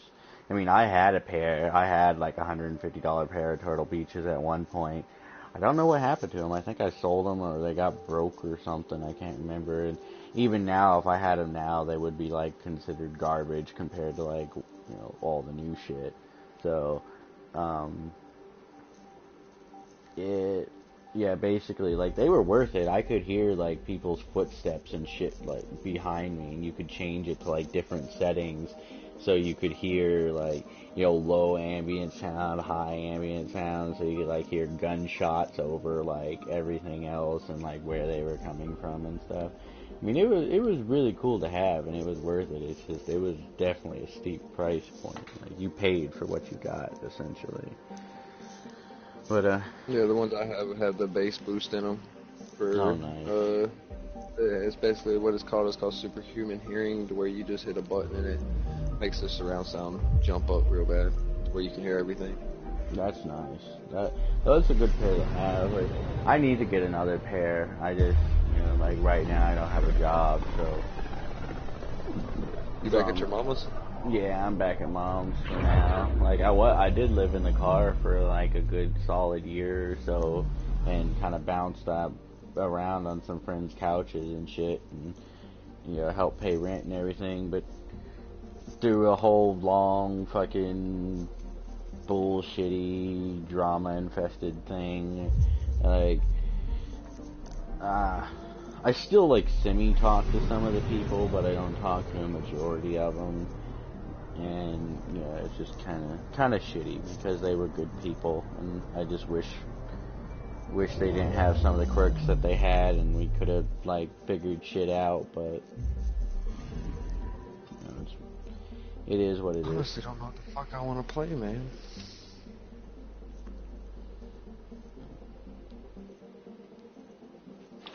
I mean, I had a pair. I had like $150 pair of Turtle Beaches at one point. I don't know what happened to them. I think I sold them, or they got broke or something. I can't remember. And even now, if I had them now, they would be like considered garbage compared to, like, all the new shit. So, basically, like, they were worth it. I could hear, like, people's footsteps and shit, like, behind me, and you could change it to, like, different settings, so you could hear, like, low ambient sound, high ambient sound, so you could, like, hear gunshots over, like, everything else, and, like, where they were coming from and stuff. I mean, it was really cool to have, and it was worth it. It's just, it was definitely a steep price point. Like, you paid for what you got, essentially. But, yeah, the ones I have the bass boost in them. Oh, nice. It's basically what it's called. It's called superhuman hearing, to where you just hit a button and it makes the surround sound jump up real bad, where you can hear everything. That's nice. That's a good pair to have. Like, I need to get another pair. I just, like, right now I don't have a job, so. You back at your mama's? Yeah, I'm back at mom's for now. Like, I did live in the car for like a good solid year or so, and kind of bounced around on some friends' couches and shit, and helped pay rent and everything. But through a whole long fucking bullshitty drama infested thing, like, I still, like, semi-talk to some of the people, but I don't talk to a majority of them. and yeah, it's just kind of shitty because they were good people, and I just wish they didn't have some of the quirks that they had, and we could have like figured shit out. But it is what it is. I honestly don't know what the fuck I want to play, man.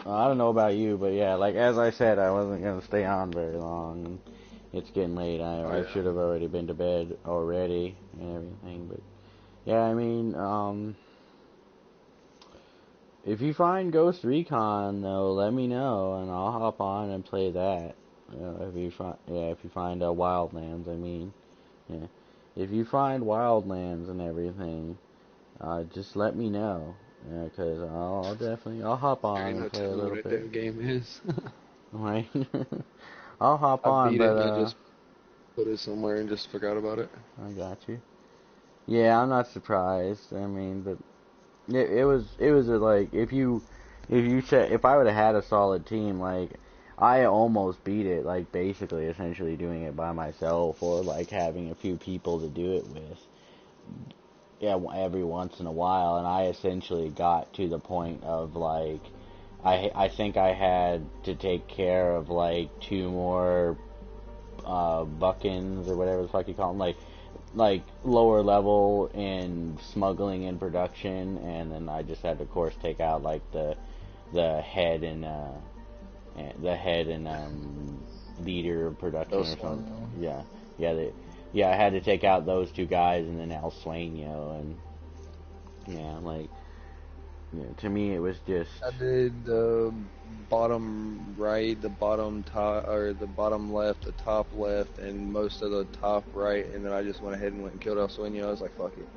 I don't know about you, but yeah, like as I said, I wasn't gonna stay on very long. And it's getting late. I should have already been to bed already and everything. But yeah, I mean, if you find Ghost Recon though, let me know and I'll hop on and play that. If you find Wildlands, I mean, yeah, if you find Wildlands and everything, just let me know. Yeah, cause I'll hop on and play a little bit. That game is. Right. I'll hop on, beat but it and I just put it somewhere and just forgot about it. I got you. Yeah, I'm not surprised. I mean, but it was like if I would have had a solid team, like I almost beat it, like basically essentially doing it by myself or like having a few people to do it with. Yeah, every once in a while, and I essentially got to the point of like I think I had to take care of like 2 more buckins or whatever the fuck you call them, like lower level in smuggling and production, and then I just had to, of course, take out like the head and leader of production or something. Yeah, I had to take out those 2 guys and then El Sueño, and yeah, like, yeah, to me it was just. I did the bottom right, the bottom top, or the bottom left, the top left, and most of the top right, and then I just went ahead and killed El Sueño. I was like, fuck it.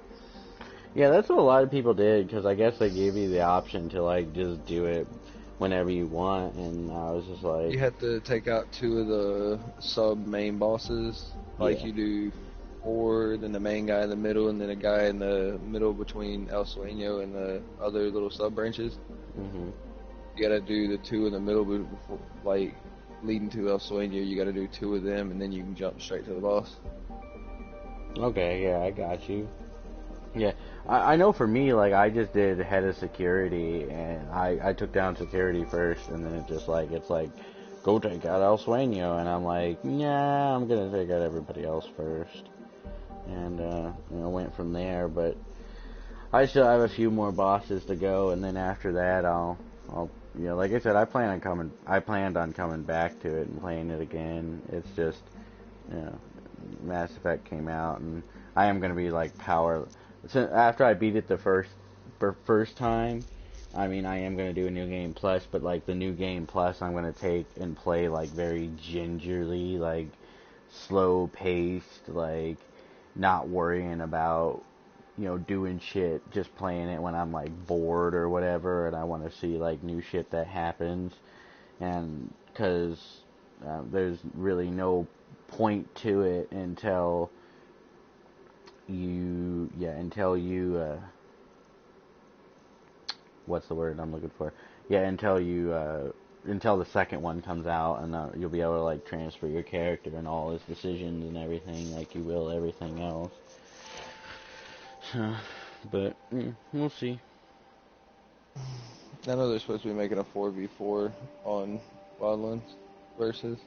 Yeah, that's what a lot of people did, because I guess they gave you the option to like just do it whenever you want, and I was just like. You have to take out 2 of the sub main bosses, like you do 4, then the main guy in the middle, and then a guy in the middle between El Sueño and the other little sub branches. Mm-hmm. You gotta do the 2 in the middle, before, like leading to El Sueño. You gotta do 2 of them, and then you can jump straight to the boss. Okay, yeah, I got you. Yeah, I know for me, like, I just did head of security, and I took down security first, and then it's like, go take out El Sueño, and I'm like, yeah, I'm gonna take out everybody else first, and, went from there, but I still have a few more bosses to go, and then after that, I'll like I said, I planned on coming back to it and playing it again. It's just, Mass Effect came out, and I am gonna be, like, after I beat it the first time, I mean, I am going to do a New Game Plus, but, like, the New Game Plus I'm going to take and play, like, very gingerly, like, slow-paced, like, not worrying about, doing shit, just playing it when I'm, like, bored or whatever, and I want to see, like, new shit that happens, and, because there's really no point to it until you what's the word I'm looking for? Yeah, until the second one comes out, and you'll be able to, like, transfer your character and all his decisions and everything, like you will everything else. But we'll see. I know they're supposed to be making a 4v4 on Wildlands versus.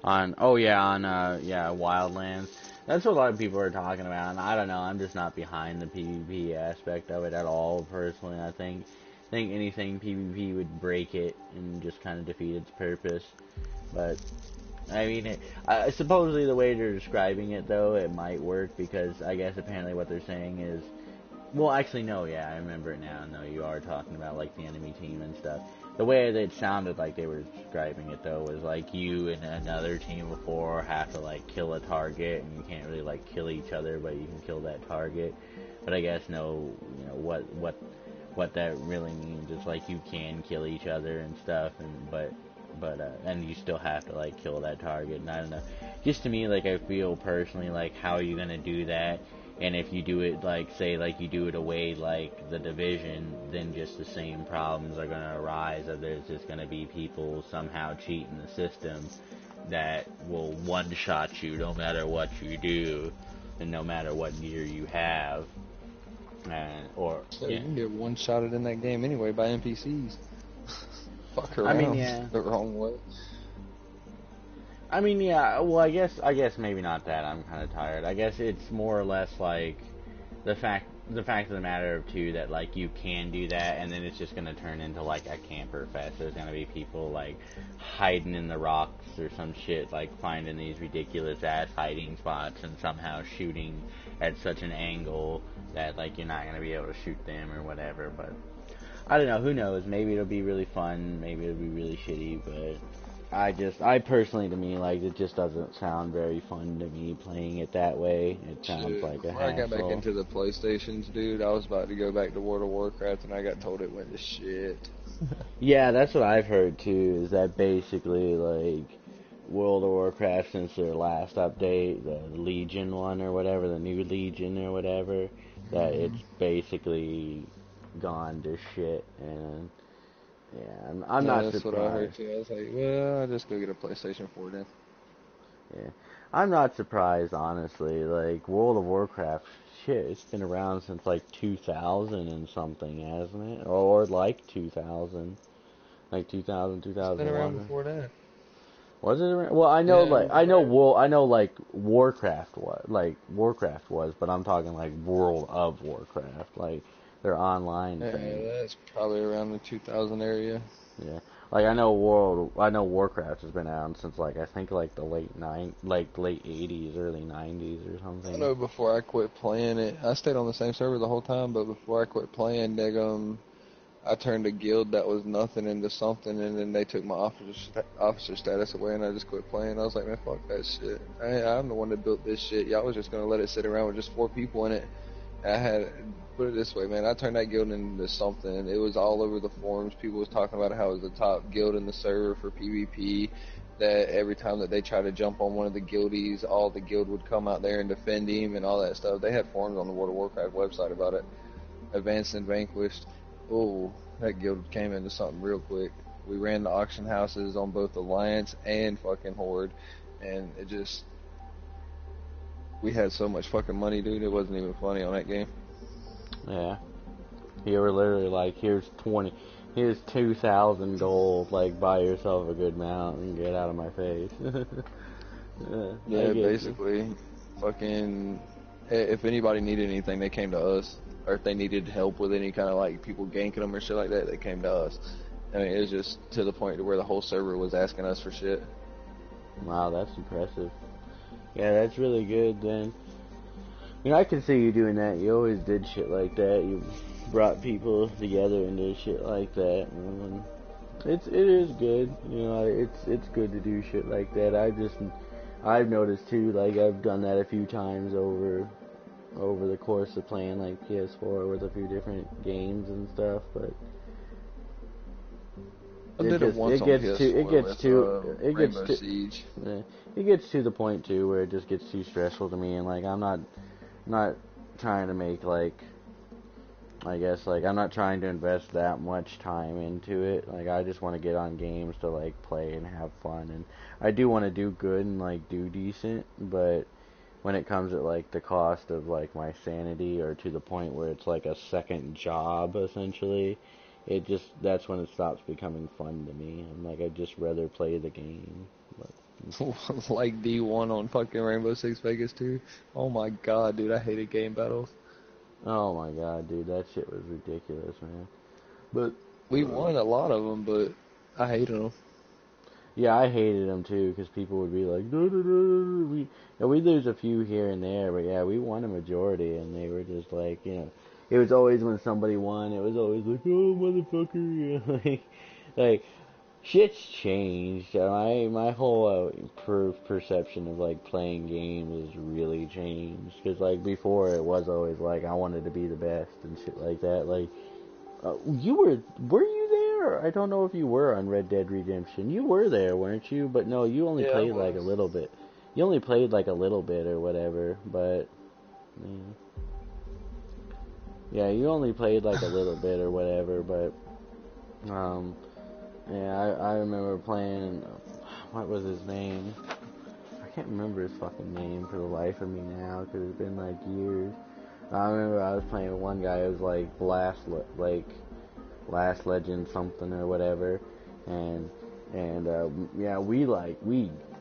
On Wildlands. That's what a lot of people are talking about, and I don't know, I'm just not behind the PvP aspect of it at all, personally. I think anything PvP would break it and just kind of defeat its purpose. But, I mean, supposedly the way they're describing it, though, it might work, because I guess apparently what they're saying is, well, actually, no, yeah, I remember it now. No, you are talking about, like, the enemy team and stuff. The way that it sounded like they were describing it, though, was like you and another team of 4 have to, like, kill a target, and you can't really, like, kill each other, but you can kill that target. But I guess what that really means is, like, you can kill each other and stuff, and you still have to, like, kill that target. And I don't know. Just to me, like, I feel personally, like, how are you gonna do that? And if you do it, like, say, like, you do it away like The Division, then just the same problems are going to arise, that there's just going to be people somehow cheating the system. that will one-shot you no matter what you do, and no matter what gear you have. So you can get one-shotted in that game anyway by NPCs. Fuck around. I mean, yeah. The wrong way. I mean, yeah. Well, I guess maybe not that. I'm kind of tired. I guess it's more or less like the fact of the matter too that like you can do that, and then it's just gonna turn into like a camper fest. There's gonna be people like hiding in the rocks or some shit, like finding these ridiculous ass hiding spots and somehow shooting at such an angle that like you're not gonna be able to shoot them or whatever. But I don't know. Who knows? Maybe it'll be really fun. Maybe it'll be really shitty. But I personally, to me, like, it just doesn't sound very fun to me playing it that way. It sounds like a Before I got back hassle. into the PlayStations, dude, I was about to go back to World of Warcraft, and I got told it went to shit. Yeah, that's what I've heard too. Is that basically like World of Warcraft since their last update, the Legion one or whatever, the new Legion or whatever, that it's basically gone to shit. And yeah, I'm not That's surprised. what I heard too. I was like, well, I'll just go get a PlayStation 4 then. Yeah, I'm not surprised, honestly. Like, World of Warcraft, shit, it's been around since like 2000 and something, hasn't it? Or like 2000. Like 2000, 2001. It's been around before that. Was it around? Well, I know, Yeah, like, I know, like, Warcraft was, but I'm talking, like, World of Warcraft, like, their online thing. Yeah, that's probably around the 2000 area. Yeah. Like, I know Warcraft has been out since, like, I think, like, the late 80s, early 90s or something. I know before I quit playing it, I stayed on the same server the whole time, but before I quit playing, I turned a guild that was nothing into something, and then they took my officer status away, and I just quit playing. I was like, man, fuck that shit. I'm the one that built this shit. Y'all was just gonna let it sit around with just 4 people in it. Put it this way, man, I turned that guild into something. It was all over the forums. People was talking about how it was the top guild in the server for PvP, that every time that they tried to jump on one of the guildies, all the guild would come out there and defend him and all that stuff. They had forums on the World of Warcraft website about it. Advanced and Vanquished. Oh, that guild came into something real quick. We ran the auction houses on both Alliance and fucking Horde, and we had so much fucking money, dude, it wasn't even funny on that game. Yeah. You were literally like, here's 2,000 gold, like, buy yourself a good mount and get out of my face. Yeah, basically, fucking, if anybody needed anything, they came to us. Or if they needed help with any kind of, like, people ganking them or shit like that, they came to us. I mean, it was just to the point to where the whole server was asking us for shit. Wow, that's impressive. Yeah, that's really good, then. You know, I can see you doing that. You always did shit like that. You brought people together and did shit like that. And it is good. You know, it's good to do shit like that. I've noticed too. Like, I've done that a few times over the course of playing like PS4 with a few different games and stuff. But it gets to the point too where it just gets too stressful to me, and like I'm not trying to make like, I guess, like, I'm not trying to invest that much time into it. Like, I just want to get on games to like play and have fun, and I do want to do good and like do decent, but when it comes at like the cost of like my sanity, or to the point where it's like a second job essentially, that's when it stops becoming fun to me. I'm like, I'd just rather play the game. But like D1 on fucking Rainbow Six Vegas 2. Oh my god, dude, I hated game battles. Oh my god, dude, that shit was ridiculous, man. But we won a lot of them, but I hated them. Yeah, I hated them too, because people would be like, no, no, no, no. We lose a few here and there, but yeah, we won a majority, and they were just like, you know, it was always when somebody won, it was always like, oh, motherfucker, you know, like, shit's changed. My whole perception of like playing games has really changed, because like before it was always like I wanted to be the best and shit like that. Like, were you there? I don't know if you were on Red Dead Redemption. You were there, weren't you? But no, you only played like a little bit. You only played like a little bit or whatever, but yeah, you only played like a little bit or whatever, but yeah, I remember playing. what was his name? I can't remember his fucking name for the life of me now, because it's been like years. I remember I was playing with one guy. It was like Last Legend something or whatever, and yeah, we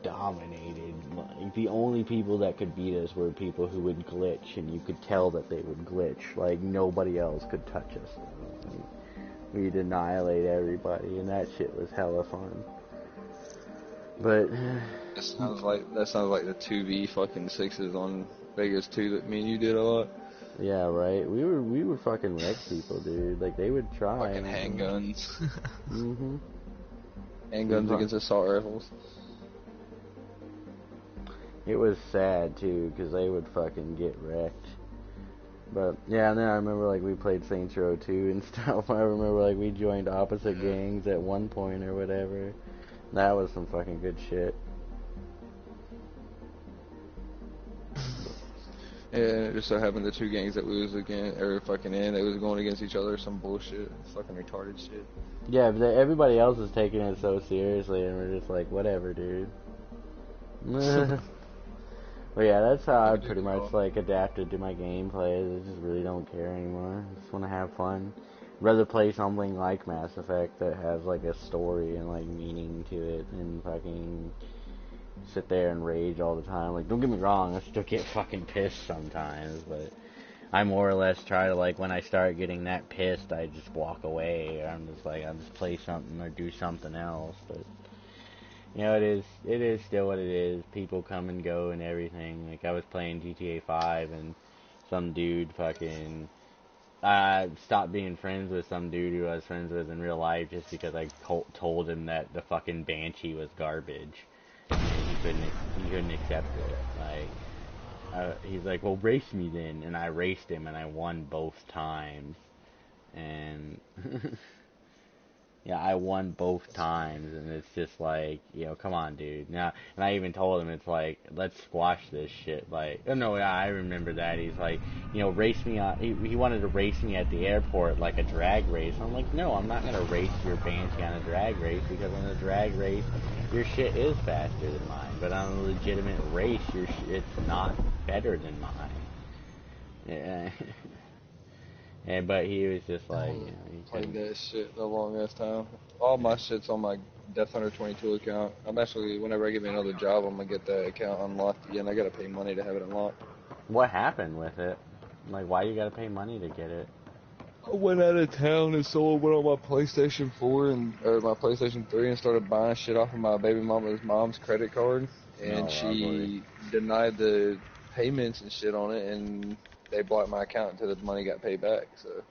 dominated. Like, the only people that could beat us were people who would glitch, and you could tell that they would glitch. Like, nobody else could touch us. We'd annihilate everybody, and that shit was hella fun. But that sounds like the 2v fucking 6s on Vegas 2 that me and you did a lot. Yeah, right. We would fucking wreck people, dude. Like, they would try. Fucking handguns. Mm-hmm. Handguns against assault rifles. It was sad, too, because they would fucking get wrecked. But, yeah, and then I remember, like, we played Saints Row 2 and stuff. I remember, like, we joined opposite gangs at one point or whatever. That was some fucking good shit. Yeah, it just so happened the two gangs that we was fucking in, they was going against each other, some bullshit, fucking retarded shit. Yeah, but everybody else is taking it so seriously, and we're just like, whatever, dude. But yeah, that's how I pretty much like adapted to my gameplay. I just really don't care anymore. I just want to have fun. Rather play something like Mass Effect that has like a story and like meaning to it, and fucking sit there and rage all the time. Like, don't get me wrong, I still get fucking pissed sometimes, but I more or less try to, like, when I start getting that pissed, I just walk away, or I'm just like, I'll just play something or do something else. But you know, it is still what it is. People come and go and everything. Like, I was playing GTA 5 and some dude fucking stopped being friends with some dude who I was friends with in real life just because I told him that the fucking Banshee was garbage. And he couldn't accept it. Like, he's like, well, race me then. And I raced him and I won both times. And yeah, I won both times, and it's just like, you know, come on, dude. Now, and I even told him, it's like, let's squash this shit. Like, oh no, yeah, I remember that. He's like, you know, race me on. He wanted to race me at the airport like a drag race. I'm like, no, I'm not gonna race your Banshee on a drag race, because on a drag race, your shit is faster than mine. But on a legitimate race, it's not better than mine. Yeah. Yeah, but he was just like, you know, he played that shit the longest time. All my shit's on my Death Hunter 22 account. I'm actually, whenever I get me another job, I'm gonna get that account unlocked again. I gotta pay money to have it unlocked. What happened with it? Like, why you gotta pay money to get it? I went out of town and went on my PlayStation 4 or my PlayStation 3 and started buying shit off of my baby mom's credit card, and she denied the payments and shit on it, and they blocked my account until the money got paid back. So.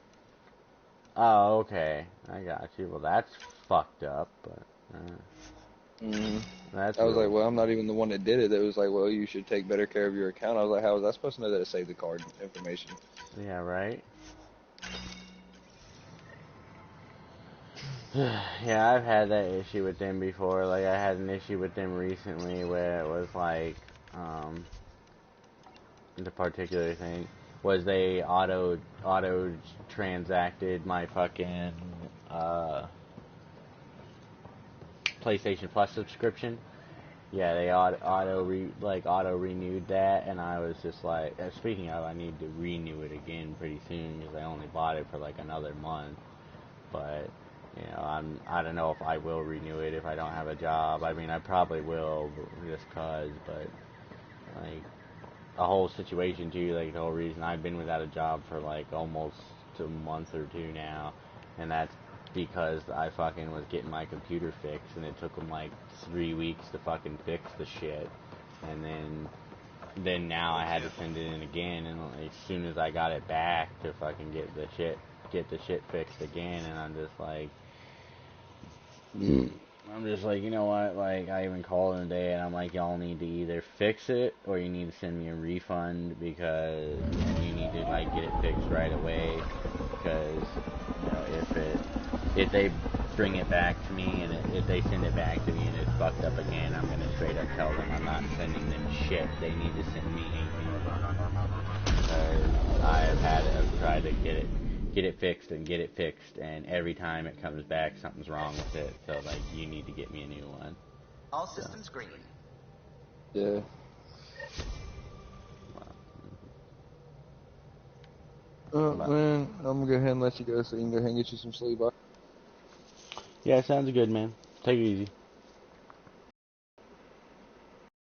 Oh, okay, I got you. Well, that's fucked up, but. I was like, well, I'm not even the one that did it. It was like, well, you should take better care of your account. I was like, how was I supposed to know that it saved the card information? Yeah, right. Yeah, I've had that issue with them before. Like, I had an issue with them recently where it was like, the particular thing was they auto transacted my fucking PlayStation Plus subscription. Yeah, they auto renewed that, and I was just like, speaking of, I need to renew it again pretty soon because I only bought it for like another month. But you know, I don't know if I will renew it if I don't have a job. I mean, I probably will just cause, but like the whole situation too, like the whole reason I've been without a job for like almost a month or two now, and that's because I fucking was getting my computer fixed, and it took them like 3 weeks to fucking fix the shit, and then now I had to send it in again, and as soon as I got it back to fucking get the shit fixed again, and I'm just like, you know what, like, I even called them today, and I'm like, y'all need to either fix it, or you need to send me a refund, because you need to, like, get it fixed right away, because, you know, if they bring it back to me, and if they send it back to me, and it's fucked up again, I'm gonna straight up tell them I'm not sending them shit. They need to send me a refund, because I've tried to get it fixed, and every time it comes back, something's wrong with it, so, like, you need to get me a new one. All systems green. Yeah. Man, I'm gonna go ahead and let you go so you can go ahead and get you some sleep. Yeah, sounds good, man. Take it easy.